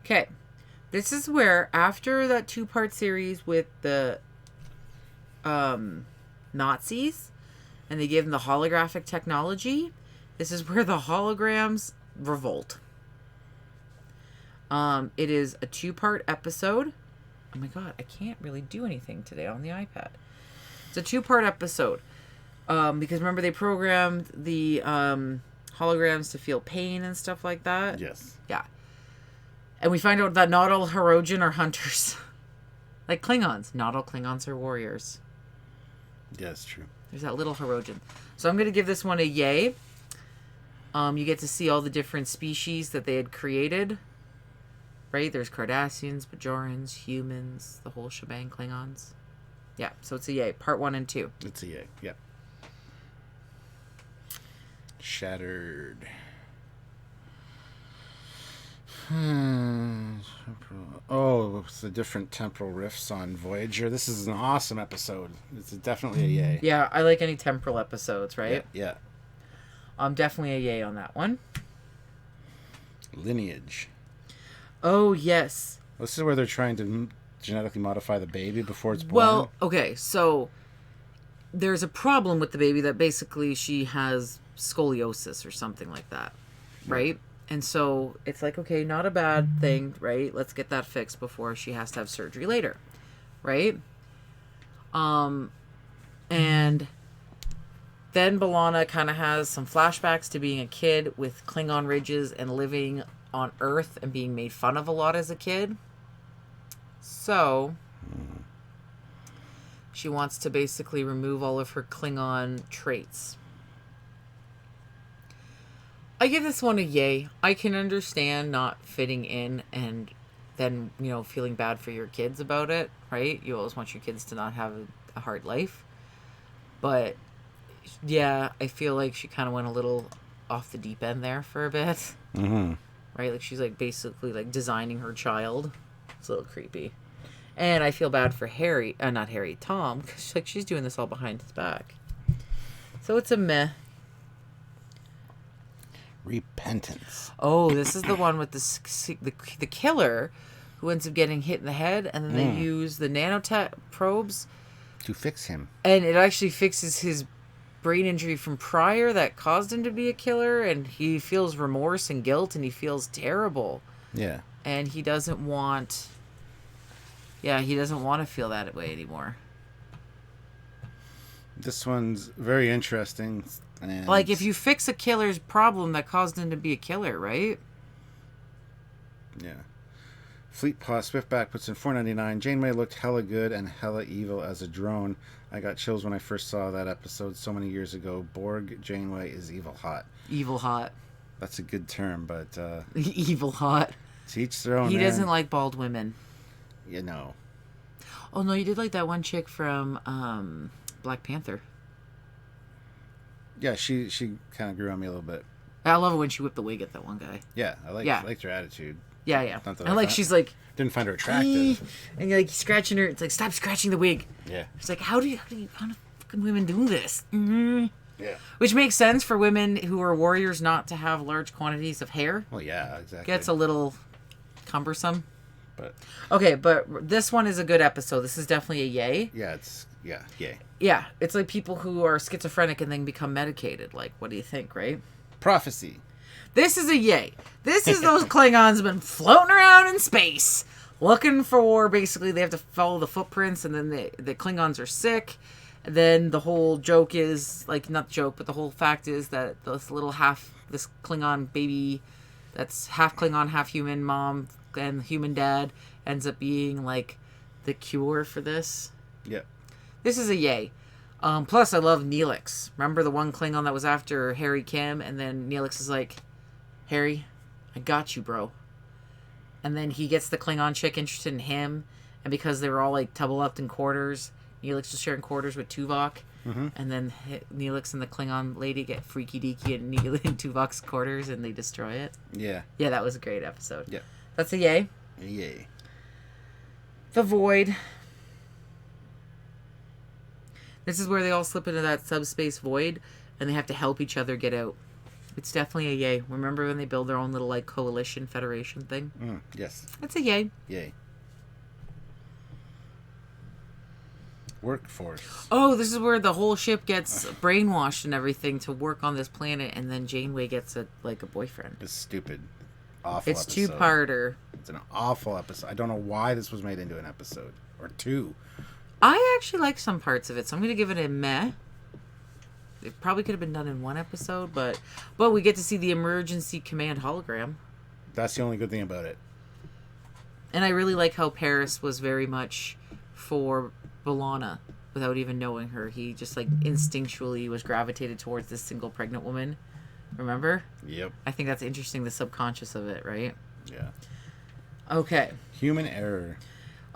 Okay. This is where, after that 2-part series with the Nazis, and they gave them the holographic technology, this is where the holograms revolt. It is a 2-part episode. Oh my God, I can't really do anything today on the iPad. It's a 2-part episode. Because remember they programmed the holograms to feel pain and stuff like that? Yes. Yeah. And we find out that not all Hirogen are hunters. Like Klingons. Not all Klingons are warriors. Yeah, it's true. There's that little Hirogen. So I'm going to give this one a yay. You get to see all the different species that they had created. Right? There's Cardassians, Bajorans, humans, the whole shebang, Klingons. Yeah, so it's a yay. Part 1 and 2. It's a yay, yeah. Shattered. Oh, it's the different temporal rifts on Voyager. This is an awesome episode. It's definitely a yay. Yeah, I like any temporal episodes, right? Yeah. Definitely a yay on that one. Lineage. Oh, yes. This is where they're trying to genetically modify the baby before it's born. Well, okay, so there's a problem with the baby that basically she has scoliosis or something like that, right? And so it's like, okay, not a bad thing, right? Let's get that fixed before she has to have surgery later, right? And then B'Elanna kind of has some flashbacks to being a kid with Klingon ridges and living on Earth and being made fun of a lot as a kid. So she wants to basically remove all of her Klingon traits. I give this one a yay. I can understand not fitting in and then, feeling bad for your kids about it, right? You always want your kids to not have a hard life. But, yeah, I feel like she kind of went a little off the deep end there for a bit. Mm-hmm. Right? Like, she's, basically, designing her child. It's a little creepy. And I feel bad for Tom, because, she's doing this all behind his back. So it's a meh. Repentance. Oh, this is the one with the killer who ends up getting hit in the head, and then they use the nanotech probes to fix him. And it actually fixes his brain injury from prior that caused him to be a killer, and he feels remorse and guilt, and he feels terrible. Yeah. And he doesn't want... Yeah, he doesn't want to feel that way anymore. This one's very interesting. And like, if you fix a killer's problem, that caused him to be a killer, right? Yeah. Fleet Paw Swiftback puts in $4.99. Janeway looked hella good and hella evil as a drone. I got chills when I first saw that episode so many years ago. Borg Janeway is evil hot. Evil hot. That's a good term, but... evil hot. To each their own. He doesn't like bald women. You know. Oh, no, you did like that one chick from Black Panther. Yeah, she kind of grew on me a little bit. I love it when she whipped the wig at that one guy. Yeah, I liked her attitude. Yeah, yeah. And like she's like... Didn't find her attractive. And you're like scratching her. It's like, stop scratching the wig. Yeah. It's like, how do fucking women do this? Mm-hmm. Yeah. Which makes sense for women who are warriors not to have large quantities of hair. Well, yeah, exactly. Gets a little cumbersome. But okay, but this one is a good episode. This is definitely a yay. Yeah, yay. Yeah, it's like people who are schizophrenic and then become medicated. Like, what do you think, right? Prophecy. This is a yay. This is those Klingons been floating around in space looking for, basically, they have to follow the footprints, and then the Klingons are sick. And then the whole joke is, like, not joke, but the whole fact is that this Klingon baby that's half Klingon, half human mom and human dad ends up being, like, the cure for this. Yep. This is a yay. Plus, I love Neelix. Remember the one Klingon that was after Harry Kim? And then Neelix is like, Harry, I got you, bro. And then he gets the Klingon chick interested in him. And because they were all, like, double up in quarters, Neelix was sharing quarters with Tuvok. Mm-hmm. And then Neelix and the Klingon lady get freaky-deaky in Tuvok's quarters, and they destroy it. Yeah. Yeah, that was a great episode. Yeah. That's a yay. A yay. The Void. This is where they all slip into that subspace void, and they have to help each other get out. It's definitely a yay. Remember when they build their own little, like, coalition, federation thing? Yes. That's a yay. Yay. Workforce. Oh, this is where the whole ship gets brainwashed and everything to work on this planet, and then Janeway gets a boyfriend. It's stupid. Awful It's episode. two-parter. It's an awful episode. I don't know why this was made into an episode. Or two. I actually like some parts of it, so I'm going to give it a meh. It probably could have been done in one episode, but we get to see the emergency command hologram. That's the only good thing about it. And I really like how Paris was very much for B'Elanna without even knowing her. He just, like, instinctually was gravitated towards this single pregnant woman. Remember? Yep. I think that's interesting, the subconscious of it, right? Yeah. Okay. Human error.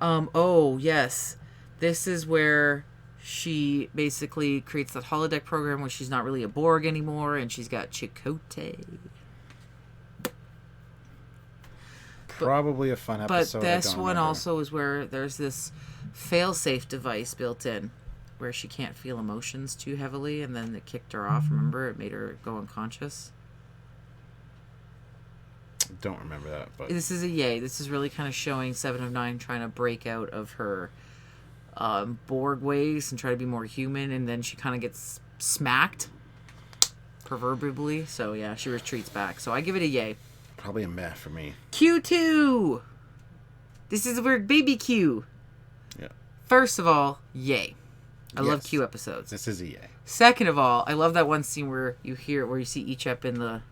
Oh, yes. This is where she basically creates that holodeck program where she's not really a Borg anymore, and she's got Chakotay. Probably a fun episode. But this one also is where there's this fail-safe device built in where she can't feel emotions too heavily, and then it kicked her off. Remember? It made her go unconscious. Don't remember that. But This is a yay. This is really kind of showing 7 of 9 trying to break out of her Borg ways and try to be more human, and then she kind of gets smacked, proverbially. So yeah, she retreats back. So I give it a yay. Probably a meh for me. Q2. This is where baby Q. Yeah. First of all, yay. I love Yes. Q episodes. This is a yay. Second of all, I love that one scene where you see Ichep in the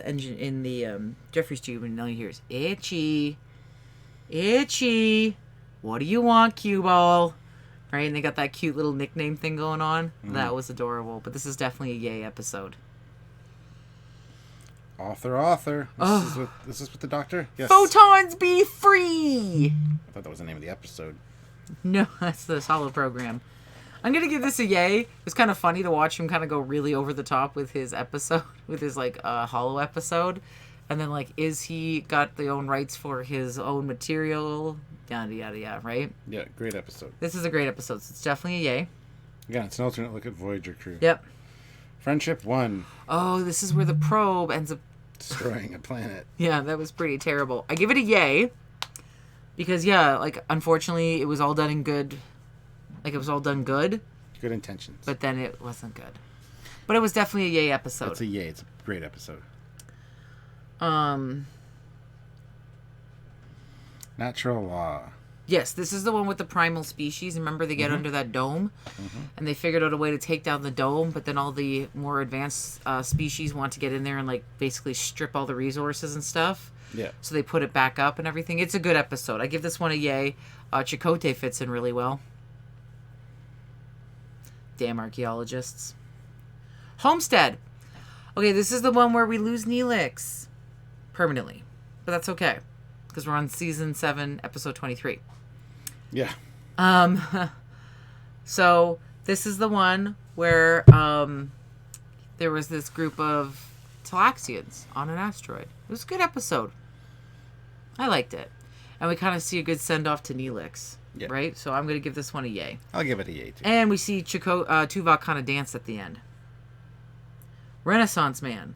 engine in the Jeffries tube, and all you hear is itchy. What do you want, Q ball? Right, and they got that cute little nickname thing going on. Mm-hmm. That was adorable. But this is definitely a yay episode. Author. This is with the Doctor? Yes. Photons be free! I thought that was the name of the episode. No, that's the Solo program. I'm going to give this a yay. It's kind of funny to watch him kind of go really over the top with his episode, with his, like, Holo episode. And then, like, is he got the own rights for his own material? Yada, yada, yada, right? Yeah, great episode. This is a great episode, so it's definitely a yay. Yeah, it's an alternate look at Voyager crew. Yep. Friendship 1. Oh, this is where the probe ends up destroying a planet. Yeah, that was pretty terrible. I give it a yay. Because, yeah, like, unfortunately, it was all done in good. Like, it was all done good. Good intentions. But then it wasn't good. But it was definitely a yay episode. It's a yay. It's a great episode. Natural law. Yes, this is the one with the primal species. Remember, they get under that dome, and they figured out a way to take down the dome. But then all the more advanced species want to get in there and like basically strip all the resources and stuff. Yeah. So they put it back up and everything. It's a good episode. I give this one a yay. Chakotay fits in really well. Damn archaeologists. Homestead. Okay, this is the one where we lose Neelix permanently, but that's okay because we're on season 7, episode 23. Yeah. So this is the one where there was this group of Talaxians on an asteroid. It was a good episode. I liked it, and we kind of see a good send off to Neelix, right? So I'm going to give this one a yay. I'll give it a yay too. And we see Tuvok kind of dance at the end. Renaissance Man.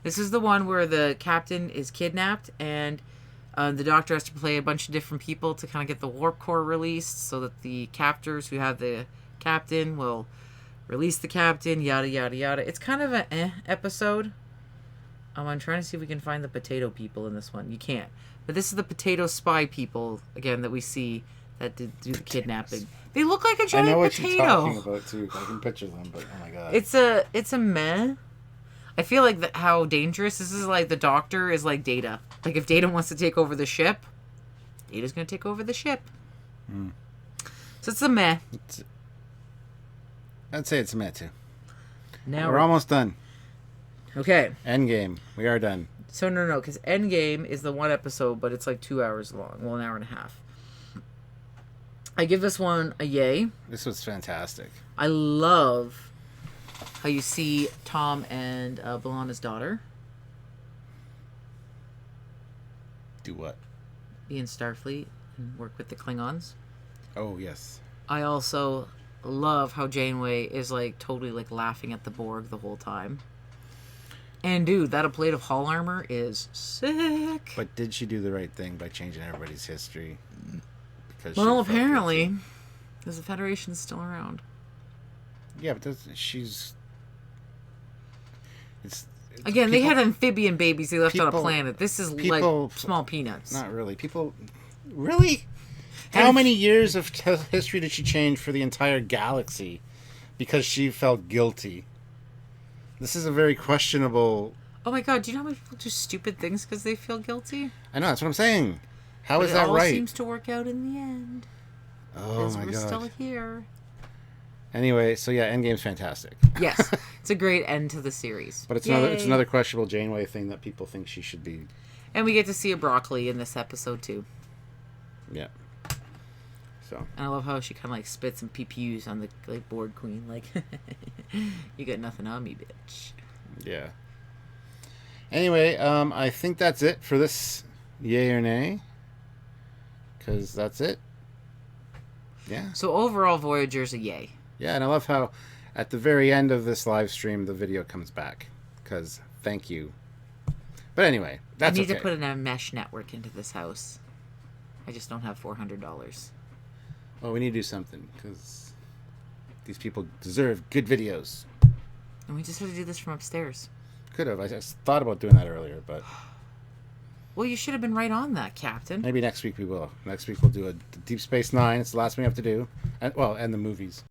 This is the one where the captain is kidnapped and the doctor has to play a bunch of different people to kind of get the warp core released so that the captors who have the captain will release the captain, yada, yada, yada. It's kind of an episode. I'm trying to see if we can find the potato people in this one. You can't. But this is the potato spy people, again, that we see that do the kidnapping. They look like a giant potato. I know what you're talking about, too. I can picture them, but oh my god. It's a meh. I feel like how dangerous this is. Like the doctor is like Data. Like if Data wants to take over the ship, Data's going to take over the ship. So it's a meh. I'd say it's a meh too. Now we're almost done. Okay. Endgame. We are done. So no, because Endgame is the one episode, but it's like 2 hours long. Well, an hour and a half. I give this one a yay. This was fantastic. I love how you see Tom and B'Elanna's daughter. Do what? Be in Starfleet and work with the Klingons. Oh, yes. I also love how Janeway is like totally like laughing at the Borg the whole time. And dude, that plate of hull armor is sick. But did she do the right thing by changing everybody's history? Because well, apparently, because the Federation's still around. Yeah, but she's... It's again, people, they had amphibian babies they left on a planet. This is like small peanuts. Not really. People... Really? How many years of history did she change for the entire galaxy because she felt guilty? This is a very questionable... Oh my god, do you know how many people do stupid things because they feel guilty? I know, that's what I'm saying. How is that right? It all seems to work out in the end. Oh my god. Because we're still here. Anyway, so yeah, Endgame's fantastic. Yes, it's a great end to the series. But it's another questionable Janeway thing that people think she should be. And we get to see a broccoli in this episode too. Yeah. So. And I love how she kind of like spits and pee-pews on the like Borg queen, like, you got nothing on me, bitch. Yeah. Anyway, I think that's it for this yay or nay. Because that's it. Yeah. So overall, Voyager's a yay. Yeah, and I love how at the very end of this live stream, the video comes back. Because thank you. But anyway, that's okay. I need to put a mesh network into this house. I just don't have $400. Well, we need to do something. Because these people deserve good videos. And we just have to do this from upstairs. Could have. I just thought about doing that earlier, but... Well, you should have been right on that, Captain. Maybe next week we will. Next week we'll do a Deep Space Nine. It's the last one we have to do. And the movies.